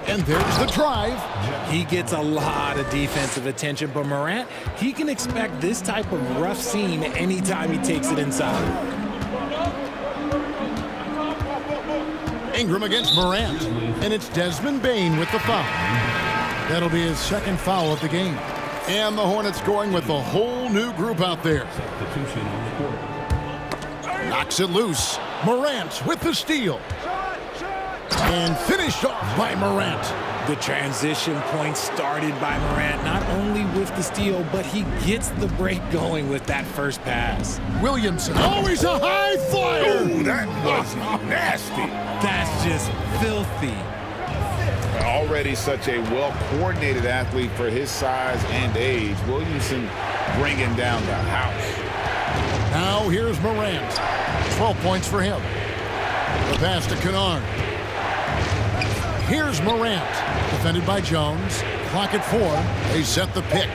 And there's the drive. He gets a lot of defensive attention, but Morant, he can expect this type of rough scene anytime he takes it inside. Ingram against Morant, and it's Desmond Bane with the foul. That'll be his second foul of the game. And the Hornets going with a whole new group out there. Knocks it loose. Morant with the steal. And finished off by Morant. The transition point started by Morant, not only with the steal, but he gets the break going with that first pass. Williamson, always a high flyer. Oh, that was nasty. That's just filthy. Already such a well-coordinated athlete for his size and age. Williamson bringing down the house. Now here's Morant. 12 points for him. The pass to Kennard. Here's Morant, defended by Jones. Clock at 4. They set the pick.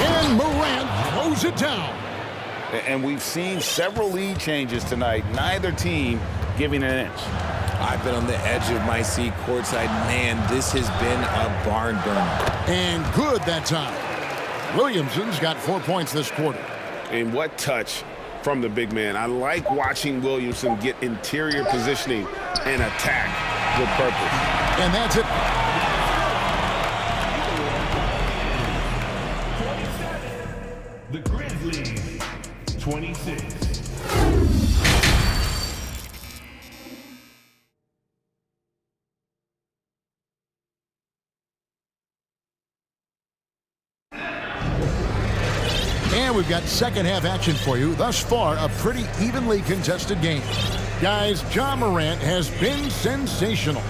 And Morant throws it down. And we've seen several lead changes tonight. Neither team giving an inch. I've been on the edge of my seat courtside. Man, this has been a barn burner. And good that time. Williamson's got 4 points this quarter. And what touch from the big man. I like watching Williamson get interior positioning and attack with purpose. And that's it. The Grizzlies, 26. And we've got second half action for you. Thus far, a pretty evenly contested game. Guys, Ja Morant has been sensational.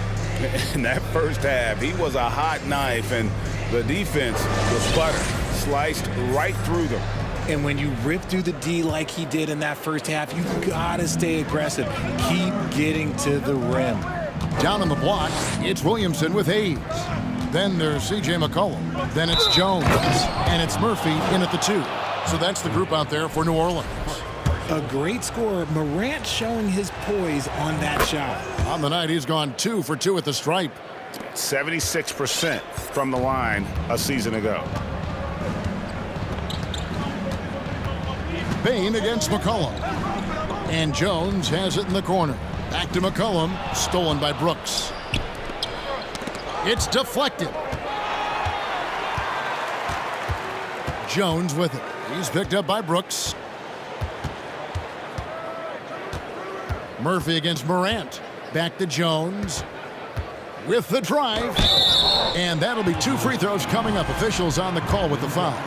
In that first half, he was a hot knife, and the defense was butter, sliced right through them. And when you rip through the D like he did in that first half, you gotta stay aggressive. Keep getting to the rim. Down on the block, it's Williamson with Hayes. Then there's C.J. McCollum. Then it's Jones. And it's Murphy in at the 2. So that's the group out there for New Orleans. A great scorer. Morant showing his poise on that shot. On the night, he's gone 2 for 2 at the stripe. 76% from the line a season ago. Bane against McCollum. And Jones has it in the corner. Back to McCollum. Stolen by Brooks. It's deflected. Jones with it. He's picked up by Brooks. Murphy against Morant. Back to Jones. With the drive. And that'll be 2 free throws coming up. Officials on the call with the foul.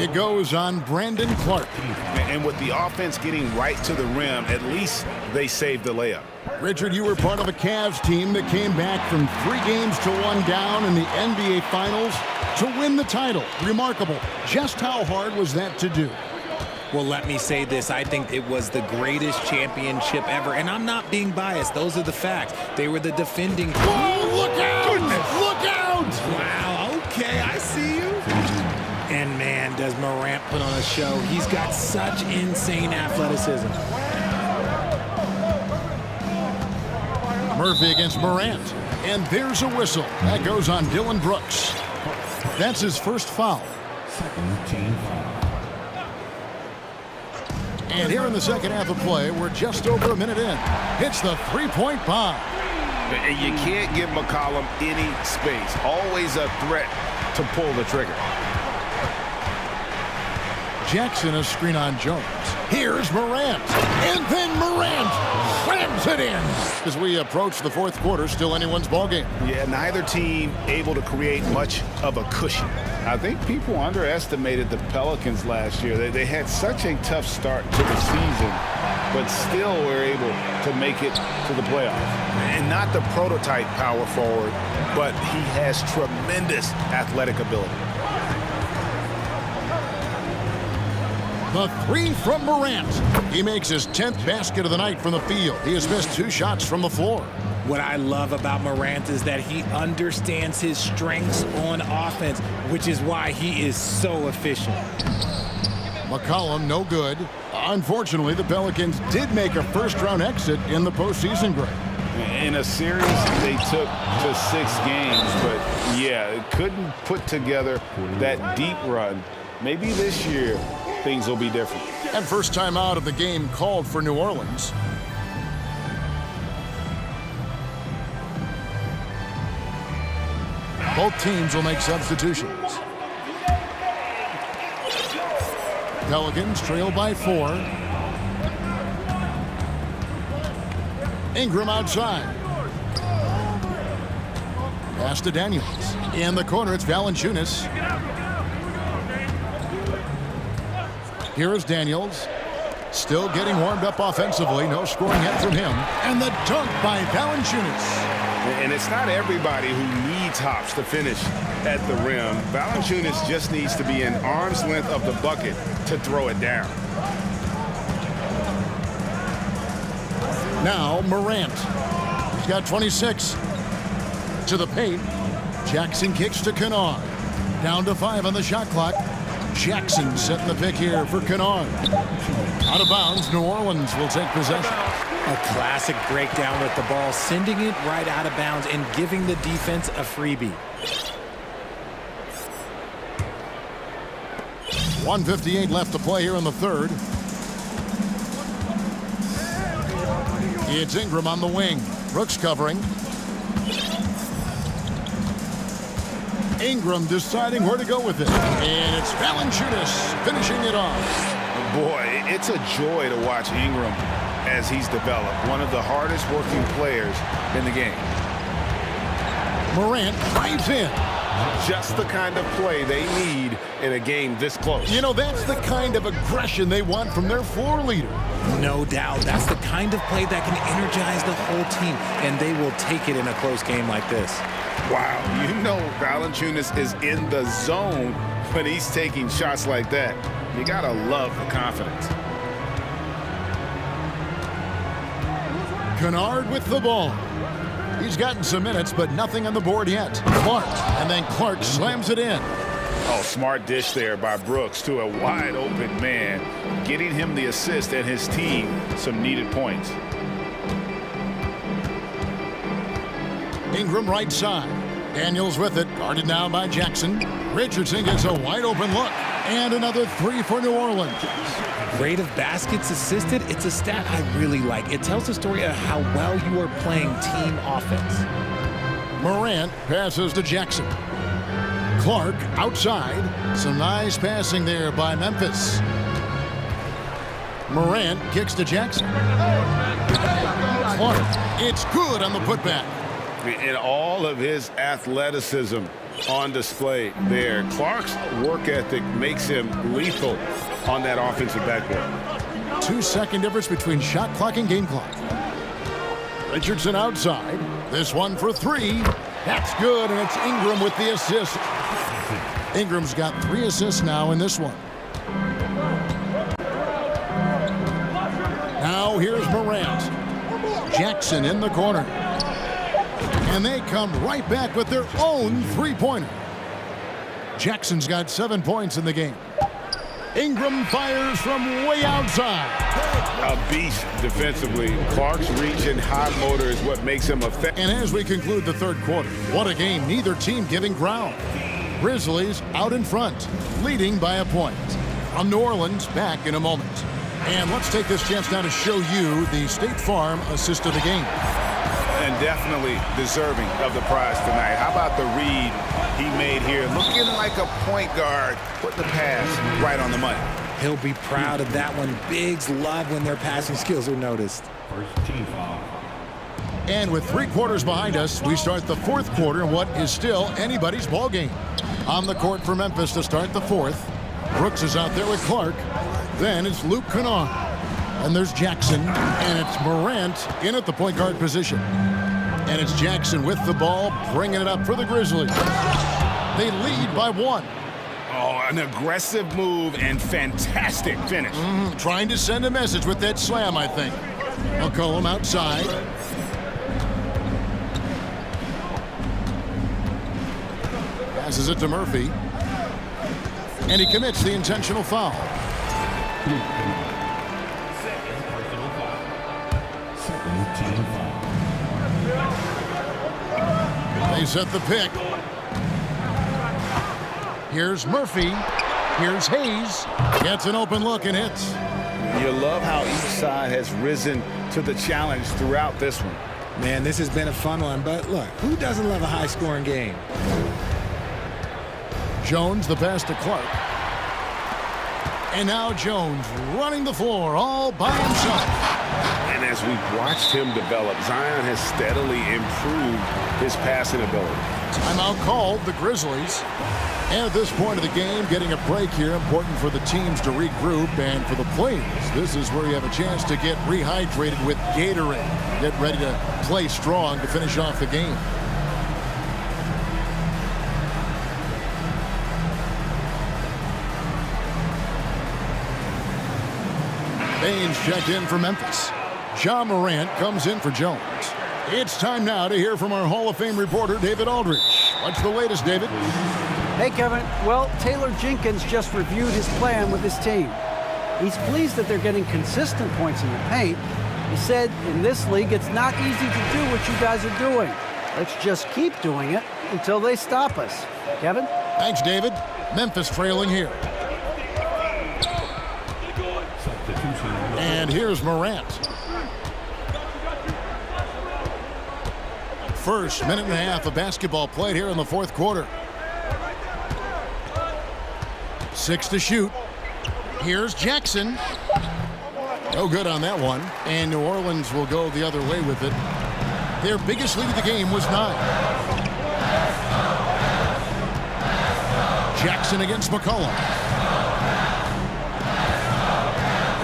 It goes on Brandon Clark. And with the offense getting right to the rim, at least they saved the layup. Richard, you were part of a Cavs team that came back from 3 games to 1 down in the NBA Finals to win the title. Remarkable. Just how hard was that to do? Well, let me say this. I think it was the greatest championship ever. And I'm not being biased. Those are the facts. They were the defending. Whoa, look out! Goodness. Look out! Wow, okay, I see you. And man, does Morant put on a show. He's got such insane athleticism. Murphy against Morant. And there's a whistle. That goes on Dylan Brooks. That's his first foul. Second team foul. And here in the second half of play, we're just over a minute in. Hits the three-point bomb. And you can't give McCollum any space. Always a threat to pull the trigger. Jackson a screen on Jones. Here's Morant. And then Morant slams it in. As we approach the fourth quarter, still anyone's ballgame. Yeah, neither team able to create much of a cushion. I think people underestimated the Pelicans last year. They had such a tough start to the season, but still were able to make it to the playoffs. And not the prototype power forward, but he has tremendous athletic ability. The three from Morant. He makes his 10th basket of the night from the field. He has missed 2 shots from the floor. What I love about Morant is that he understands his strengths on offense, which is why he is so efficient. McCollum, no good. Unfortunately, the Pelicans did make a first-round exit in the postseason, Greg. In a series they took to 6 games, but yeah, couldn't put together that deep run. Maybe this year things will be different. And first time out of the game called for New Orleans. Both teams will make substitutions. Pelicans trail by 4. Ingram outside. Pass to Daniels. In the corner, it's Valanciunas. Here is Daniels. Still getting warmed up offensively. No scoring yet from him. And the dunk by Valanciunas. And it's not everybody who needs hops to finish at the rim. Valanciunas just needs to be an arm's length of the bucket to throw it down. Now Morant. He's got 26. To the paint. Jackson kicks to Kennard. Down to 5 on the shot clock. Jackson setting the pick here for Kennard. Out of bounds, New Orleans will take possession. A classic breakdown with the ball, sending it right out of bounds and giving the defense a freebie. 1:58 left to play here in the third. It's Ingram on the wing. Brooks covering. Ingram deciding where to go with it. And it's Valanciunas finishing it off. Boy, it's a joy to watch Ingram as he's developed. One of the hardest working players in the game. Morant drives in. Just the kind of play they need in a game this close. You know, that's the kind of aggression they want from their floor leader. No doubt. That's the kind of play that can energize the whole team, and they will take it in a close game like this. Wow, you know Valanciunas is in the zone when he's taking shots like that. You gotta love the confidence. Kennard with the ball. He's gotten some minutes, but nothing on the board yet. Clark, and then Clark slams it in. Oh, smart dish there by Brooks to a wide open man, getting him the assist and his team some needed points. Ingram right side. Daniels with it, guarded now by Jackson. Richardson gets a wide open look. And another 3 for New Orleans. Rate of baskets assisted, it's a stat I really like. It tells the story of how well you are playing team offense. Morant passes to Jackson. Clark outside. Some nice passing there by Memphis. Morant kicks to Jackson. Clark, it's good on the putback. In all of his athleticism on display there. Clark's work ethic makes him lethal on that offensive backboard. 2-second difference between shot clock and game clock. Richardson outside. This one for 3. That's good, and it's Ingram with the assist. Ingram's got 3 assists now in this one. Now here's Morant. Jackson in the corner. And they come right back with their own three-pointer. Jackson's got 7 points in the game. Ingram fires from way outside. A beast defensively. Clark's reach and high motor is what makes him effective. And as we conclude the third quarter, what a game, neither team giving ground. Grizzlies out in front, leading by a point. From New Orleans, back in a moment. And let's take this chance now to show you the State Farm assist of the game. And definitely deserving of the prize tonight. How about the read he made here? Looking like a point guard. Put the pass right on the money. He'll be proud of that one. Bigs love when their passing skills are noticed. First team foul. And with 3 quarters behind us, we start the fourth quarter in what is still anybody's ball game. On the court for Memphis to start the fourth. Brooks is out there with Clark. Then it's Luke Kennard. And there's Jackson. And it's Morant in at the point guard position. And it's Jackson with the ball, bringing it up for the Grizzlies. They lead by 1. Oh, an aggressive move and fantastic finish. Trying to send a message with that slam, I think. McCollum outside. Passes it to Murphy. And he commits the intentional foul. They set the pick. Here's Murphy. Here's Hayes. Gets an open look and hits. You love how each side has risen to the challenge throughout this one. Man, this has been a fun one, but look, who doesn't love a high-scoring game? Jones, the pass to Clark. And now Jones running the floor all by himself. And as we've watched him develop, Zion has steadily improved his passing ability. Timeout called, the Grizzlies. And at this point of the game, getting a break here, important for the teams to regroup, and for the players, this is where you have a chance to get rehydrated with Gatorade. Get ready to play strong to finish off the game. Baines checked in for Memphis. Ja Morant comes in for Jones. It's time now to hear from our Hall of Fame reporter, David Aldridge. What's the latest, David? Hey, Kevin. Well, Taylor Jenkins just reviewed his plan with his team. He's pleased that they're getting consistent points in the paint. He said, in this league, it's not easy to do what you guys are doing. Let's just keep doing it until they stop us. Kevin? Thanks, David. Memphis trailing here. And here's Morant. First minute and a half of basketball played here in the fourth quarter. 6 to shoot. Here's Jackson. No good on that one. And New Orleans will go the other way with it. Their biggest lead of the game was 9. Jackson against McCollum.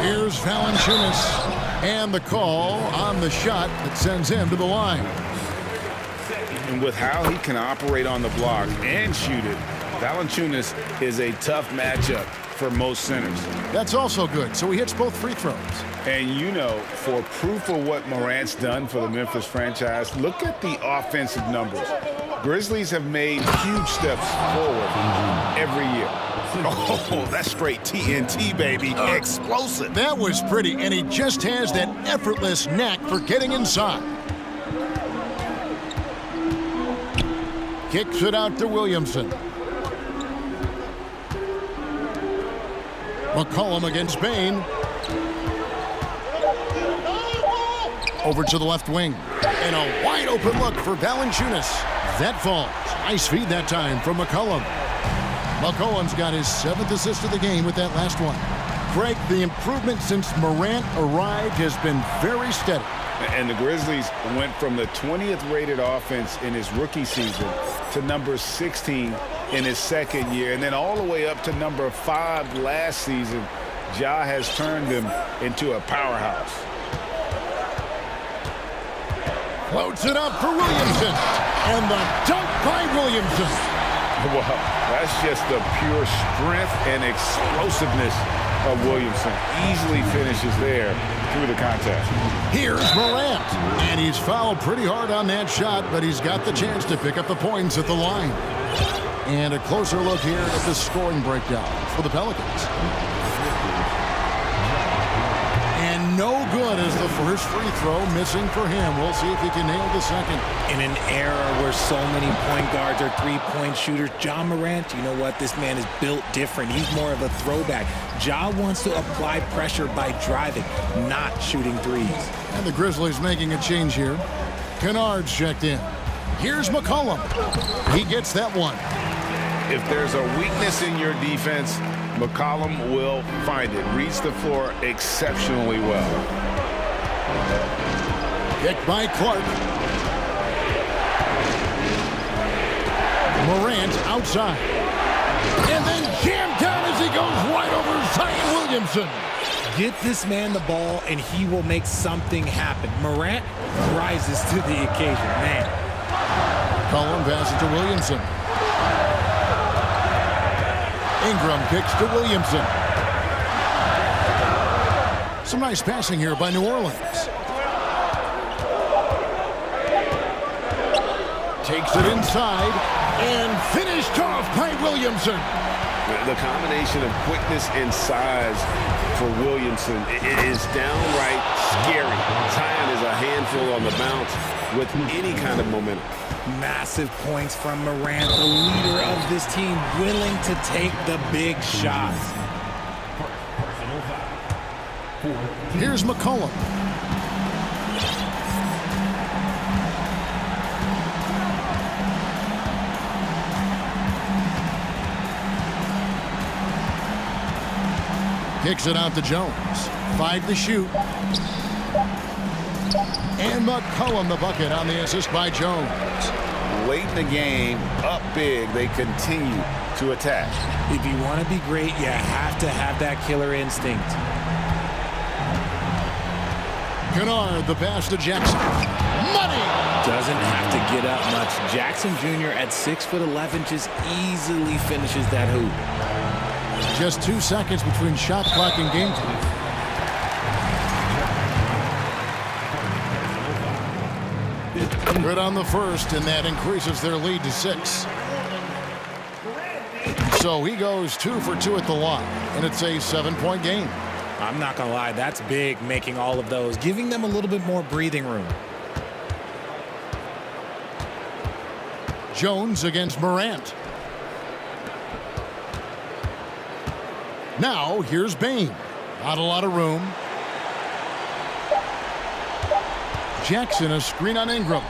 Here's Valanciunas. And the call on the shot that sends him to the line. And with how he can operate on the block and shoot it, Valanciunas is a tough matchup for most centers. That's also good. So he hits both free throws. And you know, for proof of what Morant's done for the Memphis franchise, look at the offensive numbers. Grizzlies have made huge steps forward every year. Oh, that's straight TNT, baby. Explosive. That was pretty, and he just has that effortless knack for getting inside. Kicks it out to Williamson. McCollum against Bain. Over to the left wing. And a wide open look for Valanciunas. That falls. Nice feed that time from McCollum. McCollum's got his 7th assist of the game with that last one. Greg, the improvement since Morant arrived has been very steady. And the Grizzlies went from the 20th rated offense in his rookie season to number 16 in his second year, and then all the way up to number 5 last season. Ja has turned him into a powerhouse. Floats it up for Williamson. And the dunk by Williamson. Well, that's just the pure strength and explosiveness of Williamson. Easily finishes there through the contest. Here's Morant. And he's fouled pretty hard on that shot, but he's got the chance to pick up the points at the line. And a closer look here at the scoring breakdown for the Pelicans. first free throw missing for him. We'll see if he can nail the second. In an era where so many point guards are three-point shooters, Ja Morant, you know what? This man is built different. He's more of a throwback. Ja wants to apply pressure by driving, not shooting threes. And the Grizzlies making a change here. Kennard's checked in. Here's McCollum. He gets that one. If there's a weakness in your defense, McCollum will find it. Reads the floor exceptionally well. Kicked by Clark. Morant outside. And then jammed down as he goes right over Zion Williamson. Get this man the ball, and he will make something happen. Morant rises to the occasion, man. Collin passes to Williamson. Ingram kicks to Williamson. Some nice passing here by New Orleans. Takes it inside and finished off by Williamson. The combination of quickness and size for Williamson is downright scary. Zion is a handful on the bounce with any kind of momentum. Massive points from Morant, the leader of this team, willing to take the big shots. Here's McCollum. Kicks it out to Jones. 5 to shoot. And McCollum the bucket on the assist by Jones. Late in the game, up big, they continue to attack. If you want to be great, you have to have that killer instinct. Kennard, the pass to Jackson. Money! Doesn't have to get up much. Jackson Jr. at 6'11" just easily finishes that hoop. Just 2 seconds between shot clock and game time. Good on the first, and that increases their lead to 6. So he goes 2 for 2 at the line, and it's a 7-point game. I'm not going to lie, that's big, making all of those, giving them a little bit more breathing room. Jones against Morant. Now, here's Bane. Not a lot of room. Jackson, a screen on Ingram.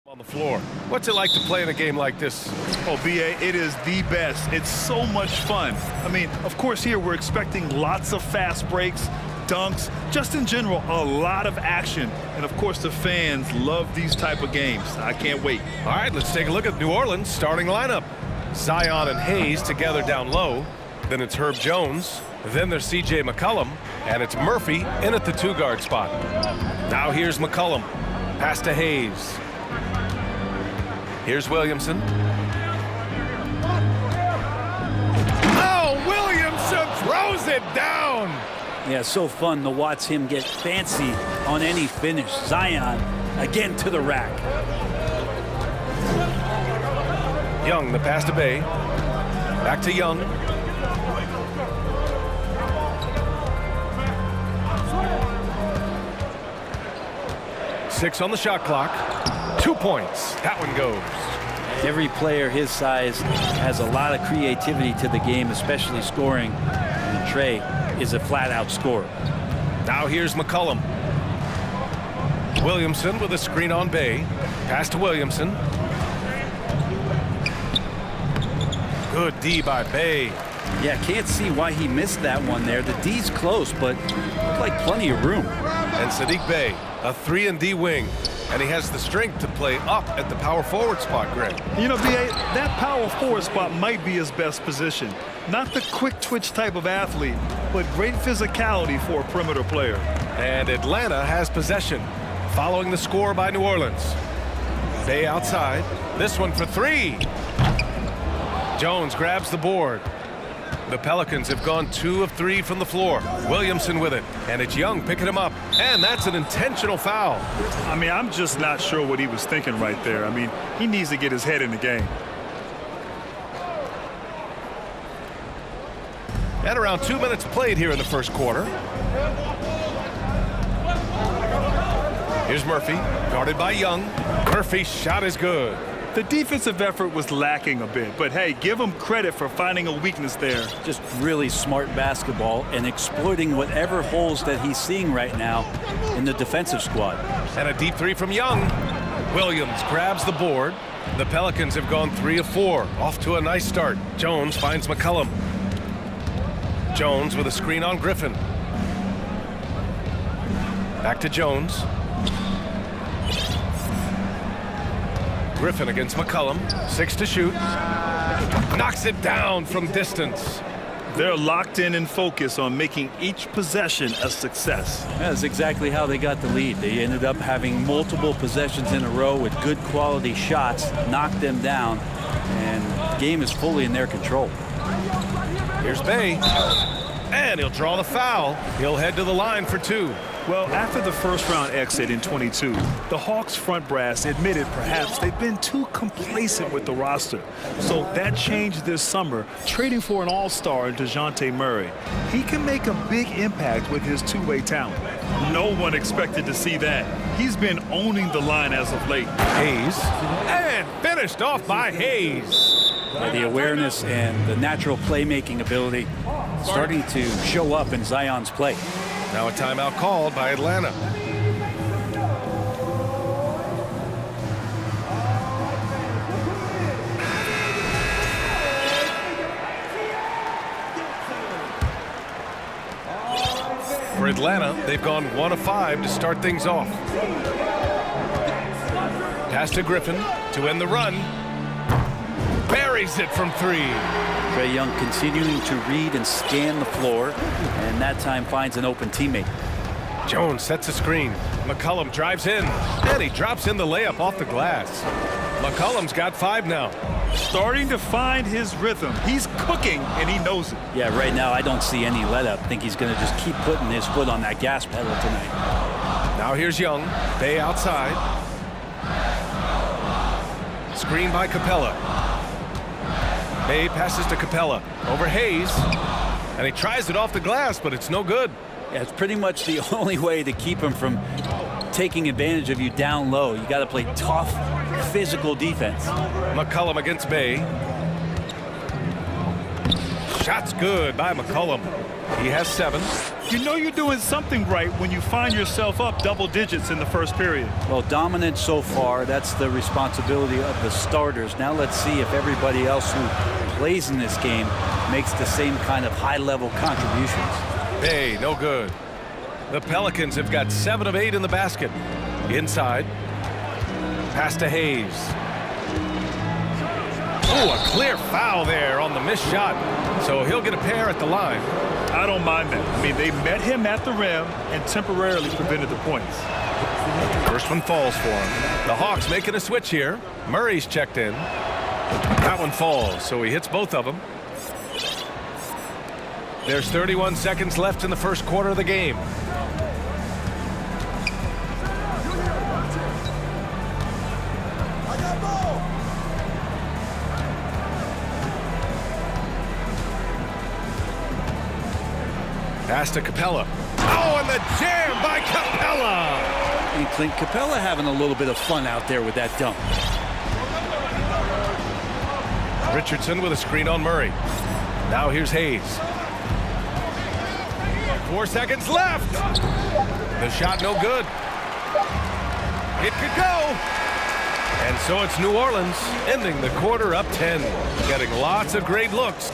On the floor. What's it like to play in a game like this? Oh, B.A., it is the best. It's so much fun. I mean, of course, here we're expecting lots of fast breaks, dunks, just in general, a lot of action. And, of course, the fans love these type of games. I can't wait. All right, let's take a look at New Orleans' starting lineup. Zion and Hayes together down low. Then it's Herb Jones. Then there's C.J. McCollum. And it's Murphy in at the two-guard spot. Now here's McCollum. Pass to Hayes. Here's Williamson. Oh, Williamson throws it down. Yeah, so fun to watch him get fancy on any finish. Zion again to the rack. Young, the pass to Bay. Back to Young. Six on the shot clock. 2 points. That one goes. Every player his size has a lot of creativity to the game, especially scoring. And Trey is a flat-out scorer. Now here's McCollum. Williamson with a screen on Bay. Pass to Williamson. Good D by Bay. Yeah, can't see why he missed that one there. The D's close, but looked like plenty of room. And Sadiq Bey, a 3-and-D wing. And he has the strength to play up at the power forward spot, Greg. You know, B.A., that power forward spot might be his best position. Not the quick twitch type of athlete, but great physicality for a perimeter player. And Atlanta has possession, following the score by New Orleans. Bey outside. This one for three. Jones grabs the board. The Pelicans have gone 2 of 3 from the floor. Williamson with it, and it's Young picking him up. And that's an intentional foul. I mean, I'm just not sure what he was thinking right there. I mean, he needs to get his head in the game. And around 2 minutes played here in the first quarter. Here's Murphy, guarded by Young. Murphy's shot is good. The defensive effort was lacking a bit, but hey, give him credit for finding a weakness there. Just really smart basketball and exploiting whatever holes that he's seeing right now in the defensive squad. And a deep three from Young. Williams grabs the board. The Pelicans have gone 3 of 4. Off to a nice start. Jones finds McCollum. Jones with a screen on Griffin. Back to Jones. Griffin against McCollum. 6 to shoot. Knocks it down from distance. They're locked in and focused on making each possession a success. That's exactly how they got the lead. They ended up having multiple possessions in a row with good quality shots, knocked them down, and the game is fully in their control. Here's Bey. And he'll draw the foul. He'll head to the line for 2. Well, after the first-round exit in 22, the Hawks front brass admitted perhaps they've been too complacent with the roster. So that changed this summer, trading for an all-star in DeJounte Murray. He can make a big impact with his two-way talent. No one expected to see that. He's been owning the line as of late. Hayes. And finished off by Hayes. The awareness and the natural playmaking ability starting to show up in Zion's play. Now a timeout called by Atlanta. For Atlanta, they've gone 1 of 5 to start things off. Pass to Griffin to end the run. Buries it from 3. Trae Young continuing to read and scan the floor, and that time finds an open teammate. Jones sets a screen. McCollum drives in, and he drops in the layup off the glass. McCollum's got 5 now. Starting to find his rhythm. He's cooking, and he knows it. Yeah, right now I don't see any let-up. I think he's going to just keep putting his foot on that gas pedal tonight. Now here's Young. Bey outside. Screen by Capella. Bey passes to Capella. Over Hayes. And he tries it off the glass, but it's no good. Yeah, it's pretty much the only way to keep him from taking advantage of you down low. You got to play tough, physical defense. McCollum against Bey. Shot's good by McCollum. He has 7. You know you're doing something right when you find yourself up double digits in the first period. Well, dominant so far. That's the responsibility of the starters. Now let's see if everybody else who plays in this game makes the same kind of high-level contributions. Hey, no good. The Pelicans have got 7 of 8 in the basket. Inside. Pass to Hayes. Oh, a clear foul there on the missed shot. So he'll get a pair at the line. I don't mind that. I mean, they met him at the rim and temporarily prevented the points. First one falls for him. The Hawks making a switch here. Murray's checked in. That one falls, so he hits both of them. There's 31 seconds left in the first quarter of the game. Pass to Capella. Oh, and the jam by Capella! And Clint Capella having a little bit of fun out there with that dunk. Richardson with a screen on Murray. Now here's Hayes. 4 seconds left. The shot no good. It could go. And so it's New Orleans ending the quarter up 10. Getting lots of great looks.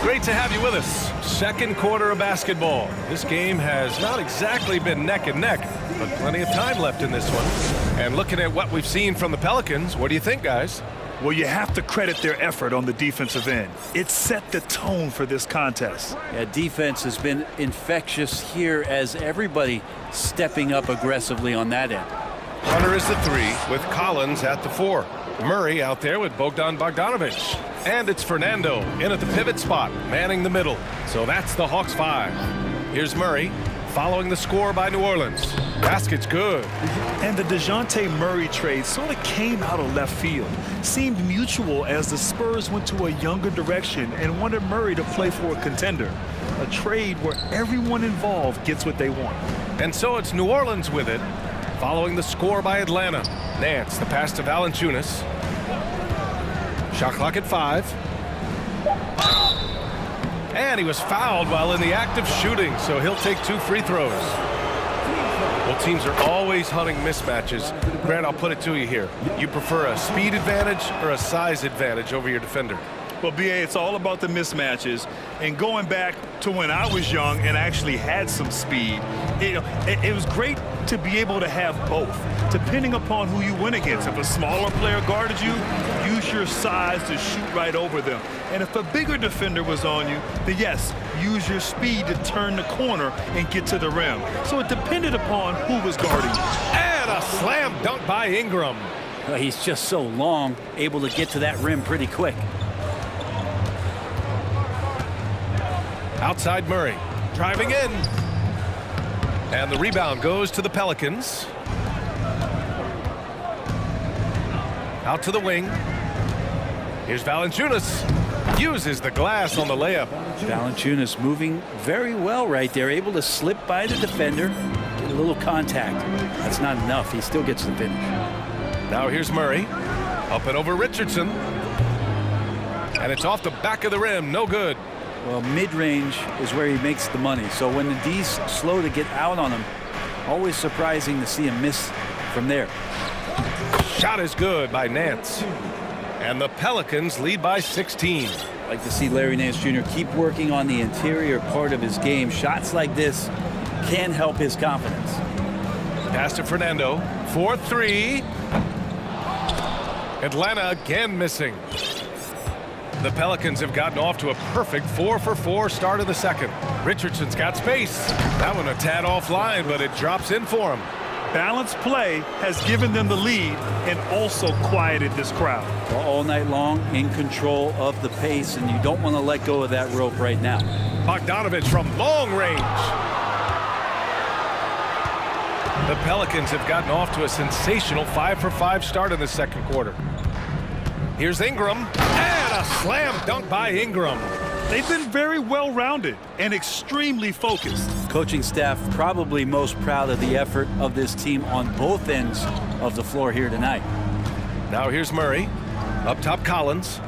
Great to have you with us. Second quarter of basketball. This game has not exactly been neck and neck, but plenty of time left in this one. And looking at what we've seen from the Pelicans, what do you think, guys? Well, you have to credit their effort on the defensive end. It set the tone for this contest. Yeah, defense has been infectious here as everybody stepping up aggressively on that end. Hunter is the 3 with Collins at the 4. Murray out there with Bogdan Bogdanovic. And it's Fernando in at the pivot spot, manning the middle. So that's the Hawks 5. Here's Murray following the score by New Orleans. Basket's good. And the DeJounte Murray trade sort of came out of left field. Seemed mutual as the Spurs went to a younger direction and wanted Murray to play for a contender. A trade where everyone involved gets what they want. And so it's New Orleans with it, following the score by Atlanta. Nance, the pass to Valanciunas. Shot clock at 5. And he was fouled while in the act of shooting, so he'll take 2 free throws. Well, teams are always hunting mismatches. Grant, I'll put it to you here. You prefer a speed advantage or a size advantage over your defender? Well, BA, it's all about the mismatches. And going back to when I was young and actually had some speed, it was great to be able to have both, depending upon who you went against. If a smaller player guarded you, use your size to shoot right over them. And if a bigger defender was on you, then yes, use your speed to turn the corner and get to the rim. So it depended upon who was guarding you. And a slam dunk by Ingram. Well, he's just so long, able to get to that rim pretty quick. Outside Murray, driving in. And the rebound goes to the Pelicans. Out to the wing. Here's Valanciunas. Uses the glass on the layup. Valanciunas moving very well right there, able to slip by the defender, get a little contact. That's not enough. He still gets the finish. Now here's Murray. Up and over Richardson. And it's off the back of the rim. No good. Well, mid-range is where he makes the money. So when the D's slow to get out on him, always surprising to see him miss from there. Shot is good by Nance. And the Pelicans lead by 16. I'd like to see Larry Nance Jr. keep working on the interior part of his game. Shots like this can help his confidence. Pass to Fernando. 4-3. Atlanta again missing. The Pelicans have gotten off to a perfect 4-for-4 start of the second. Richardson's got space. That one a tad offline, but it drops in for him. Balanced play has given them the lead and also quieted this crowd. Well, all night long in control of the pace, and you don't want to let go of that rope right now. Bogdanovic from long range. The Pelicans have gotten off to a sensational 5-for-5 start in the second quarter. Here's Ingram, and a slam dunk by Ingram. They've been very well-rounded and extremely focused. Coaching staff probably most proud of the effort of this team on both ends of the floor here tonight. Now here's Murray. Up top, Collins.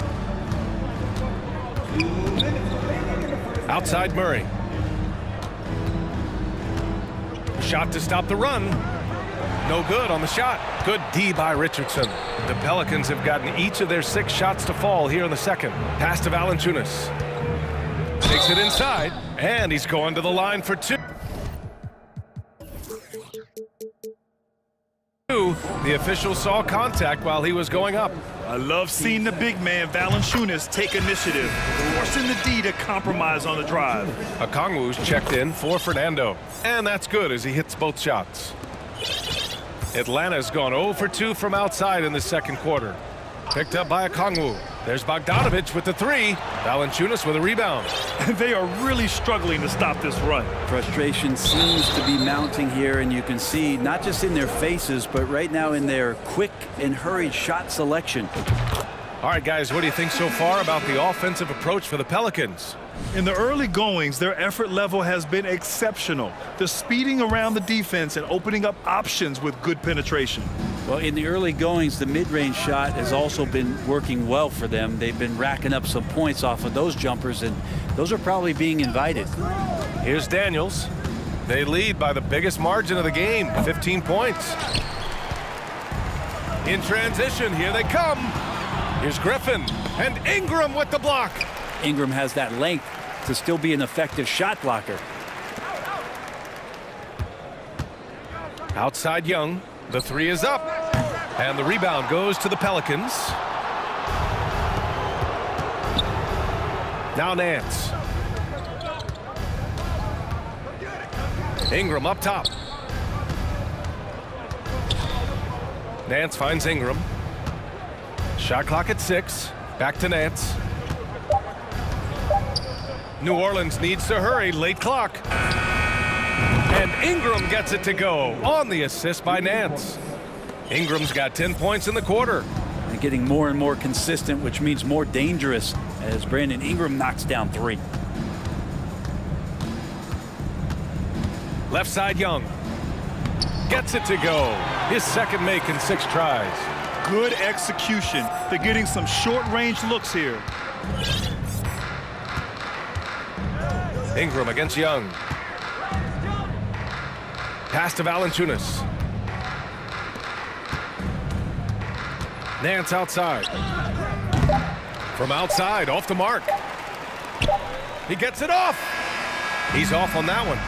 Outside Murray. Shot to stop the run. No good on the shot. Good D by Richardson. The Pelicans have gotten each of their 6 shots to fall here in the second. Pass to Valanciunas. Takes it inside, and he's going to the line for 2. The official saw contact while he was going up. I love seeing the big man, Valanciunas, take initiative, forcing the D to compromise on the drive. Okongwu's checked in for Fernando, and that's good as he hits both shots. Atlanta's gone 0 for 2 from outside in the second quarter. Picked up by Okongwu. There's Bogdanovic with the 3. Valanciunas with a rebound. They are really struggling to stop this run. Frustration seems to be mounting here, and you can see not just in their faces, but right now in their quick and hurried shot selection. All right, guys, what do you think so far about the offensive approach for the Pelicans? In the early goings, their effort level has been exceptional. They're speeding around the defense and opening up options with good penetration. Well, in the early goings, the mid-range shot has also been working well for them. They've been racking up some points off of those jumpers, and those are probably being invited. Here's Daniels. They lead by the biggest margin of the game, 15 points. In transition, here they come. Here's Griffin, and Ingram with the block. Ingram has that length to still be an effective shot blocker. Outside Young, the 3 is up, and the rebound goes to the Pelicans. Now Nance. Ingram up top. Nance finds Ingram. Shot clock at 6. Back to Nance. New Orleans needs to hurry. Late clock. And Ingram gets it to go on the assist by Nance. Ingram's got 10 points in the quarter. And getting more and more consistent, which means more dangerous as Brandon Ingram knocks down 3. Left side Young. Gets it to go. His second make in 6 tries. Good execution. They're getting some short-range looks here. Ingram against Young. Pass to Valanciunas. Nance outside. From outside, off the mark. He gets it off. He's off on that one.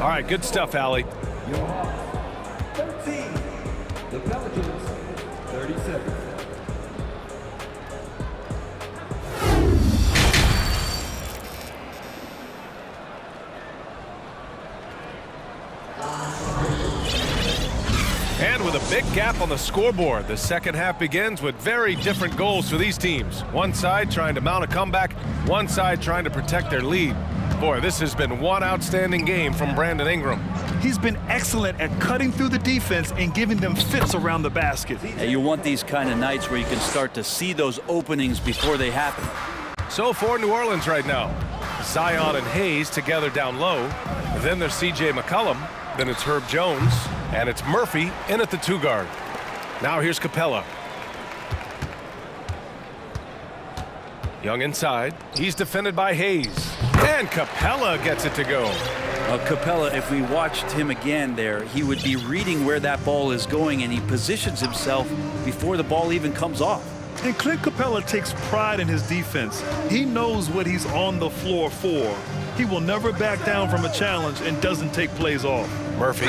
All right, good stuff, Allie. 13. The Pelicans, 37. And with a big gap on the scoreboard, the second half begins with very different goals for these teams. One side trying to mount a comeback, one side trying to protect their lead. Boy, this has been one outstanding game from Brandon Ingram. He's been excellent at cutting through the defense and giving them fits around the basket. And you want these kind of nights where you can start to see those openings before they happen. So for New Orleans right now, Zion and Hayes together down low. Then there's C.J. McCollum. Then it's Herb Jones. And it's Murphy in at the 2 guard. Now here's Capella. Young inside. He's defended by Hayes. And Capella gets it to go. Capella, if we watched him again there, he would be reading where that ball is going, and he positions himself before the ball even comes off. And Clint Capella takes pride in his defense. He knows what he's on the floor for. He will never back down from a challenge and doesn't take plays off. Murphy.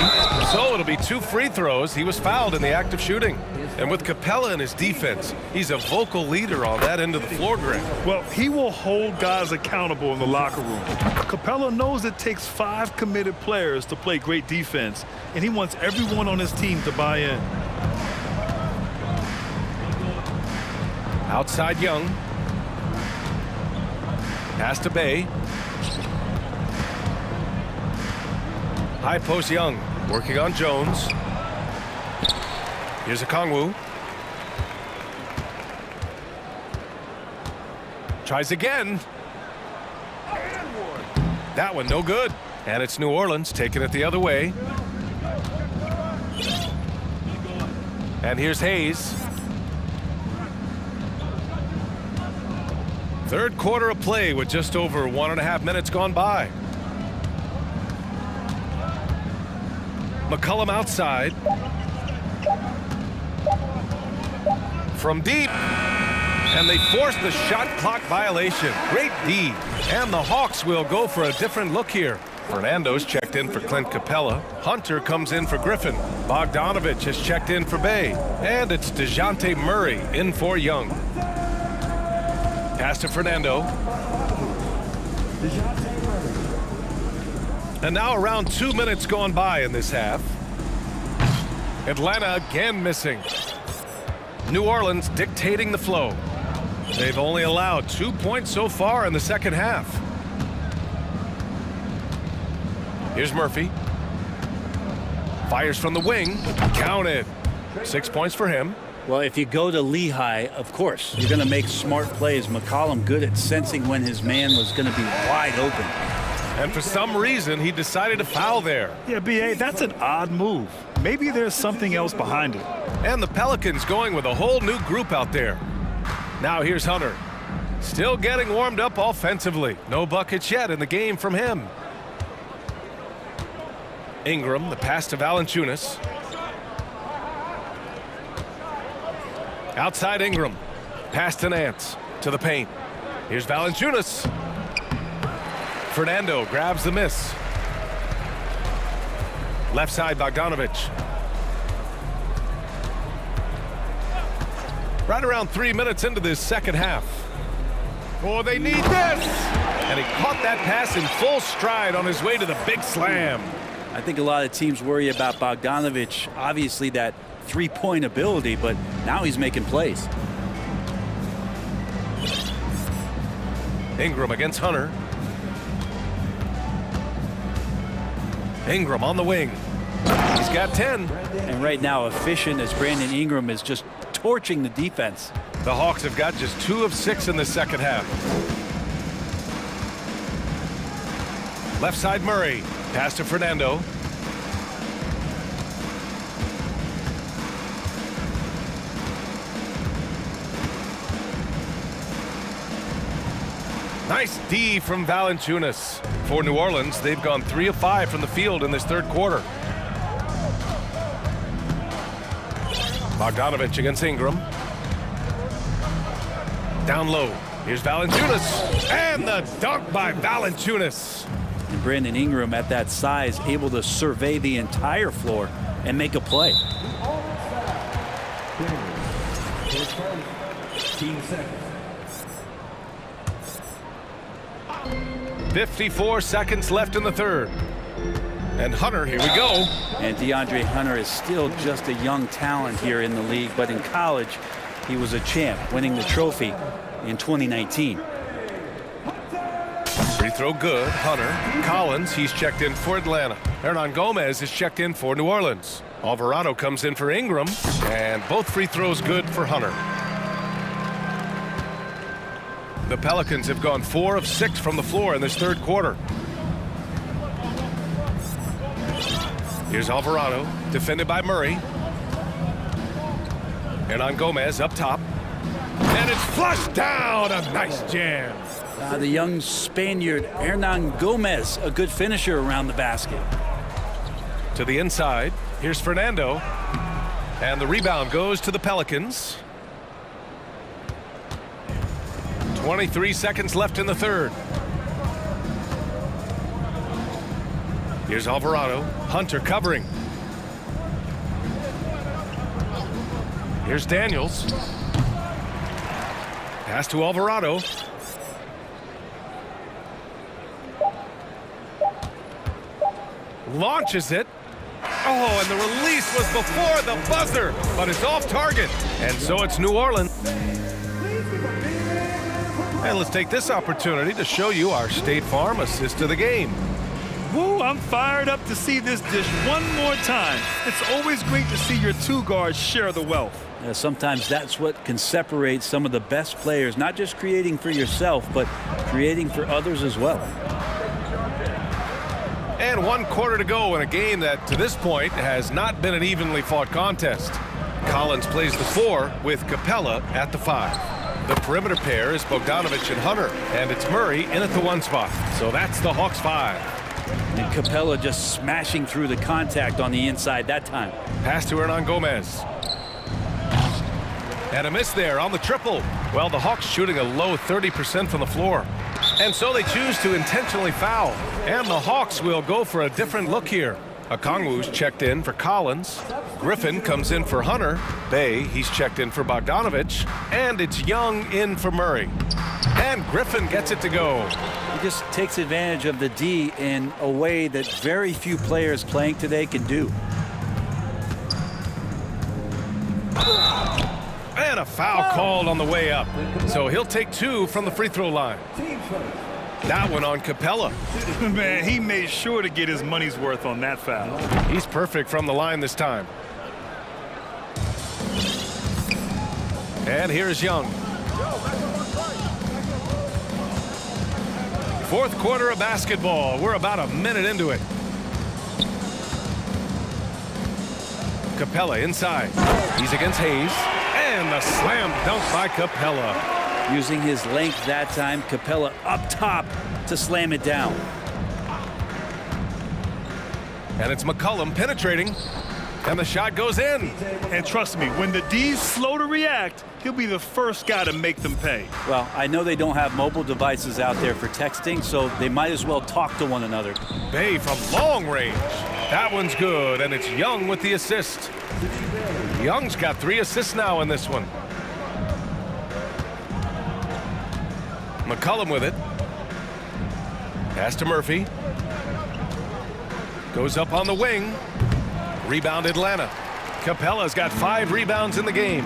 So it'll be 2 free throws. He was fouled in the act of shooting. And with Capella in his defense, he's a vocal leader on that end of the floor, Greg. Well, he will hold guys accountable in the locker room. Capella knows it takes 5 committed players to play great defense, and he wants everyone on his team to buy in. Outside Young. Pass to Bay. High post Young, working on Jones. Here's Okongwu. Tries again. That one no good. And it's New Orleans taking it the other way. And here's Hayes. Third quarter of play with just over 1.5 minutes gone by. McCollum outside. From deep. And they force the shot clock violation. Great D. And the Hawks will go for a different look here. Fernando's checked in for Clint Capella. Hunter comes in for Griffin. Bogdanovich has checked in for Bay. And it's DeJounte Murray in for Young. Pass to Fernando. And now around 2 minutes gone by in this half. Atlanta again missing. New Orleans dictating the flow. They've only allowed 2 points so far in the second half. Here's Murphy. Fires from the wing. Counted. 6 points for him. Well, if you go to Lehigh, of course, you're going to make smart plays. McCollum good at sensing when his man was going to be wide open. And for some reason, he decided to foul there. Yeah, B.A., that's an odd move. Maybe there's something else behind it. And the Pelicans going with a whole new group out there. Now here's Hunter. Still getting warmed up offensively. No buckets yet in the game from him. Ingram, the pass to Valanciunas. Outside Ingram. Pass to Nance. To the paint. Here's Valanciunas. Fernando grabs the miss. Left side Bogdanovich. Right around 3 minutes into this second half. Oh, they need this! And he caught that pass in full stride on his way to the big slam. I think a lot of teams worry about Bogdanovich, obviously that three-point ability, but now he's making plays. Ingram against Hunter. Ingram on the wing. He's got 10. And right now, efficient as Brandon Ingram is just torching the defense. The Hawks have got just 2 of 6 in the second half. Left side Murray. Pass to Fernando. Nice D from Valanciunas. For New Orleans, they've gone 3 of 5 from the field in this third quarter. Bogdanovich against Ingram. Down low. Here's Valanciunas. And the dunk by Valanciunas. And Brandon Ingram at that size able to survey the entire floor and make a play. 54 seconds left in the third. And Hunter, here we go. And DeAndre Hunter is still just a young talent here in the league, but in college, he was a champ, winning the trophy in 2019. Free throw good. Hunter. Collins, he's checked in for Atlanta. Hernan Gomez is checked in for New Orleans. Alvarado comes in for Ingram. And both free throws good for Hunter. The Pelicans have gone 4 of 6 from the floor in this third quarter. Here's Alvarado, defended by Murray. Hernan Gomez up top. And it's flushed down. A nice jam. The young Spaniard, Hernan Gomez, a good finisher around the basket. To the inside. Here's Fernando. And the rebound goes to the Pelicans. 23 seconds left in the third. Here's Alvarado. Hunter covering. Here's Daniels. Pass to Alvarado. Launches it. Oh, and the release was before the buzzer, but it's off target. And so it's New Orleans. And let's take this opportunity to show you our State Farm assist of the game. Woo, I'm fired up to see this dish one more time. It's always great to see your two guards share the wealth. Sometimes that's what can separate some of the best players, not just creating for yourself, but creating for others as well. And 1 quarter to go in a game that, to this point, has not been an evenly fought contest. Collins plays the 4 with Capella at the 5. The perimeter pair is Bogdanovich and Hunter, and it's Murray in at the 1 spot. So that's the Hawks 5. And Capella just smashing through the contact on the inside that time. Pass to Hernan Gomez. And a miss there on the triple. Well, the Hawks shooting a low 30% from the floor. And so they choose to intentionally foul. And the Hawks will go for a different look here. Okongwu's checked in for Collins. Griffin comes in for Hunter. Bay, he's checked in for Bogdanovich. And it's Young in for Murray. And Griffin gets it to go. He just takes advantage of the D in a way that very few players playing today can do. And a foul called on the way up. So he'll take 2 from the free throw line. That one on Capella. Man, he made sure to get his money's worth on that foul. He's perfect from the line this time. And here's Young. Fourth quarter of basketball. We're about a minute into it. Capella inside. He's against Hayes. And the slam dunk by Capella. Using his length that time, Capella up top to slam it down. And it's McCollum penetrating. And the shot goes in. And trust me, when the D's slow to react, he'll be the first guy to make them pay. Well, I know they don't have mobile devices out there for texting, so they might as well talk to one another. Bay from long range. That one's good, and it's Young with the assist. Young's got 3 assists now in this one. McCollum with it. Pass to Murphy. Goes up on the wing. Rebound Atlanta. Capella's got 5 rebounds in the game.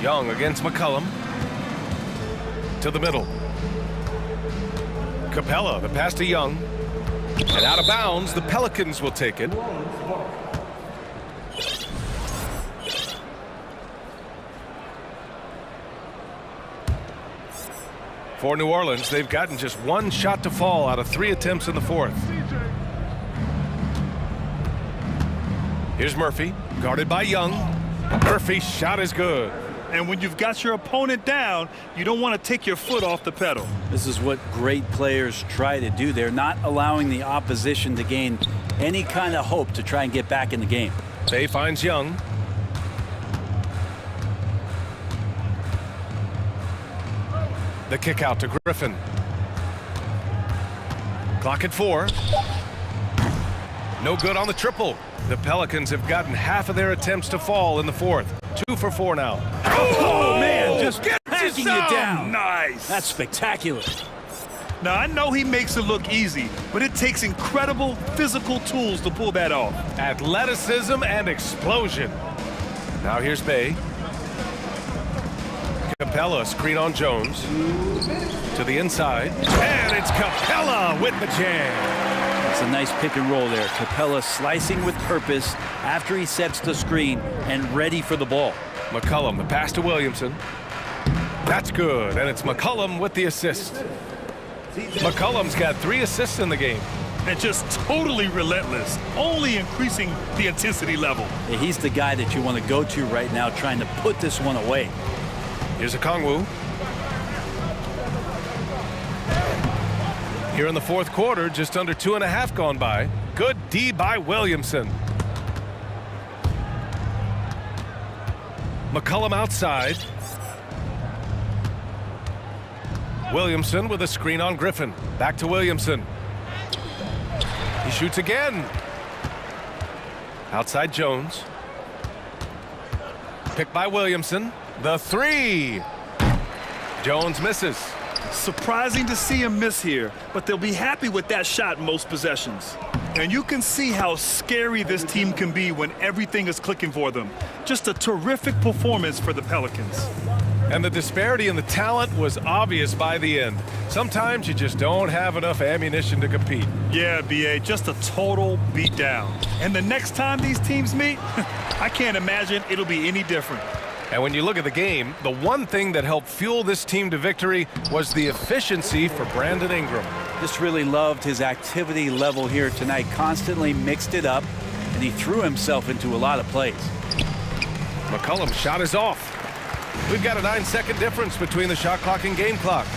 Young against McCollum. To the middle. Capella, the pass to Young. And out of bounds, the Pelicans will take it. For New Orleans, they've gotten just 1 shot to fall out of 3 attempts in the fourth. Here's Murphy, guarded by Young. Murphy's shot is good. And when you've got your opponent down, you don't want to take your foot off the pedal. This is what great players try to do. They're not allowing the opposition to gain any kind of hope to try and get back in the game. Bay finds Young. The kick out to Griffin. Clock at 4. No good on the triple. The Pelicans have gotten half of their attempts to fall in the fourth. 2 for 4 now. Oh man, just hacking you down. Nice. That's spectacular. Now, I know he makes it look easy, but it takes incredible physical tools to pull that off. Athleticism and explosion. Now here's Bay. Capella, screen on Jones. To the inside. And it's Capella with the jam. It's a nice pick and roll there. Capella slicing with purpose after he sets the screen and ready for the ball. McCollum, the pass to Williamson. That's good, and it's McCollum with the assist. McCollum's got 3 assists in the game. And just totally relentless, only increasing the intensity level. Yeah, he's the guy that you want to go to right now trying to put this one away. Here's Okongwu. Here in the fourth quarter, just under 2.5 gone by. Good D by Williamson. McCollum outside. Williamson with a screen on Griffin. Back to Williamson. He shoots again. Outside Jones. Picked by Williamson. The 3. Jones misses. Surprising to see him miss here, but they'll be happy with that shot most possessions. And you can see how scary this team can be when everything is clicking for them. Just a terrific performance for the Pelicans. And the disparity in the talent was obvious by the end. Sometimes you just don't have enough ammunition to compete. Yeah, B.A., just a total beatdown. And the next time these teams meet, I can't imagine it'll be any different. And when you look at the game, the one thing that helped fuel this team to victory was the efficiency for Brandon Ingram. Just really loved his activity level here tonight. Constantly mixed it up, and he threw himself into a lot of plays. McCollum's shot is off. We've got a 9-second difference between the shot clock and game clock.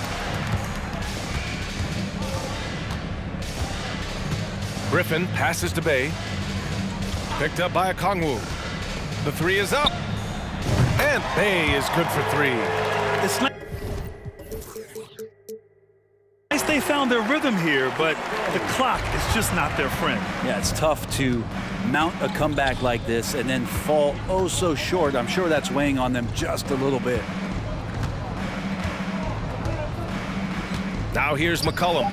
Griffin passes to Bay. Picked up by Okongwu. The three is up. And Bay is good for three. It's nice they found their rhythm here, but the clock is just not their friend. Yeah, it's tough to mount a comeback like this and then fall oh so short. I'm sure that's weighing on them just a little bit. Now here's McCollum.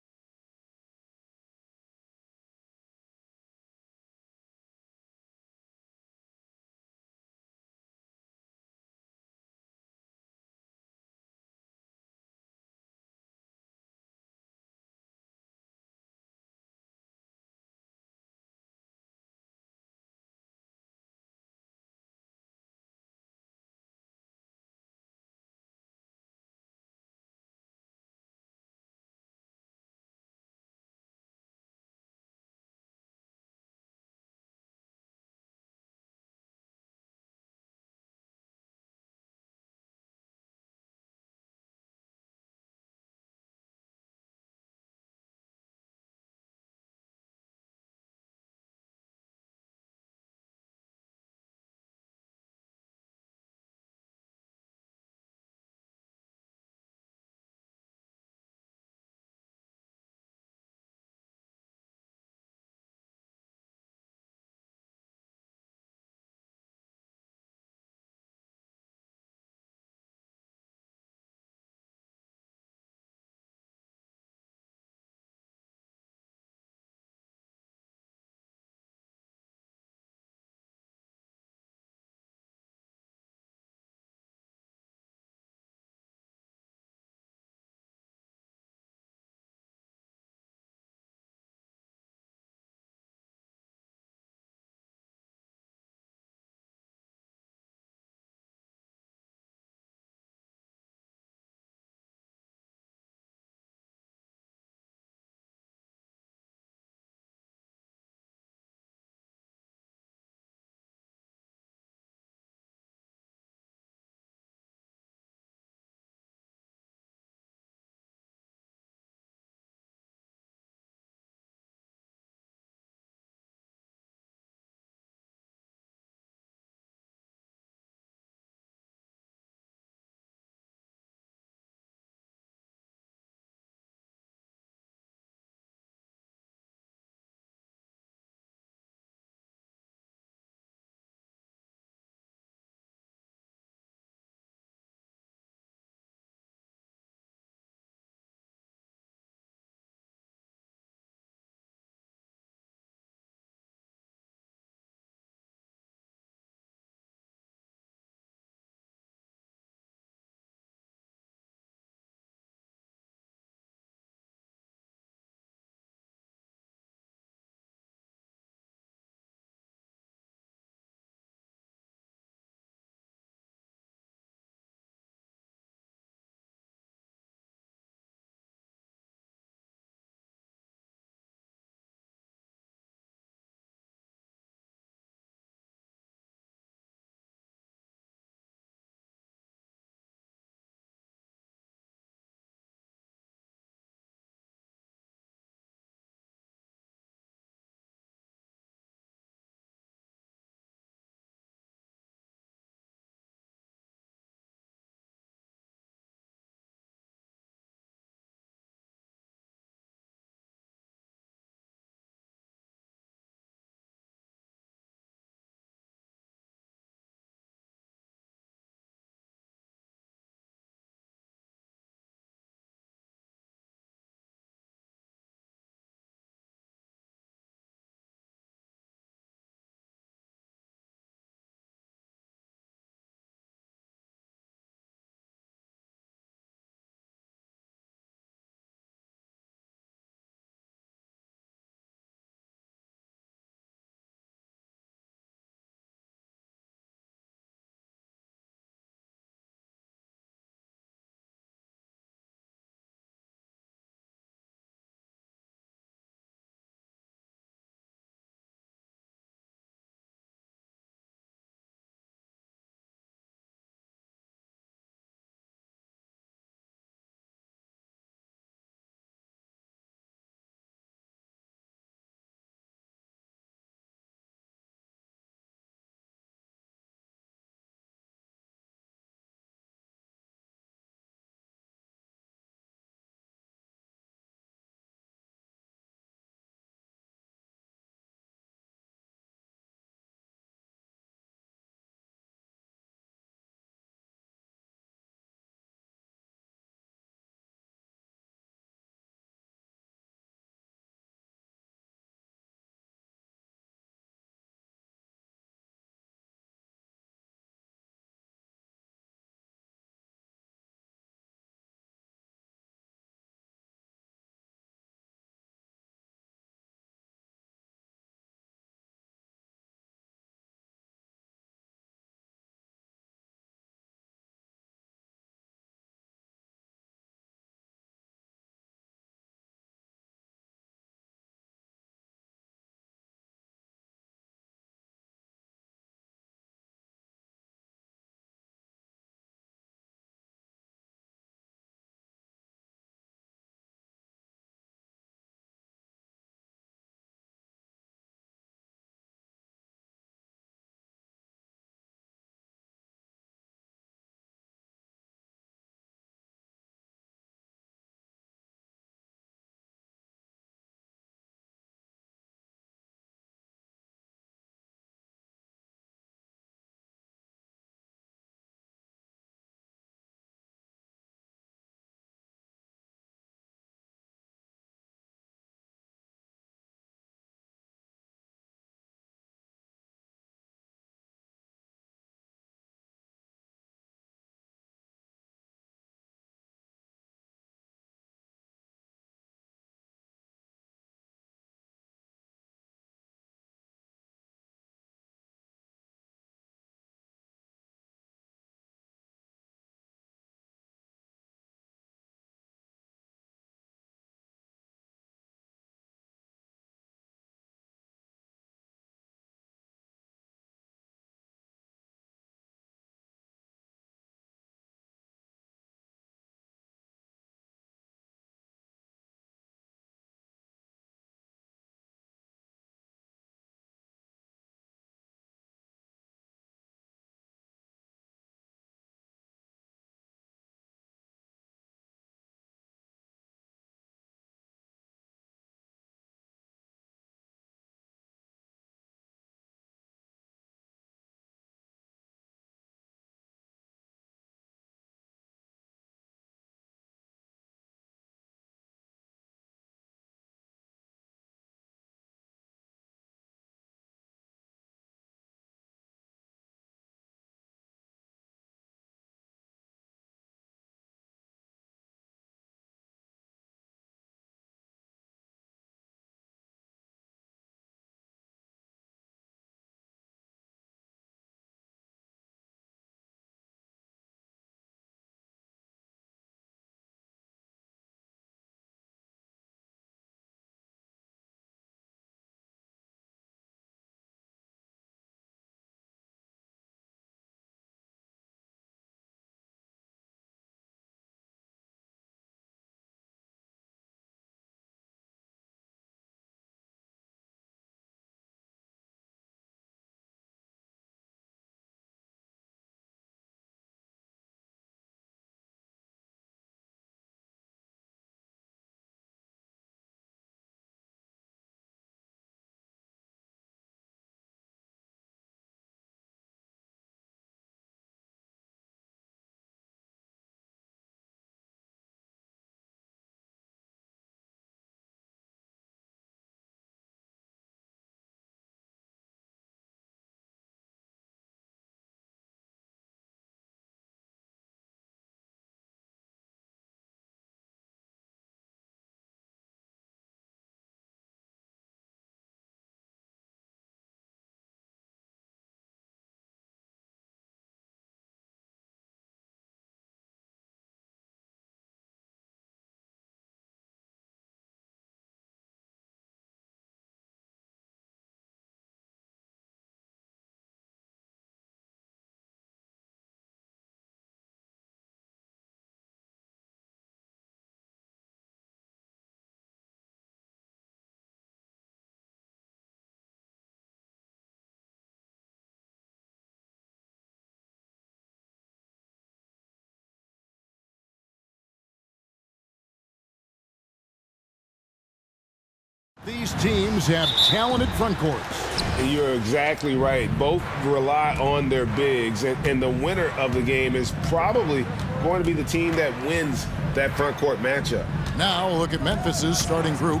These teams have talented front courts. You're exactly right. Both rely on their bigs, and the winner of the game is probably going to be the team that wins that front court matchup. Now look at Memphis's starting group.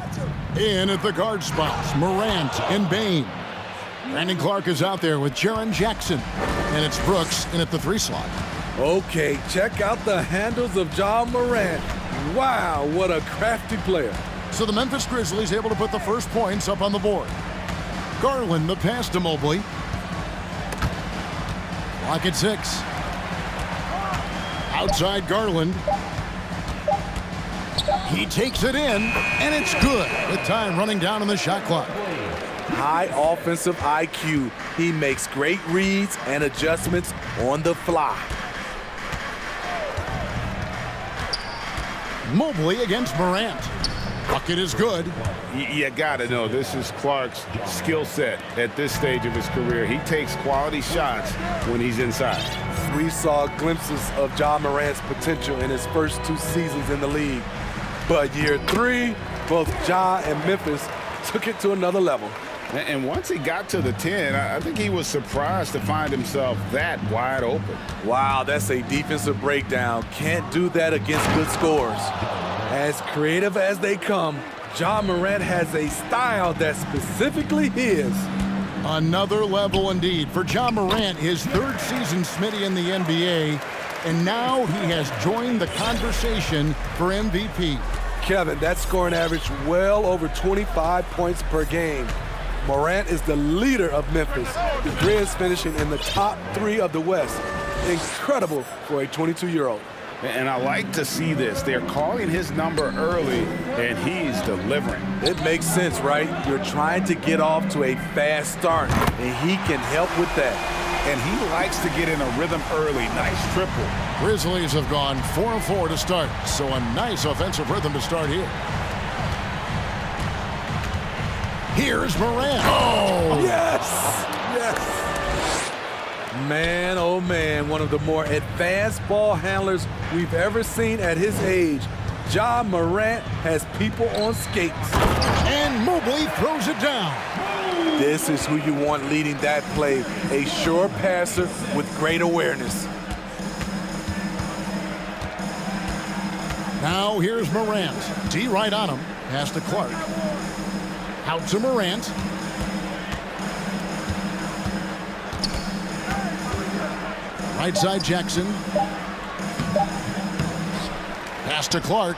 In at the guard spots, Morant and Bane. Brandon Clark is out there with Jaren Jackson. And it's Brooks in at the 3 slot. Okay, check out the handles of Ja Morant. Wow, what a crafty player. So the Memphis Grizzlies able to put the first points up on the board. Garland the pass to Mobley. Clock at 6. Outside Garland. He takes it in, and it's good with time running down on the shot clock. High offensive IQ. He makes great reads and adjustments on the fly. Mobley against Morant. Bucket is good. You got to know this is Clark's skill set at this stage of his career. He takes quality shots when he's inside. We saw glimpses of Ja Morant's potential in his first 2 seasons in the league. But year 3, both Ja and Memphis took it to another level. And once he got to the 10, I think he was surprised to find himself that wide open. Wow, that's a defensive breakdown. Can't do that against good scores. As creative as they come, Ja Morant has a style that's specifically his. Another level indeed for Ja Morant, his 3rd season, Smitty, in the NBA. And now he has joined the conversation for MVP. Kevin, that scoring average well over 25 points per game. Morant is the leader of Memphis. The Grizz finishing in the top 3 of the West. Incredible for a 22-year-old. And I like to see this. They're calling his number early, and he's delivering. It makes sense, right? You're trying to get off to a fast start, and he can help with that. And he likes to get in a rhythm early. Nice triple. Grizzlies have gone 4-4 to start, so a nice offensive rhythm to start here. Here's Morant. Oh! Yes! Yes! Man, oh man, one of the more advanced ball handlers we've ever seen at his age. Ja Morant has people on skates. And Mobley throws it down. This is who you want leading that play. A sure passer with great awareness. Now here's Morant. D right on him. Pass to Clark. Out to Morant. Right side Jackson. Pass to Clark.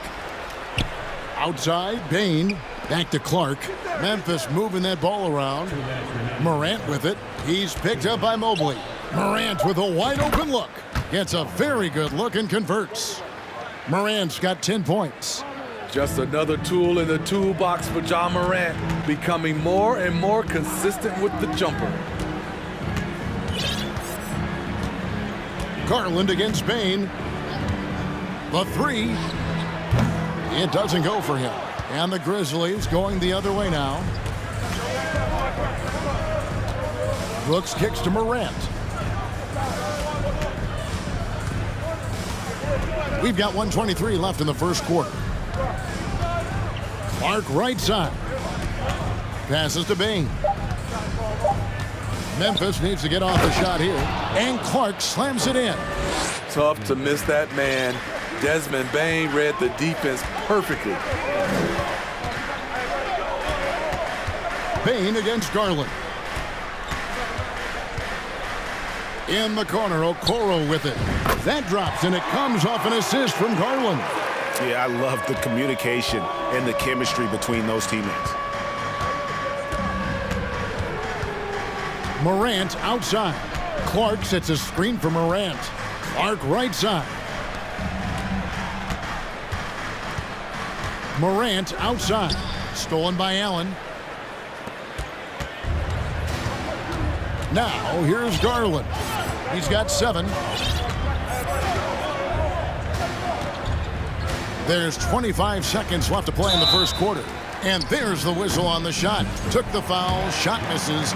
Outside Bane. Back to Clark. Memphis moving that ball around. Morant with it. He's picked up by Mobley. Morant with a wide open look. Gets a very good look and converts. Morant's got 10 points. Just another tool in the toolbox for Ja Morant, becoming more and more consistent with the jumper. Garland against Bane. The 3. It doesn't go for him. And the Grizzlies going the other way now. Brooks kicks to Morant. We've got 1:23 left in the first quarter. Clark right side. Passes to Bane. Memphis needs to get off the shot here. And Clark slams it in. Tough to miss that man. Desmond Bane read the defense perfectly. Bane against Garland. In the corner, Okoro with it. That drops, and it comes off an assist from Garland. Yeah, I love the communication and the chemistry between those teammates. Morant outside. Clark sets a screen for Morant. Clark right side. Morant outside. Stolen by Allen. Now, here's Garland. He's got 7. There's 25 seconds left to play in the first quarter. And there's the whistle on the shot. Took the foul, shot misses.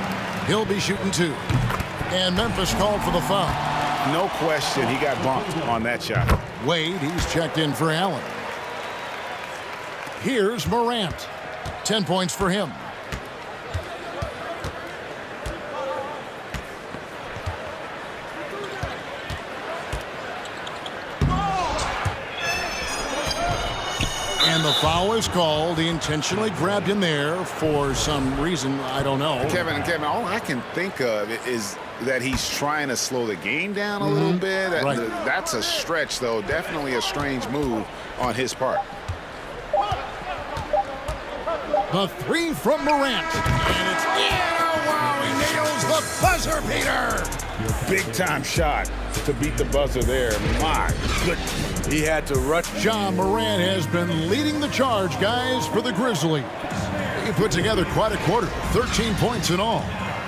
He'll be shooting 2. And Memphis called for the foul. No question, he got bumped on that shot. Wade, he's checked in for Allen. Here's Morant. 10 points for him. And the foul is called. He intentionally grabbed him there for some reason. I don't know. Kevin, all I can think of is that he's trying to slow the game down a little bit. Right. That's a stretch, though. Definitely a strange move on his part. The three from Morant. And it's in. Oh, wow, he nails the buzzer beater. Big-time shot to beat the buzzer there. My goodness. He had to rush. Ja Morant has been leading the charge, guys, for the Grizzlies. He put together quite a quarter, 13 points in all.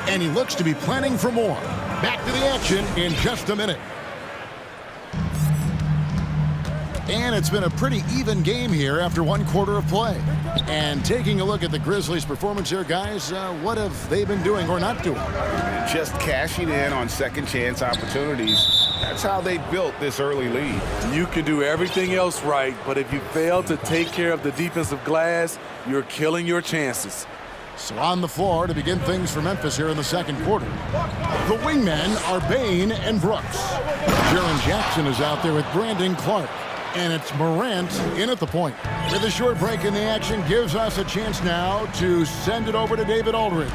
And he looks to be planning for more. Back to the action in just a minute. And it's been a pretty even game here after one quarter of play. And taking a look at the Grizzlies' performance here, guys, what have they been doing or not doing? Just cashing in on second chance opportunities. That's how they built this early lead. You can do everything else right, but if you fail to take care of the defensive glass, you're killing your chances. So on the floor to begin things for Memphis here in the second quarter. The wingmen are Bain and Brooks. Jaren Jackson is out there with Brandon Clark. And it's Morant in at the point. With a short break in the action gives us a chance now to send it over to David Aldridge.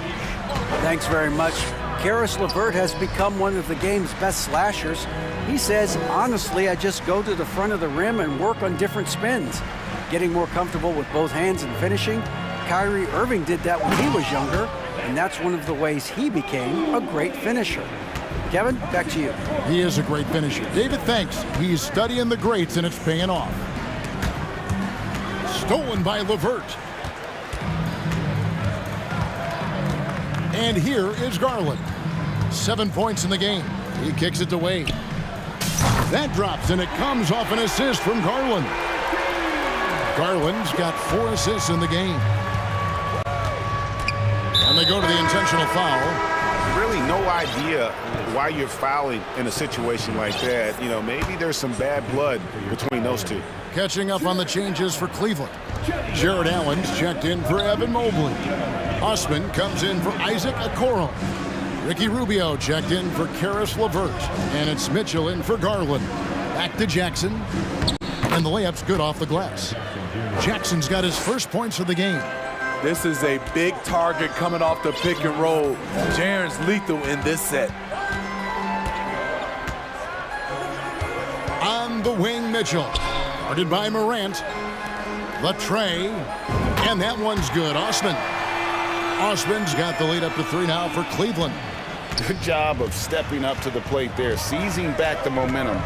Thanks very much. Karis LeVert has become one of the game's best slashers. He says, honestly, I just go to the front of the rim and work on different spins. Getting more comfortable with both hands and finishing. Kyrie Irving did that when he was younger, and that's one of the ways he became a great finisher. Kevin, back to you. He is a great finisher. David, thanks. He's studying the greats, and it's paying off. Stolen by LeVert. And here is Garland. 7 points in the game. He kicks it to Wade. That drops, and it comes off an assist from Garland. Garland's got 4 assists in the game. And they go to the intentional foul. Really no idea why you're fouling in a situation like that. You know, maybe there's some bad blood between those two. Catching up on the changes for Cleveland. Jared Allen's checked in for Evan Mobley. Osman comes in for Isaac Okoro. Ricky Rubio checked in for Karis LeVert. And it's Mitchell in for Garland. Back to Jackson. And the layup's good off the glass. Jackson's got his first points of the game. This is a big target coming off the pick and roll. Jaren's lethal in this set. On the wing, Mitchell. Guarded by Morant. The tray. And that one's good. Osman. Osman's got the lead up to 3 now for Cleveland. Good job of stepping up to the plate there, seizing back the momentum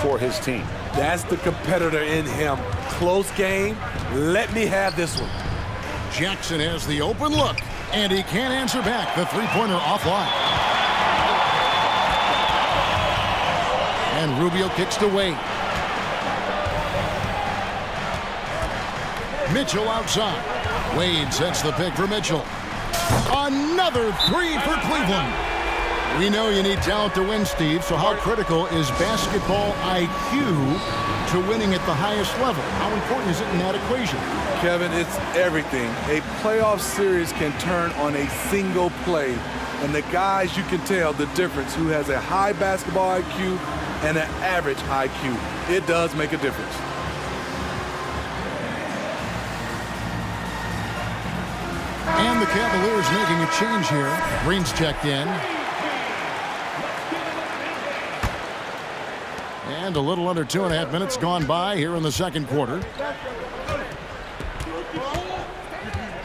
for his team. That's the competitor in him. Close game. Let me have this one. Jackson has the open look, and he can't answer back. The three-pointer offline. And Rubio kicks to Wade. Mitchell outside. Wade sets the pick for Mitchell. Another 3 for Cleveland. We know you need talent to win, Steve, so how critical is basketball IQ to winning at the highest level? How important is it in that equation? Kevin, it's everything. A playoff series can turn on a single play. And the guys, you can tell the difference who has a high basketball IQ and an average IQ. It does make a difference. And the Cavaliers making a change here. Green's checked in. And a little under 2.5 minutes gone by here in the second quarter.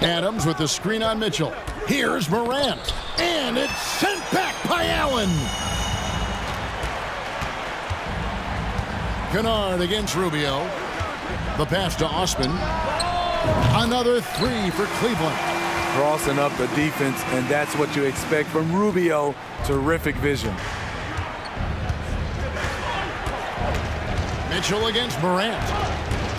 Adams with the screen on Mitchell. Here's Morant. And it's sent back by Allen. Kennard against Rubio. The pass to Osman. Another 3 for Cleveland. Crossing up the defense, and that's what you expect from Rubio. Terrific vision. Mitchell against Morant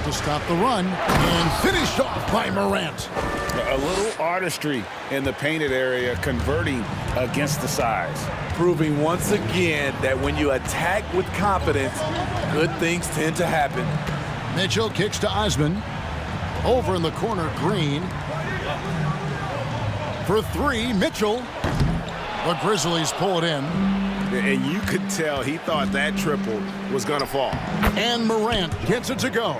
to stop the run, and finished off by Morant. A little artistry in the painted area, converting against the size. Proving once again that when you attack with confidence, good things tend to happen. Mitchell kicks to Osman. Over in the corner, Green. For three, Mitchell. The Grizzlies pull it in. And you could tell he thought that triple was going to fall. And Morant gets it to go.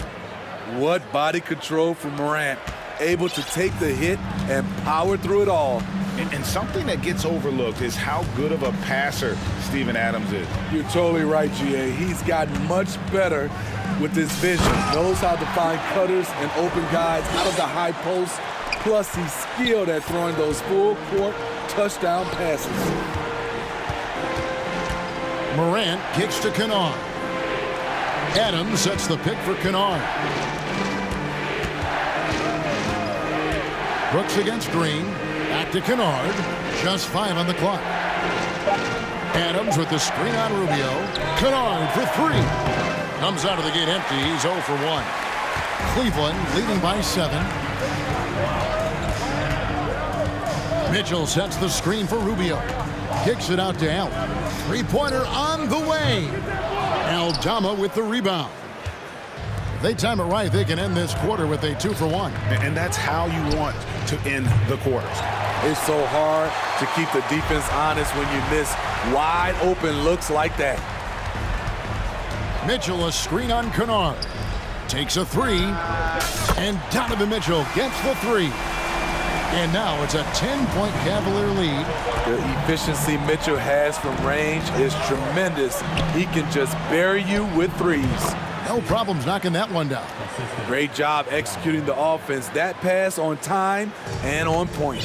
What body control from Morant. Able to take the hit and power through it all. And something that gets overlooked is how good of a passer Steven Adams is. You're totally right, GA. He's gotten much better with his vision. Knows how to find cutters and open guys out of the high post. Plus, he's skilled at throwing those full-court touchdown passes. Morant kicks to Kennard. Adams sets the pick for Kennard. Brooks against Green. Back to Kennard. Just 5 on the clock. Adams with the screen on Rubio. Kennard for 3. Comes out of the gate empty. He's 0 for 1. Cleveland leading by 7. Mitchell sets the screen for Rubio. Kicks it out to Allen. Three-pointer on the way. Aldama with the rebound. If they time it right, they can end this quarter with a 2 for 1. And that's how you want to end the quarters. It's so hard to keep the defense honest when you miss wide open looks like that. Mitchell a screen on Kennard. Takes a 3. And Donovan Mitchell gets the 3. And now it's a 10-point Cavalier lead. The efficiency Mitchell has from range is tremendous. He can just bury you with threes. No problems knocking that one down. Great job executing the offense. That pass on time and on point.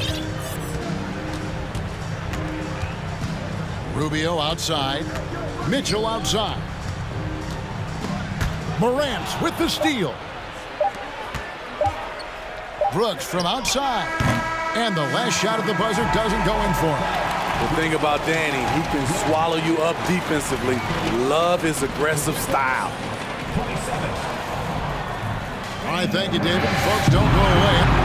Rubio outside. Mitchell outside. Morant with the steal. Brooks from outside. And the last shot at the buzzer doesn't go in for him. The thing about Danny, he can swallow you up defensively. Love his aggressive style. All right, thank you, David. Folks, don't go away.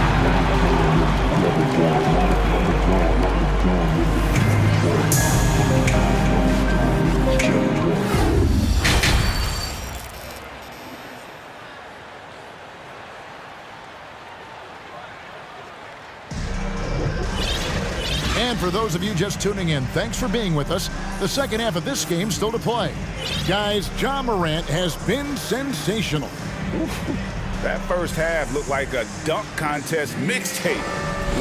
And for those of you just tuning in, thanks for being with us. The second half of this game still to play. Guys, Ja Morant has been sensational. That first half looked like a dunk contest mixtape.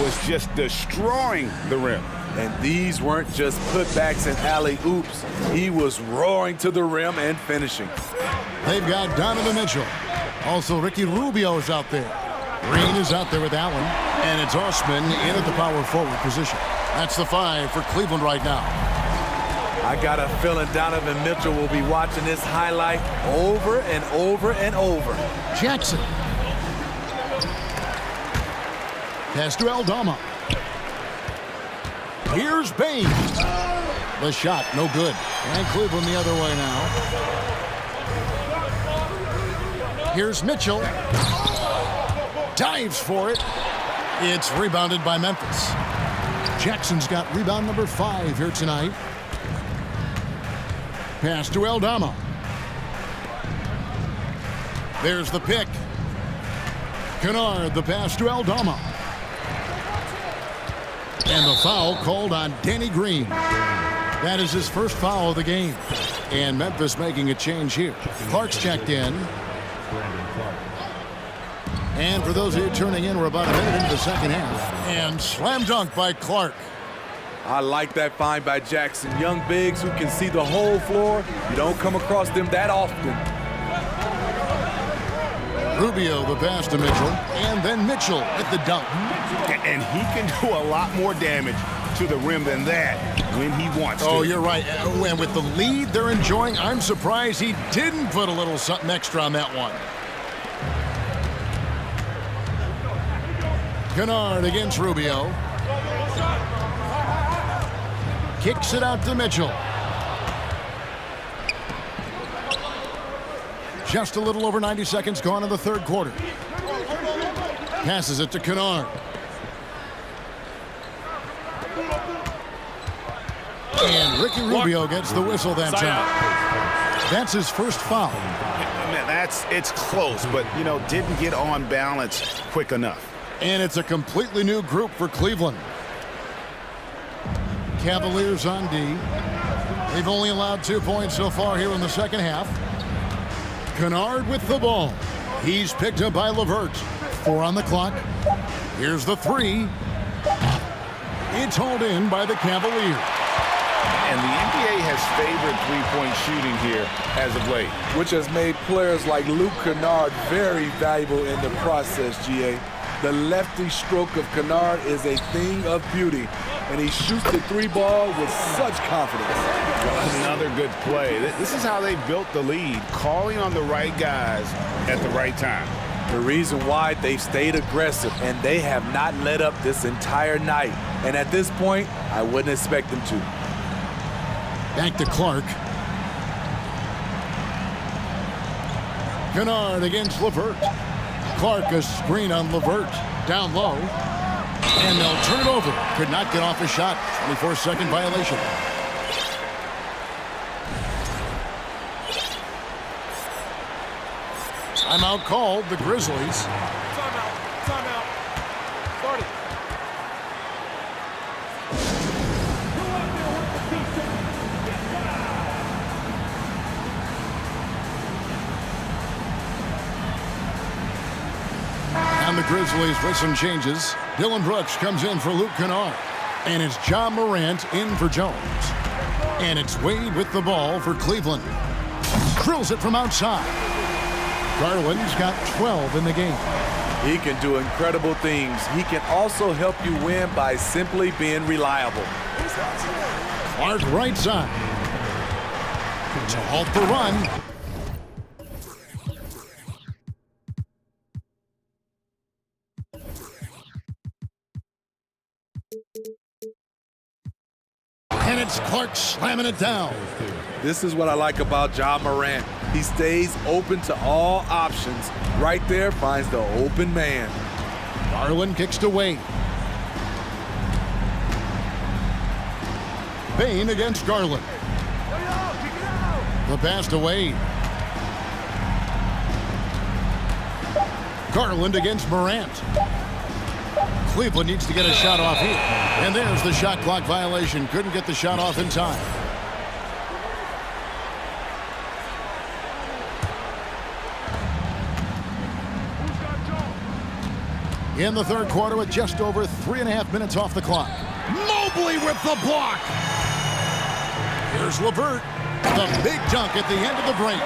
Was just destroying the rim. And these weren't just putbacks and alley-oops. He was roaring to the rim and finishing. They've got Donovan Mitchell. Also, Ricky Rubio is out there. Green is out there with Allen. And it's Osman in at the power forward position. That's the 5 for Cleveland right now. I got a feeling Donovan Mitchell will be watching this highlight over and over and over. Jackson. Pass to Aldama. Here's Bain. The shot, no good. And Cleveland the other way now. Here's Mitchell. Dives for it. It's rebounded by Memphis. Jackson's got rebound number 5 here tonight. Pass to Aldama. There's the pick. Kennard, the pass to Aldama. And the foul called on Danny Green. That is his first foul of the game. And Memphis making a change here. Clark's checked in. And for those of you tuning in, we're about a minute into the second half. And slam dunk by Clark. I like that find by Jackson. Young bigs who can see the whole floor. You don't come across them that often. Rubio the pass to Mitchell. And then Mitchell at the dunk. And he can do a lot more damage to the rim than that when he wants to. Oh, you're right. And with the lead they're enjoying, I'm surprised he didn't put a little something extra on that one. Kennard against Rubio. Kicks it out to Mitchell. Just a little over 90 seconds gone in the third quarter. Passes it to Kennard. And Ricky Rubio gets the whistle that time. That's his first foul. Man, it's close, but, you know, didn't get on balance quick enough. And it's a completely new group for Cleveland. Cavaliers on D. They've only allowed 2 points so far here in the second half. Kennard with the ball. He's picked up by LeVert. 4 on the clock. Here's the 3. It's hauled in by the Cavaliers. And the NBA has favored three-point shooting here as of late, which has made players like Luke Kennard very valuable in the process, GA. The lefty stroke of Kennard is a thing of beauty, and he shoots the 3 ball with such confidence. Another good play. This is how they built the lead, calling on the right guys at the right time. The reason why they've stayed aggressive, and they have not let up this entire night. And at this point, I wouldn't expect them to. Back to Clark. Kennard against LeVert. Clark a screen on LeVert. Down low. And they'll turn it over. Could not get off a shot. 24-second violation. Timeout called, the Grizzlies. Timeout. Start it. And the Grizzlies with some changes. Dylan Brooks comes in for Luke Kennard. And it's Ja Morant in for Jones. And it's Wade with the ball for Cleveland. Drills it from outside. Garland's got 12 in the game. He can do incredible things. He can also help you win by simply being reliable. Clark right side. To halt the run. And it's Clark slamming it down. This is what I like about Ja Morant. He stays open to all options. Right there finds the open man. Garland kicks to Wade. Bane against Garland. The pass to Wade. Garland against Morant. Cleveland needs to get a shot off here. And there's the shot clock violation. Couldn't get the shot off in time. In the third quarter with just over 3.5 minutes off the clock. Mobley with the block. Here's LeVert. The big dunk at the end of the break.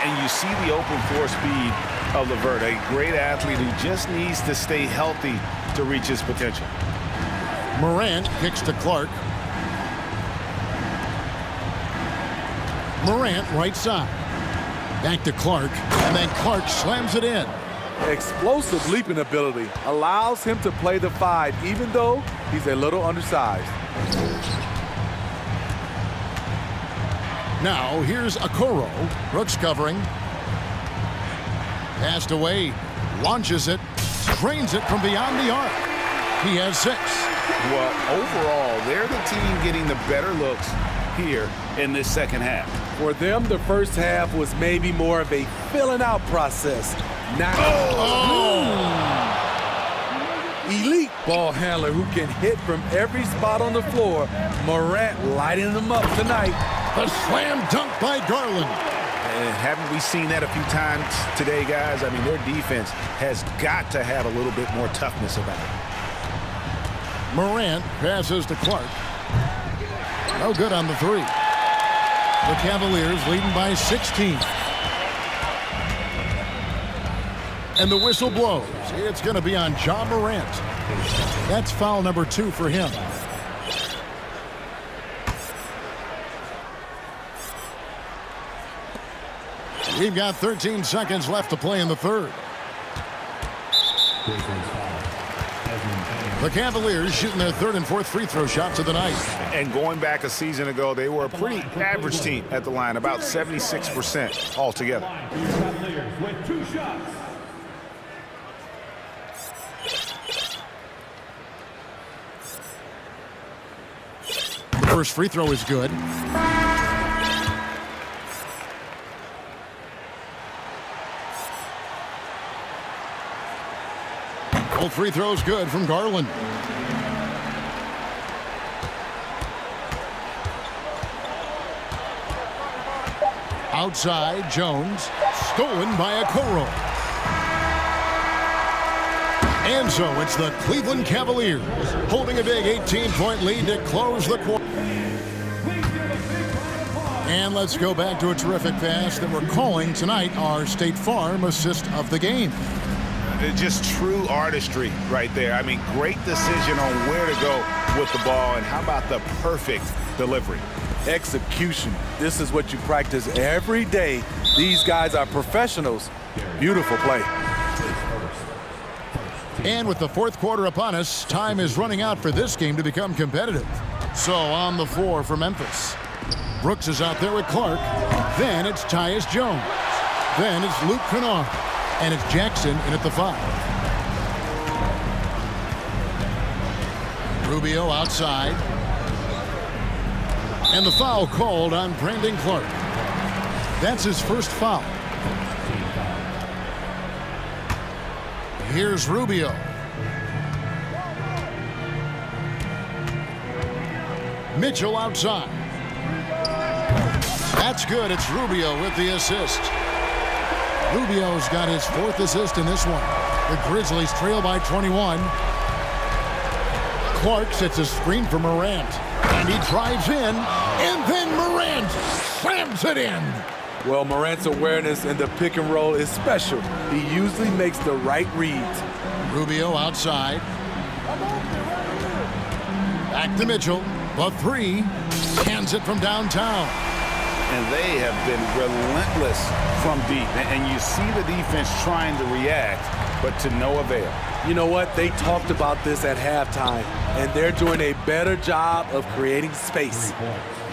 And you see the open floor speed of LeVert, a great athlete who just needs to stay healthy to reach his potential. Morant kicks to Clark. Morant right side. Back to Clark, and then Clark slams it in. Explosive leaping ability allows him to play the 5, even though he's a little undersized. Now here's Okoro. Brooks covering. Passed away. Launches it. Drains it from beyond the arc. He has 6. Well, overall, they're the team getting the better looks here in this second half. For them, the first half was maybe more of a filling out process. Now, elite ball handler who can hit from every spot on the floor. Morant lighting them up tonight. The slam dunk by Garland. And haven't we seen that a few times today, guys? I mean, their defense has got to have a little bit more toughness about it. Morant passes to Clark. No good on the 3. The Cavaliers leading by 16. And the whistle blows. It's going to be on Ja Morant. That's foul number 2 for him. We've got 13 seconds left to play in the third. The Cavaliers shooting their 3rd and 4th free throw shots of the night. And going back a season ago, they were a pretty average team at the line, about 76% altogether. Cavaliers with 2 shots. The first free throw is good. Both free throws good from Garland. Outside, Jones. Stolen by Okoro. And so it's the Cleveland Cavaliers holding a big 18-point lead to close the quarter. And let's go back to a terrific pass that we're calling tonight our State Farm assist of the game. Just true artistry right there. I mean, great decision on where to go with the ball, and how about the perfect delivery? Execution. This is what you practice every day. These guys are professionals. Beautiful play. And with the fourth quarter upon us, time is running out for this game to become competitive. So on the floor for Memphis. Brooks is out there with Clark. Then it's Tyus Jones. Then it's Luke Kennard. And it's Jackson in at the 5. Rubio outside. And the foul called on Brandon Clark. That's his first foul. Here's Rubio. Mitchell outside. That's good. It's Rubio with the assist. Rubio's got his 4th assist in this one. The Grizzlies trail by 21. Clark sets a screen for Morant. And he drives in. And then Morant slams it in. Well, Morant's awareness in the pick and roll is special. He usually makes the right reads. Rubio outside. Back to Mitchell. The 3. Hands it from downtown. And they have been relentless from deep. And you see the defense trying to react, but to no avail. You know what? They talked about this at halftime, and they're doing a better job of creating space.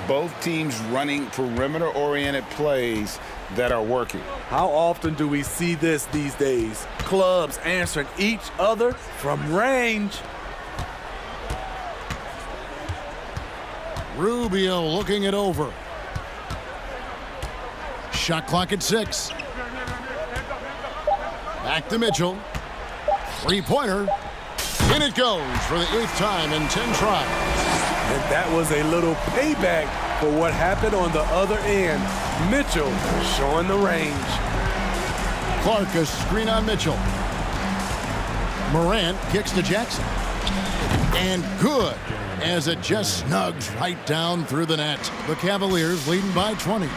Both teams running perimeter-oriented plays that are working. How often do we see this these days? Clubs answering each other from range. Rubio looking it over. Shot clock at 6. Back to Mitchell. 3-pointer. In it goes for the 8th time in 10 tries. And that was a little payback for what happened on the other end. Mitchell showing the range. Clark a screen on Mitchell. Morant kicks to Jackson. And good, as it just snugs right down through the net. The Cavaliers leading by 20.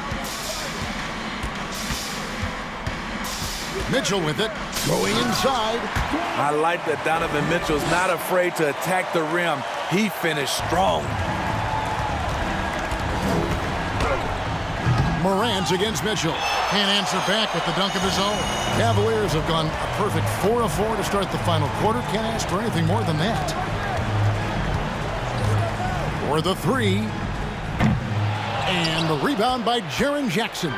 Mitchell with it, going inside. I like that Donovan Mitchell's not afraid to attack the rim. He finished strong. Morant against Mitchell. Can't answer back with the dunk of his own. Cavaliers have gone a perfect 4 of 4 to start the final quarter. Can't ask for anything more than that. For the 3. And the rebound by Jaren Jackson.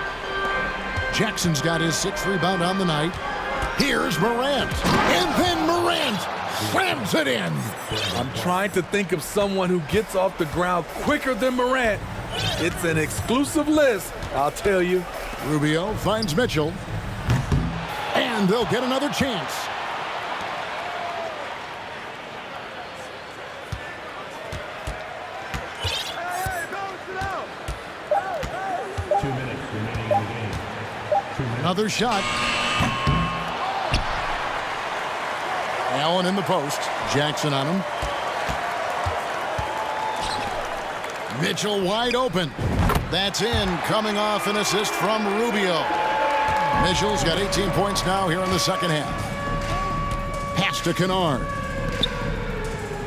Jackson's got his 6th rebound on the night. Here's Morant. And then Morant slams it in. I'm trying to think of someone who gets off the ground quicker than Morant. It's an exclusive list, I'll tell you. Rubio finds Mitchell. And they'll get another chance. Another shot. Allen in the post. Jackson on him. Mitchell wide open. That's in, coming off an assist from Rubio. Mitchell's got 18 points now here in the second half. Pass to Kennard.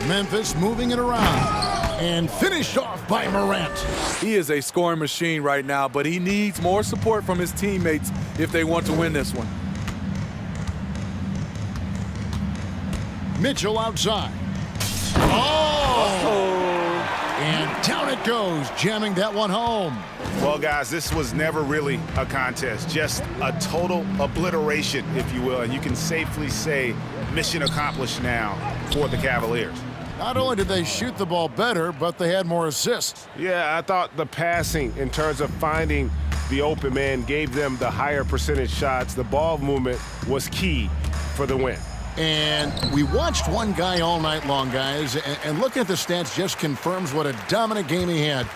Memphis moving it around. And finished off by Morant. He is a scoring machine right now, but he needs more support from his teammates if they want to win this one. Mitchell outside. Oh! And down it goes, jamming that one home. Well, guys, this was never really a contest, just a total obliteration, if you will. And you can safely say mission accomplished now for the Cavaliers. Not only did they shoot the ball better, but they had more assists. Yeah, I thought the passing in terms of finding the open man gave them the higher percentage shots. The ball movement was key for the win. And we watched one guy all night long, guys, and looking at the stats just confirms what a dominant game he had.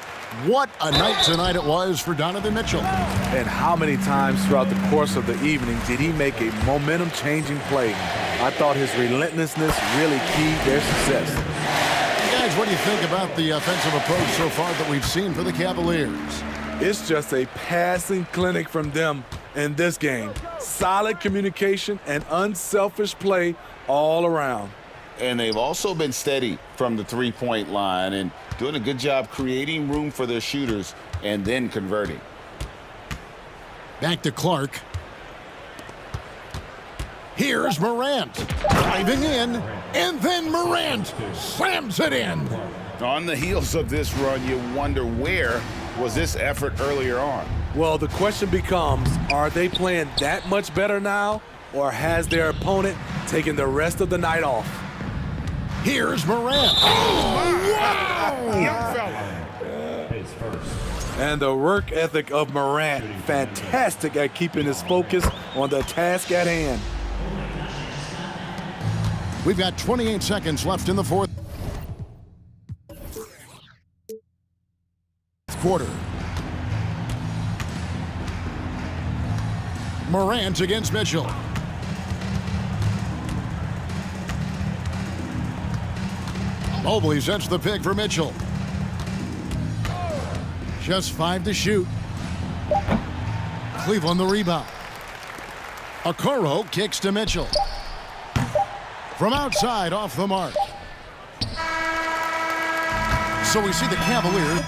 What a night tonight it was for Donovan Mitchell. And how many times throughout the course of the evening did he make a momentum-changing play? I thought his relentlessness really keyed their success. Guys, what do you think about the offensive approach so far that we've seen for the Cavaliers? It's just a passing clinic from them in this game. Solid communication and unselfish play all around. And they've also been steady from the three-point line and doing a good job creating room for their shooters and then converting. Back to Clark. Here's Morant driving in, and then Morant slams it in. On the heels of this run, you wonder where was this effort earlier on? Well, the question becomes, are they playing that much better now, or has their opponent taken the rest of the night off? Here's Morant. Oh, wow! Young fella. His first. And the work ethic of Morant, fantastic at keeping his focus on the task at hand. We've got 28 seconds left in the fourth quarter. Morant against Mitchell. Mobley sets the pick for Mitchell. Just 5 to shoot. Cleveland the rebound. Okoro kicks to Mitchell. From outside, off the mark. So we see the Cavaliers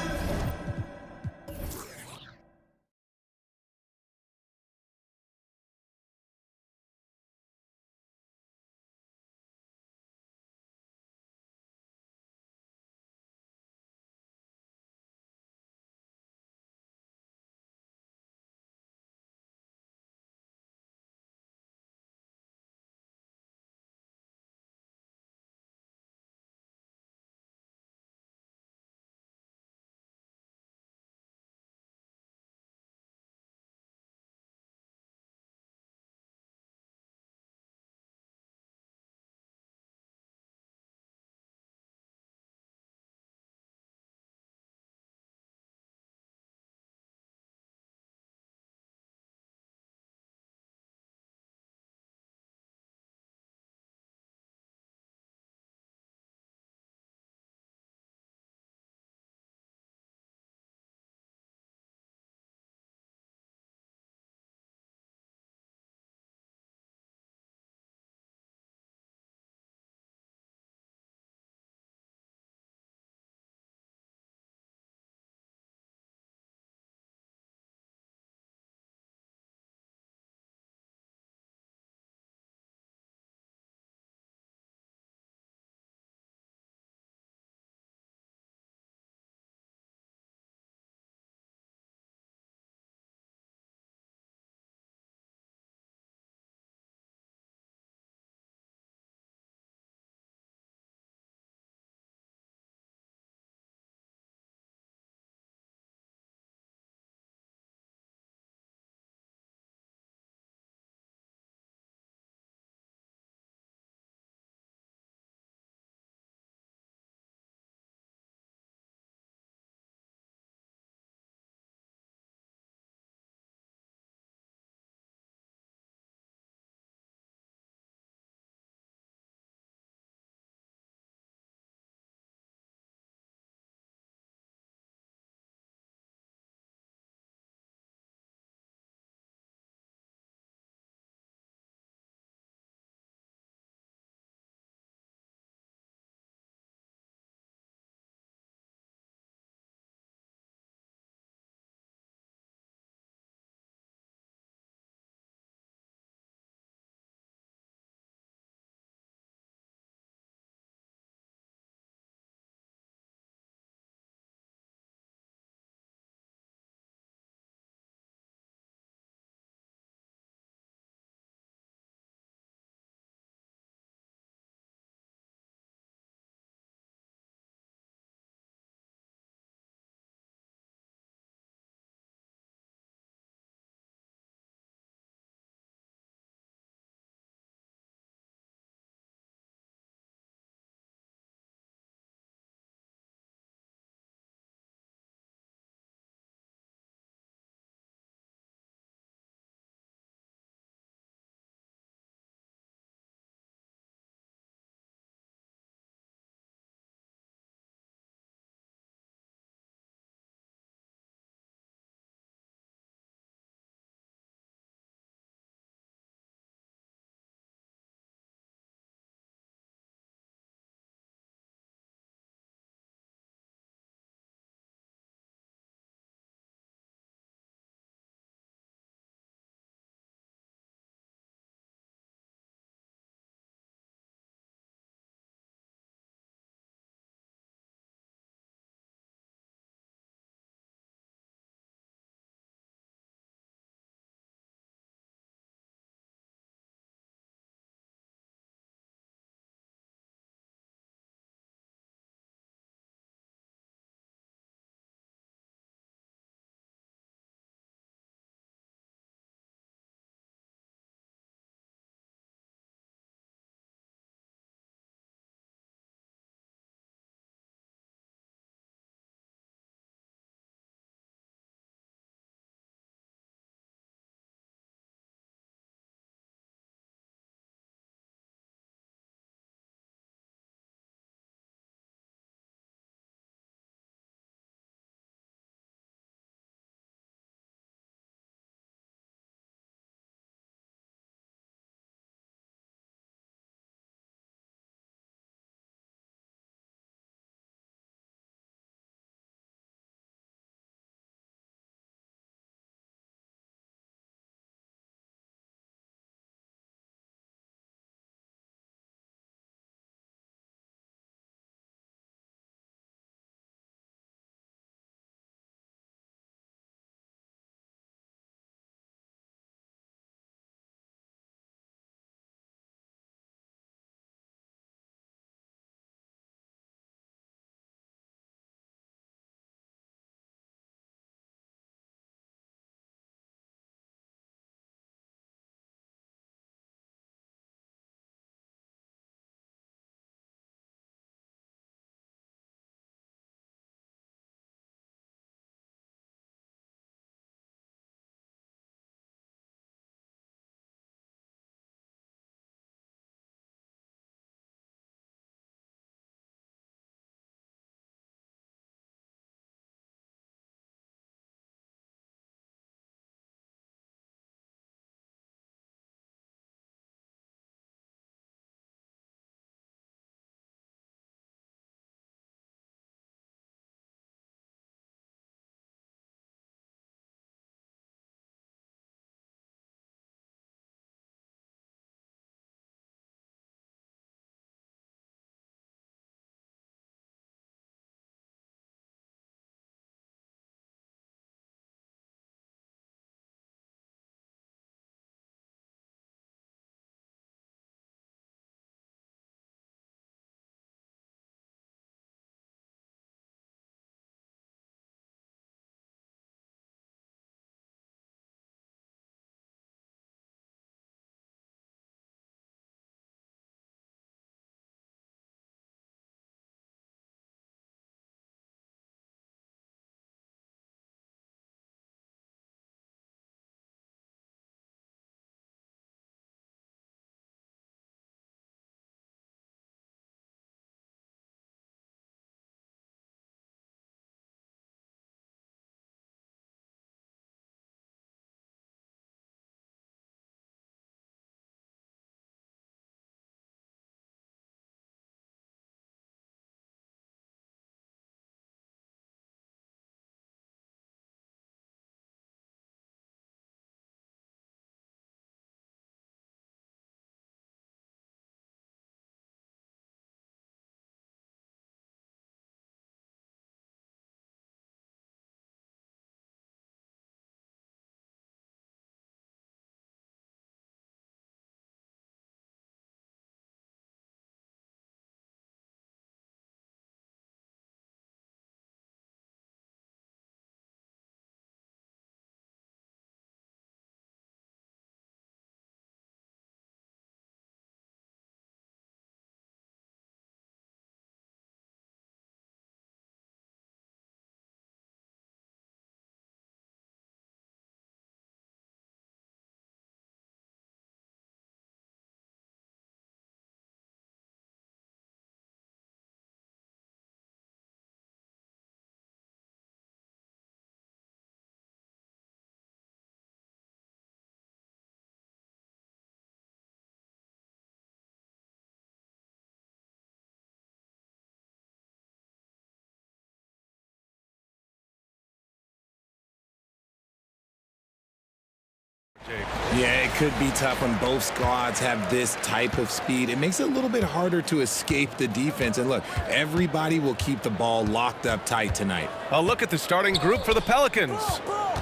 Yeah, it could be tough when both squads have this type of speed. It makes it a little bit harder to escape the defense. And look, everybody will keep the ball locked up tight tonight. A look at the starting group for the Pelicans.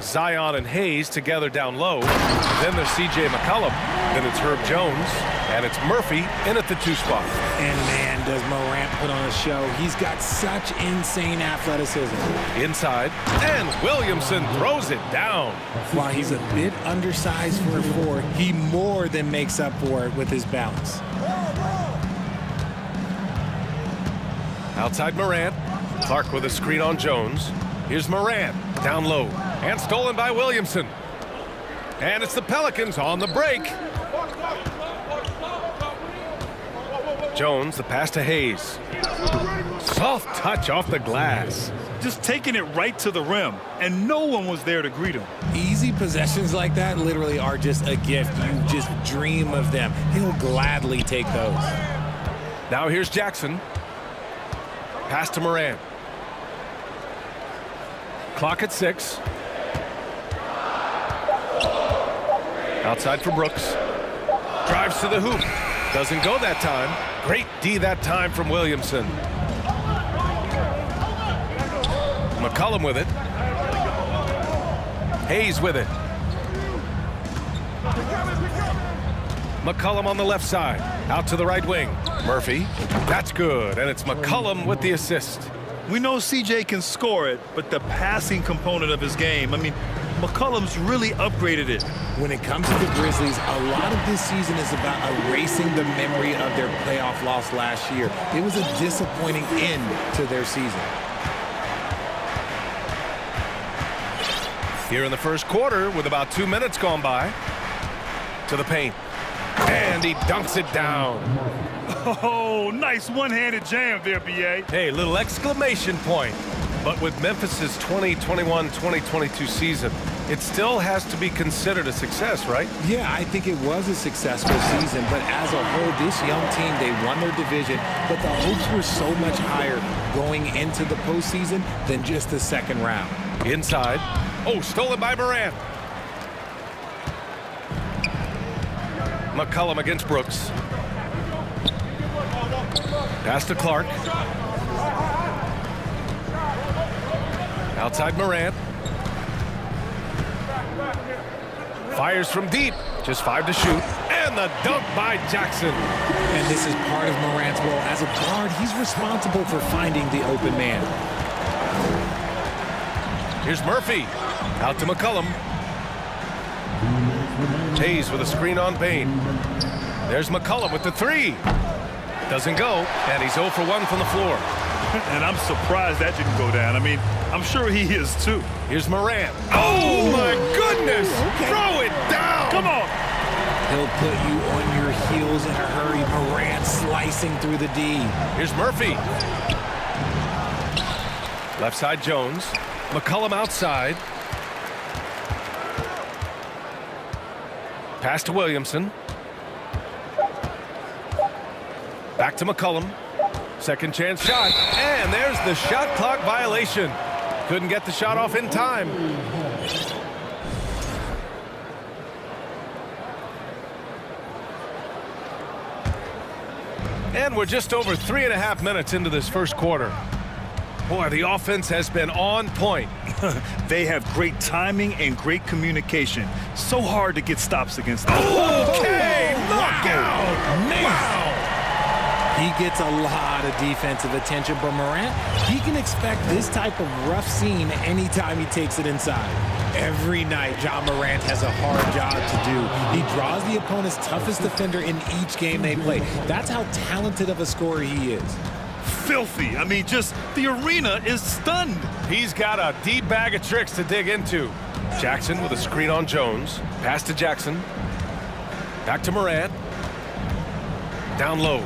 Zion and Hayes together down low. Then there's C.J. McCollum. Then it's Herb Jones. And it's Murphy in at the 2 spot. And man, does Morant put on a show. He's got such insane athleticism. Inside. And Williamson throws it down. While he's a bit undersized for a 4, he more than makes up for it with his balance. Outside Morant. Clark with a screen on Jones. Here's Morant down low. And stolen by Williamson. And it's the Pelicans on the break. Jones, the pass to Hayes. Soft touch off the glass. Just taking it right to the rim, and no one was there to greet him. Easy possessions like that literally are just a gift. You just dream of them. He'll gladly take those. Now here's Jackson. Pass to Morant. Clock at 6. Outside for Brooks. Drives to the hoop. Doesn't go that time. Great D that time from Williamson. McCollum with it. Hayes with it. McCollum on the left side. Out to the right wing. Murphy. That's good. And it's McCollum with the assist. We know CJ can score it, but the passing component of his game, I mean, McCollum's really upgraded it. When it comes to the Grizzlies, a lot of this season is about erasing the memory of their playoff loss last year. It was a disappointing end to their season. Here in the first quarter, with about 2 minutes gone by, to the paint. And he dunks it down. Oh, nice one-handed jam there, B.A. Hey, little exclamation point. But with Memphis's 2021-2022 season, it still has to be considered a success, right? Yeah, I think it was a successful season, but as a whole, this young team, they won their division, but the hopes were so much higher going into the postseason than just the second round. Inside. Oh, stolen by Morant. McCollum against Brooks. Pass to Clark. Outside Morant. Fires from deep. Just 5 to shoot. And the dunk by Jackson. And this is part of Morant's role. As a guard, he's responsible for finding the open man. Here's Murphy. Out to McCollum. Hayes with a screen on Bain. There's McCollum with the 3. Doesn't go, and he's 0 for 1 from the floor. And I'm surprised that didn't go down. I mean, I'm sure he is too. Here's Morant. Oh, my goodness! Okay. Throw it down! Come on! He'll put you on your heels in a hurry. Morant slicing through the D. Here's Murphy. Left side Jones. McCollum outside. Pass to Williamson. Back to McCollum. Second chance shot. And there's the shot clock violation. Couldn't get the shot off in time. And we're just over 3.5 minutes into this first quarter. Boy, the offense has been on point. They have great timing and great communication. So hard to get stops against them. Okay, knockout! Wow! He gets a lot of defensive attention, but Morant, he can expect this type of rough scene anytime he takes it inside. Every night, Ja Morant has a hard job to do. He draws the opponent's toughest defender in each game they play. That's how talented of a scorer he is. Filthy. I mean, just the arena is stunned. He's got a deep bag of tricks to dig into. Jackson with a screen on Jones. Pass to Jackson. Back to Morant. Down low.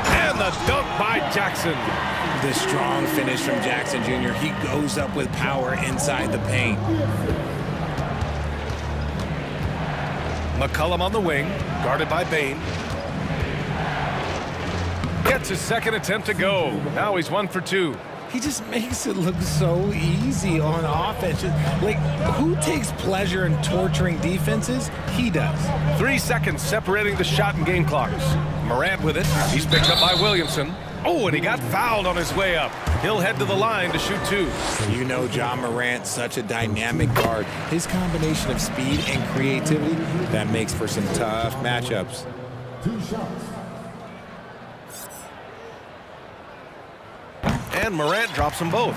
And the dunk by Jackson. The strong finish from Jackson Jr. He goes up with power inside the paint. McCollum on the wing, guarded by Bain. Gets his second attempt to go. Now he's 1 for 2. He just makes it look so easy on offense. Like, who takes pleasure in torturing defenses? He does. 3 seconds separating the shot and game clocks. Morant with it. He's picked up by Williamson. Oh, and he got fouled on his way up. He'll head to the line to shoot 2. You know Ja Morant, such a dynamic guard. His combination of speed and creativity, that makes for some tough matchups. 2 shots. And Morant drops them both.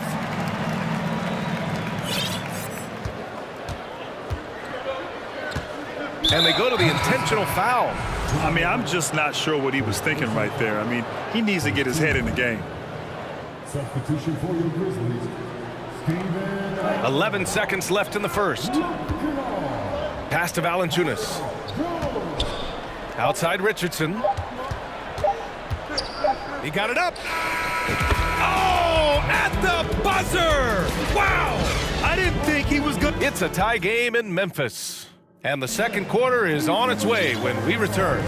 And they go to the intentional foul. I mean, I'm just not sure what he was thinking right there. I mean, he needs to get his head in the game. Substitution for your Grizzlies. 11 seconds left in the first. Pass to Valanciunas. Outside Richardson. He got it up. Oh, at the buzzer! Wow! I didn't think he was good. It's a tie game in Memphis. And the second quarter is on its way when we return.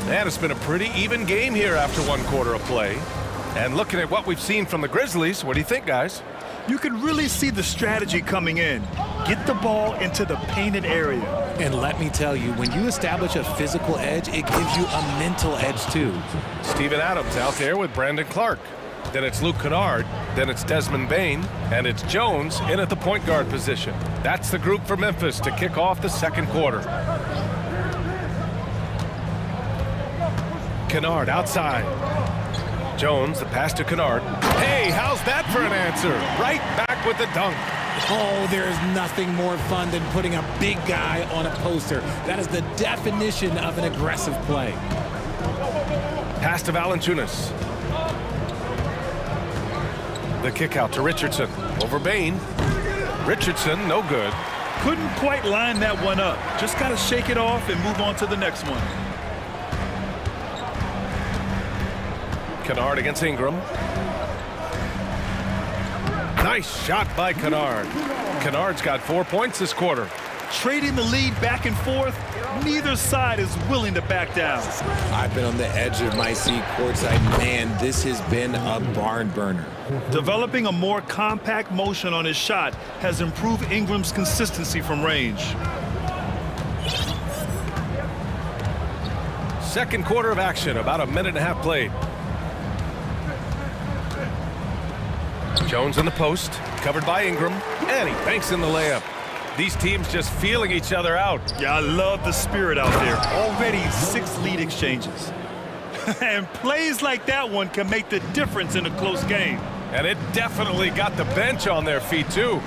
And it's been a pretty even game here after 1 quarter of play. And looking at what we've seen from the Grizzlies, what do you think, guys? You can really see the strategy coming in. Get the ball into the painted area. And let me tell you, when you establish a physical edge, it gives you a mental edge too. Steven Adams out there with Brandon Clark. Then it's Luke Kennard. Then it's Desmond Bane. And it's Jones in at the point guard position. That's the group for Memphis to kick off the second quarter. Kennard outside. Jones, the pass to Kennard. Hey, how's that for an answer? Right back with the dunk. Oh, there is nothing more fun than putting a big guy on a poster. That is the definition of an aggressive play. Pass to Valanciunas. The kick out to Richardson. Over Bane. Richardson, no good. Couldn't quite line that one up. Just got to shake it off and move on to the next one. Kennard against Ingram. Nice shot by Kennard. Kennard's got 4 points this quarter. Trading the lead back and forth, neither side is willing to back down. I've been on the edge of my seat courtside. Man, this has been a barn burner. Developing a more compact motion on his shot has improved Ingram's consistency from range. Second quarter of action, about a minute and a half played. Jones in the post, covered by Ingram, and he banks in the layup. These teams just feeling each other out. Yeah, I love the spirit out there. Already 6 lead exchanges. And plays like that one can make the difference in a close game. And it definitely got the bench on their feet, too.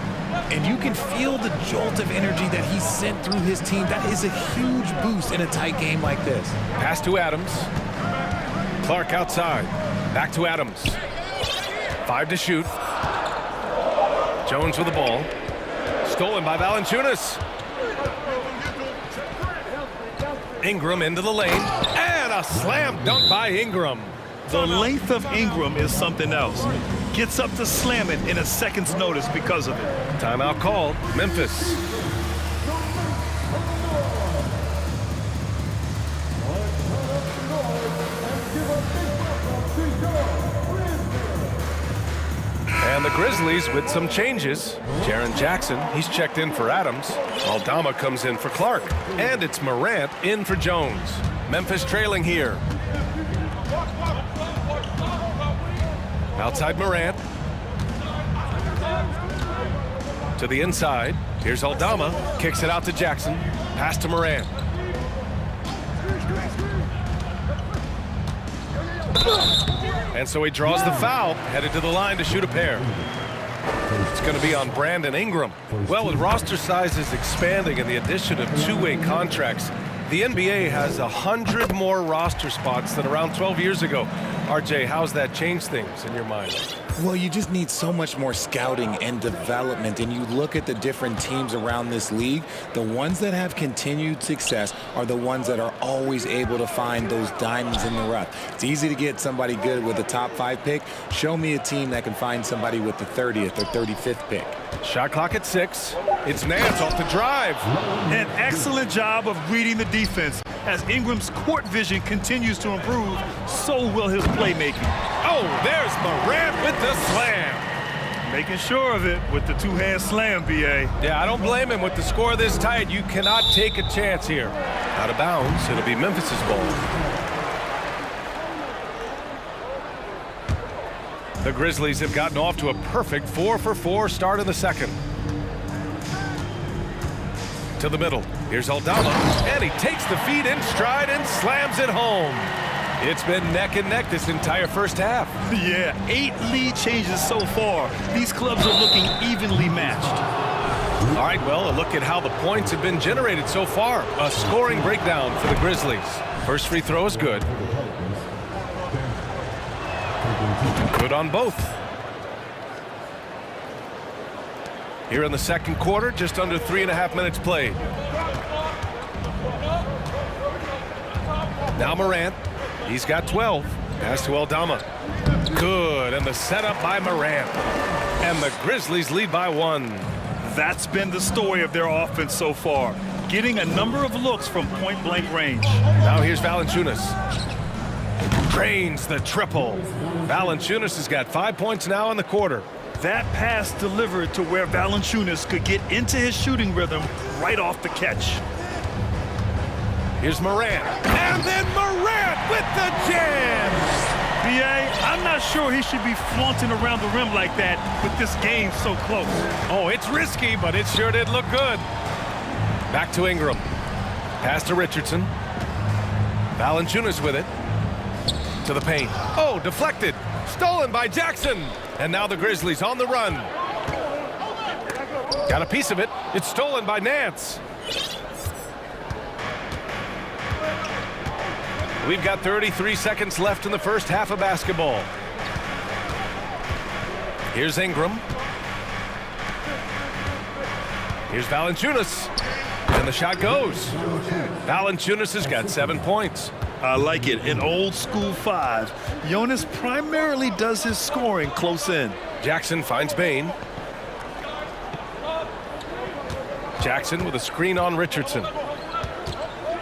And you can feel the jolt of energy that he sent through his team. That is a huge boost in a tight game like this. Pass to Adams. Clark outside. Back to Adams. 5 to shoot. Jones with the ball. Stolen by Valanciunas. Ingram into the lane. And a slam dunk by Ingram. The length of Ingram is something else. Gets up to slam it in a second's notice because of it. Timeout called. Memphis. And the Grizzlies with some changes. Jaren Jackson, he's checked in for Adams. Aldama comes in for Clark. And it's Morant in for Jones. Memphis trailing here. Outside Morant. To the inside. Here's Aldama. Kicks it out to Jackson. Pass to Morant. And so he draws the foul, headed to the line to shoot a pair. It's going to be on Brandon Ingram. Well, with roster sizes expanding and the addition of two-way contracts, the NBA has 100 more roster spots than around 12 years ago. RJ, how's that changed things in your mind? Well, you just need so much more scouting and development, and you look at the different teams around this league, the ones that have continued success are the ones that are always able to find those diamonds in the rough. It's easy to get somebody good with a top 5 pick. Show me a team that can find somebody with the 30th or 35th pick. Shot clock at 6. It's Nance off the drive. An excellent job of reading the defense. As Ingram's court vision continues to improve, so will his playmaking. Oh, there's Morant with the slam. Making sure of it with the two-hand slam, B.A. Yeah, I don't blame him. With the score this tight, you cannot take a chance here. Out of bounds, it'll be Memphis's ball. The Grizzlies have gotten off to a perfect 4-for-4 start in the second. To the middle. Here's Aldama, and he takes the feed in stride and slams it home. It's been neck and neck this entire first half. Yeah, 8 lead changes so far. These clubs are looking evenly matched. All right, well, a look at how the points have been generated so far. A scoring breakdown for the Grizzlies. First free throw is good. Good on both. Here in the second quarter, just under 3.5 minutes played. Now Morant. He's got 12. Pass to Aldama. Good, and the setup by Morant. And the Grizzlies lead by 1. That's been the story of their offense so far. Getting a number of looks from point-blank range. Now here's Valanciunas. Drains the triple. Valanciunas has got 5 points now in the quarter. That pass delivered to where Valanciunas could get into his shooting rhythm right off the catch. Here's Morant. And then Morant with the jam! B.A., I'm not sure he should be flaunting around the rim like that with this game so close. Oh, it's risky, but it sure did look good. Back to Ingram. Pass to Richardson. Valanciunas with it. To the paint. Oh, deflected. Stolen by Jackson. And now the Grizzlies on the run. Got a piece of it. It's stolen by Nance. We've got 33 seconds left in the first half of basketball. Here's Ingram. Here's Valanciunas. And the shot goes. Valanciunas has got 7 points. I like it. An old school 5. Jonas primarily does his scoring close in. Jackson finds Bane. Jackson with a screen on Richardson.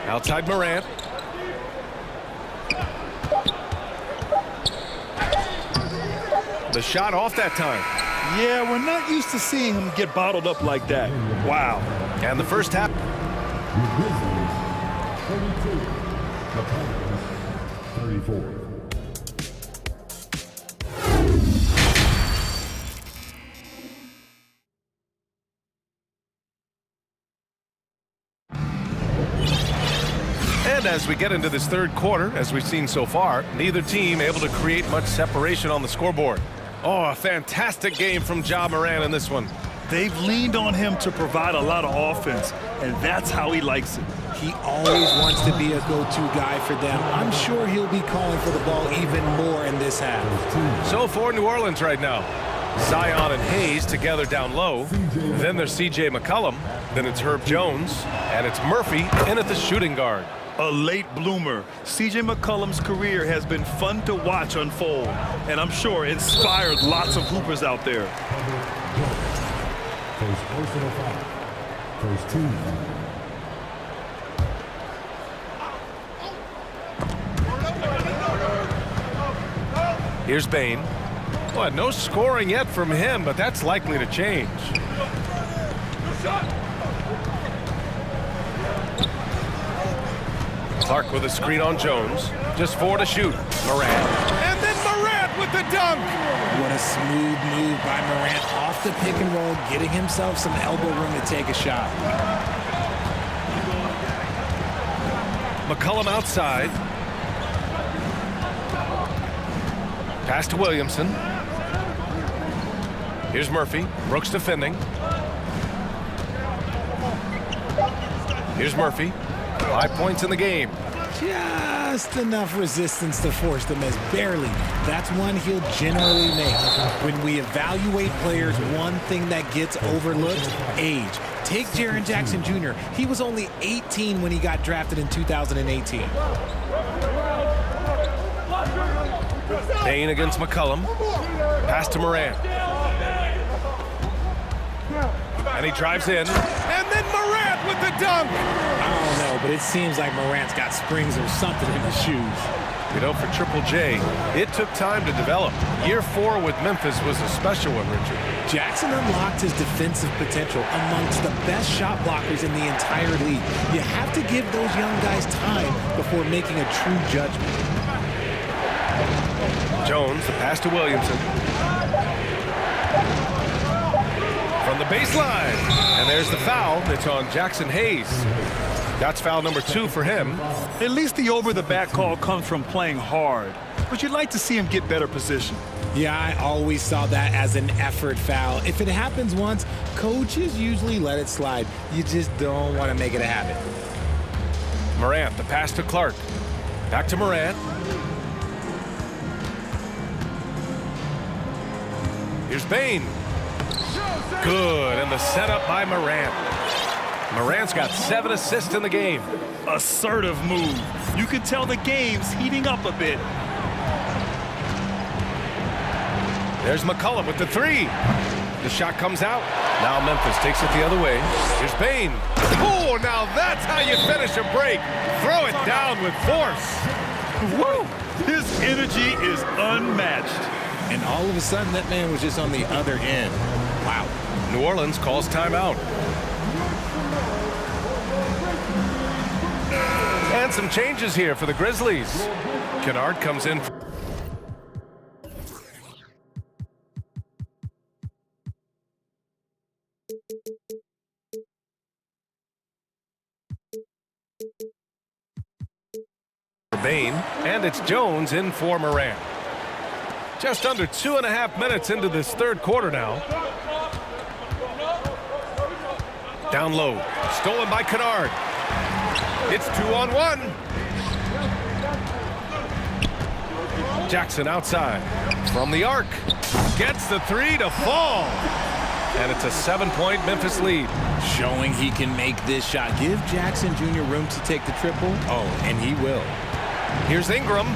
Outside Morant. The shot off that time. Yeah, we're not used to seeing him get bottled up like that. Wow. And the first half. 34. And as we get into this third quarter, as we've seen so far, neither team able to create much separation on the scoreboard. Oh, a fantastic game from Ja Morant in this one. They've leaned on him to provide a lot of offense, and that's how he likes it. He always wants to be a go-to guy for them. I'm sure he'll be calling for the ball even more in this half. So for New Orleans right now, Zion and Hayes together down low. Then there's C.J. McCollum. Then it's Herb Jones. And it's Murphy in at the shooting guard. A late bloomer. C.J. McCollum's career has been fun to watch unfold, and I'm sure inspired lots of hoopers out there. First personal foul. First team foul. Here's Bane. Well, no scoring yet from him, but that's likely to change. Clark with a screen on Jones. Just 4 to shoot. Morant. And then Morant with the dunk. What a smooth move by Morant off the pick and roll, getting himself some elbow room to take a shot. McCollum outside. Pass to Williamson. Here's Murphy. Brooks defending. Here's Murphy. 5 points in the game. Just enough resistance to force the miss. Barely. That's one he'll generally make. When we evaluate players, one thing that gets overlooked, age. Take Jaren Jackson Jr. He was only 18 when he got drafted in 2018. Bane against McCollum. Pass to Morant. And he drives in. And then Morant with the dunk. I don't know, but it seems like Morant's got springs or something in his shoes. You know, for Triple J, it took time to develop. Year 4 with Memphis was a special one, Richard. Jackson unlocked his defensive potential amongst the best shot blockers in the entire league. You have to give those young guys time before making a true judgment. Jones, the pass to Williamson. From the baseline. And there's the foul. It's on Jackson Hayes. That's foul number 2 for him. At least the over-the-back call comes from playing hard, but you'd like to see him get better position. Yeah, I always saw that as an effort foul. If it happens once, coaches usually let it slide. You just don't want to make it a habit. Morant, the pass to Clark. Back to Morant. Here's Bain. Good, and the setup by Morant. Morant's got 7 assists in the game. Assertive move. You can tell the game's heating up a bit. There's McCollum with the 3. The shot comes out. Now Memphis takes it the other way. Here's Bain. Oh, now that's how you finish a break. Throw it down with force. Woo! His energy is unmatched. And all of a sudden, that man was just on the other end. Wow. New Orleans calls timeout. And some changes here for the Grizzlies. Kennard comes in. Bain, and it's Jones in for Morant. Just under 2.5 minutes into this third quarter now. Down low, stolen by Kennard. It's 2-on-1. Jackson outside from the arc. Gets the 3 to fall. And it's a 7-point Memphis lead. Showing he can make this shot. Give Jackson Jr. room to take the triple. Oh, and he will. Here's Ingram.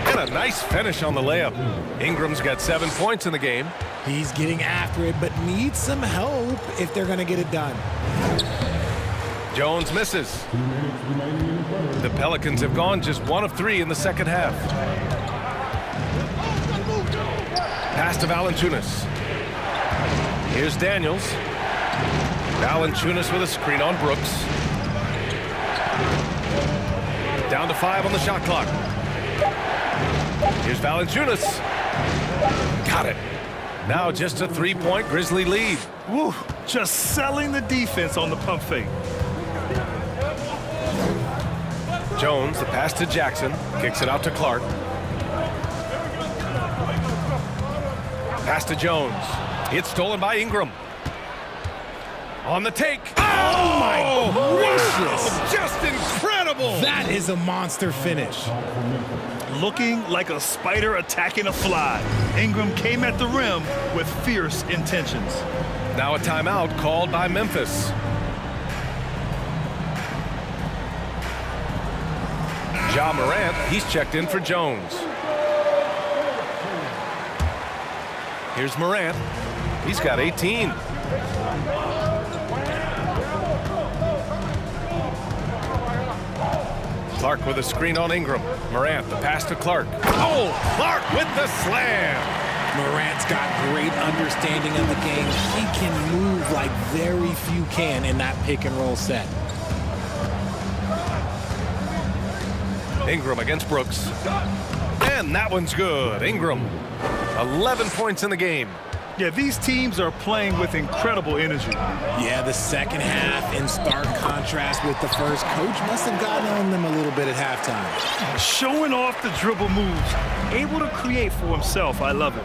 And a nice finish on the layup. Ingram's got 7 points in the game. He's getting after it, but needs some help if they're going to get it done. Jones misses. The Pelicans have gone just 1 of 3 in the second half. Pass to Valanciunas. Here's Daniels. Valanciunas with a screen on Brooks. Down to 5 on the shot clock. Here's Valanciunas. Got it. Now just a 3-point Grizzly lead. Woo, just selling the defense on the pump fake. Jones, the pass to Jackson. Kicks it out to Clark. Pass to Jones. It's stolen by Ingram. On the take. Oh my gracious. Just incredible. That is a monster finish. Looking like a spider attacking a fly. Ingram came at the rim with fierce intentions. Now a timeout called by Memphis. Ja Morant, he's checked in for Jones. Here's Morant. He's got 18. Clark with a screen on Ingram. Morant, the pass to Clark. Oh, Clark with the slam. Morant's got great understanding of the game. He can move like very few can in that pick and roll set. Ingram against Brooks. And that one's good. Ingram, 11 points in the game. Yeah, these teams are playing with incredible energy. Yeah, the second half in stark contrast with the first. Coach must have gotten on them a little bit at halftime. Showing off the dribble moves, able to create for himself. I love it.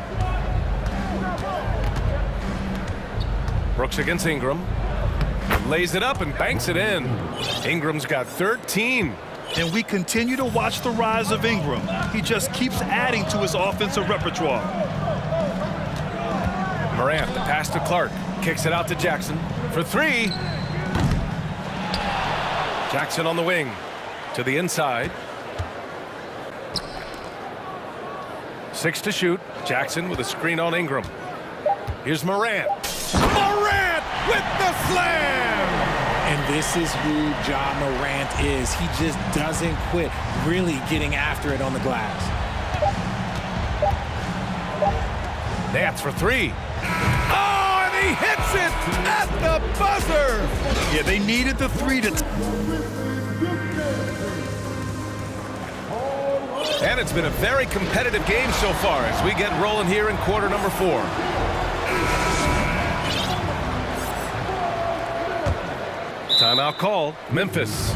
Brooks against Ingram. Lays it up and banks it in. Ingram's got 13. And we continue to watch the rise of Ingram. He just keeps adding to his offensive repertoire. Morant, the pass to Clark. Kicks it out to Jackson for 3. Jackson on the wing to the inside. 6 to shoot. Jackson with a screen on Ingram. Here's Morant. Morant with the slam! And this is who Ja Morant is. He just doesn't quit, really getting after it on the glass. Nance for three. Oh, and he hits it at the buzzer. Yeah, they needed the three to... And it's been a very competitive game so far as we get rolling here in quarter number 4. Timeout call, Memphis.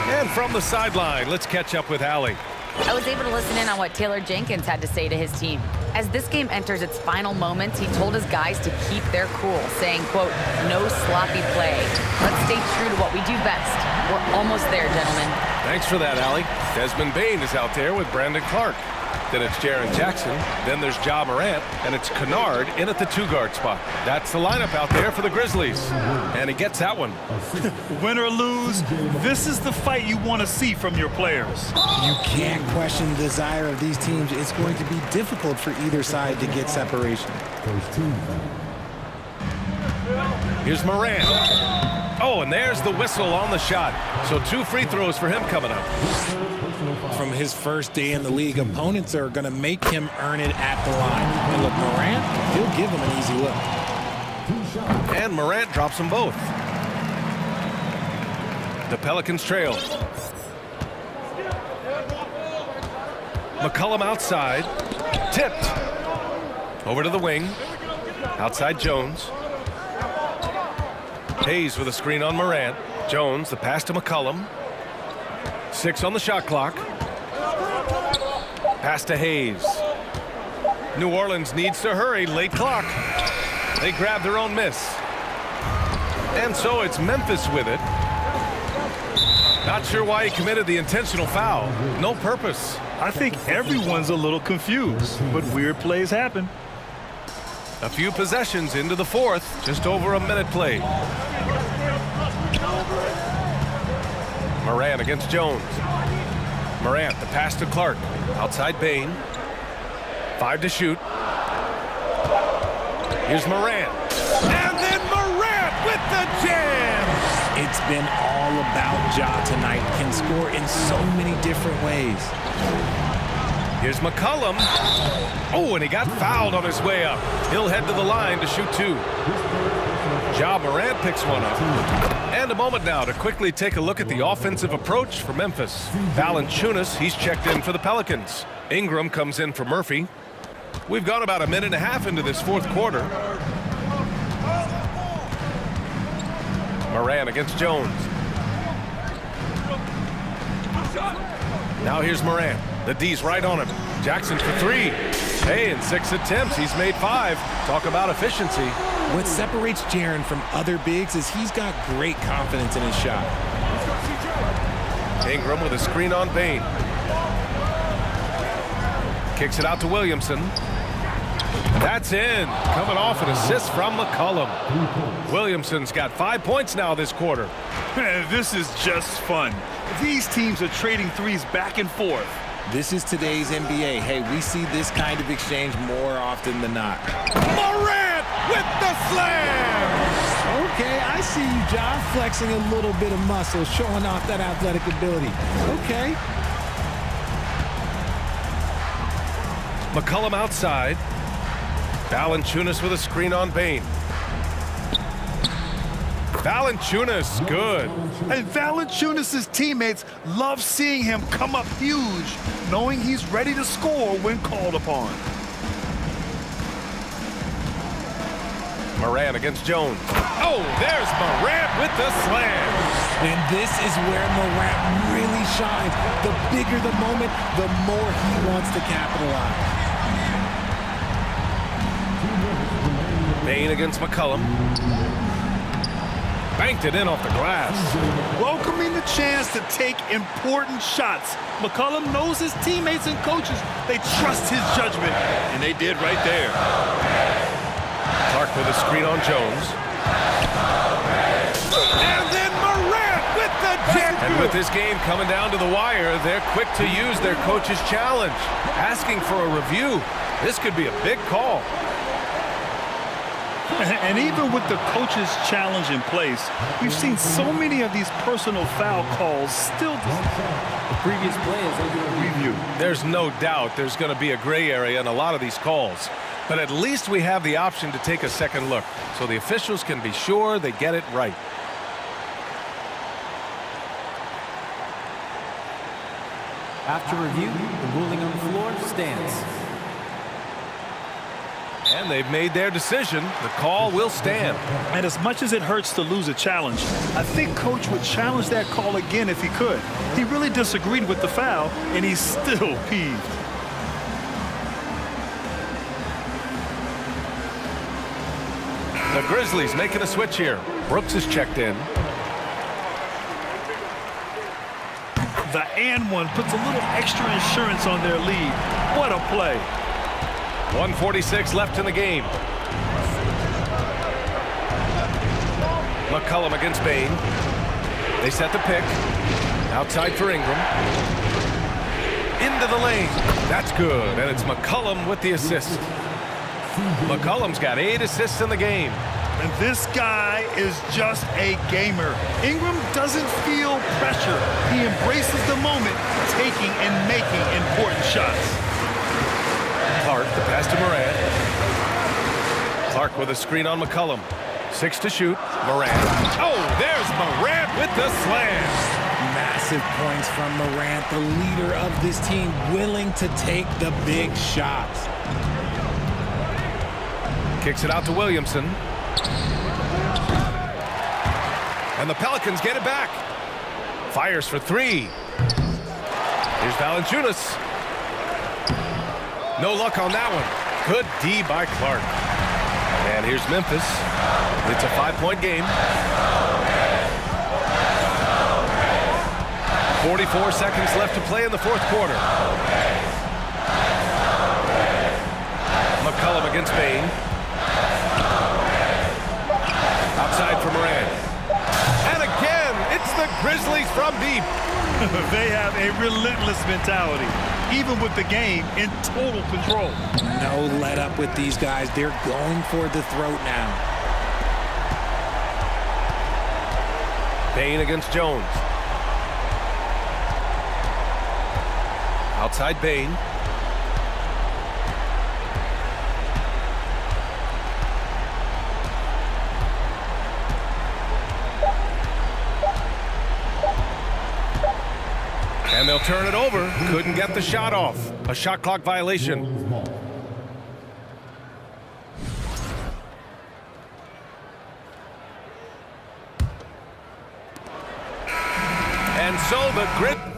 And from the sideline, let's catch up with Allie. I was able to listen in on what Taylor Jenkins had to say to his team. As this game enters its final moments, he told his guys to keep their cool, saying, quote, no sloppy play. Let's stay true to what we do best. We're almost there, gentlemen. Thanks for that, Allie. Desmond Bain is out there with Brandon Clark. Then it's Jaren Jackson. Then there's Ja Morant. And it's Kennard in at the 2-guard spot. That's the lineup out there for the Grizzlies. And he gets that one. Win or lose, this is the fight you want to see from your players. You can't question the desire of these teams. It's going to be difficult for either side to get separation. Here's Morant. Oh, and there's the whistle on the shot. So 2 free throws for him coming up. From his first day in the league, opponents are going to make him earn it at the line. And look, Morant, he'll give him an easy look. And Morant drops them both. The Pelicans trail. McCollum outside. Tipped. Over to the wing. Outside Jones. Hayes with a screen on Morant. Jones, the pass to McCollum. 6 on the shot clock. Pass to Hayes. New Orleans needs to hurry. Late clock. They grab their own miss. And so it's Memphis with it. Not sure why he committed the intentional foul. No purpose. I think everyone's a little confused, but weird plays happen. A few possessions into the 4th. Just over a minute played. Morant against Jones. Morant, the pass to Clark. Outside Bain. 5 to shoot. Here's Morant. And then Morant with the jam! It's been all about Ja tonight. Can score in so many different ways. Here's McCollum. Oh, and he got fouled on his way up. He'll head to the line to shoot 2. Ja Morant picks one up. And a moment now to quickly take a look at the offensive approach for Memphis. Valanciunas, he's checked in for the Pelicans. Ingram comes in for Murphy. We've gone about a minute and a half into this 4th quarter. Morant against Jones. Now here's Morant. The D's right on him. Jackson for 3. Hey, in 6 attempts, he's made 5. Talk about efficiency. What separates Jaren from other bigs is he's got great confidence in his shot. Ingram with a screen on Bain. Kicks it out to Williamson. That's in. Coming off an assist from McCollum. Williamson's got 5 points now this quarter. This is just fun. These teams are trading threes back and forth. This is today's NBA. Hey, we see this kind of exchange more often than not. Morant with the slam! Okay, I see you, Ja, flexing a little bit of muscle, showing off that athletic ability. Okay. McCollum outside. Valanciunas with a screen on Bain. Valanciunas, good. And Valanciunas' teammates love seeing him come up huge, knowing he's ready to score when called upon. Morant against Jones. Oh, there's Morant with the slam. And this is where Morant really shines. The bigger the moment, the more he wants to capitalize. Bain against McCollum. Banked it in off the glass. Welcoming the chance to take important shots. McCollum knows his teammates and coaches. They trust his judgment, and they did right there. Clark with a screen on Jones. And then Morant with the jam. And with this game coming down to the wire, they're quick to use their coach's challenge. Asking for a review. This could be a big call. And even with the coach's challenge in place, we've seen so many of these personal foul calls still. The previous play is under review. There's no doubt there's going to be a gray area in a lot of these calls. But at least we have the option to take a second look, so the officials can be sure they get it right. After review, the ruling on the floor stands. And they've made their decision. The call will stand. And as much as it hurts to lose a challenge, I think Coach would challenge that call again if he could. He really disagreed with the foul, and he's still peeved. The Grizzlies making a switch here. Brooks is checked in. The and one puts a little extra insurance on their lead. What a play. 1:46 left in the game. McCollum against Bain. They set the pick. Outside for Ingram. Into the lane. That's good. And it's McCollum with the assist. McCollum's got 8 assists in the game. And this guy is just a gamer. Ingram doesn't feel pressure. He embraces the moment, taking and making important shots. Clark, the pass to Morant. Clark with a screen on McCollum. 6 to shoot. Morant. Oh, there's Morant with the slam. Massive points from Morant, the leader of this team, willing to take the big shots. Kicks it out to Williamson. And the Pelicans get it back. Fires for 3. Here's Valanciunas. No luck on that one. Good D by Clark. And here's Memphis. It's a 5-point game. 44 seconds left to play in the 4th quarter. McCollum against Bain. Outside for Morant. And again, it's the Grizzlies from deep. They have a relentless mentality, even with the game in total control. No let up with these guys. They're going for the throat now. Bain against Jones. Outside Bain. And they'll turn it over. Couldn't get the shot off. A shot clock violation. And so the grid.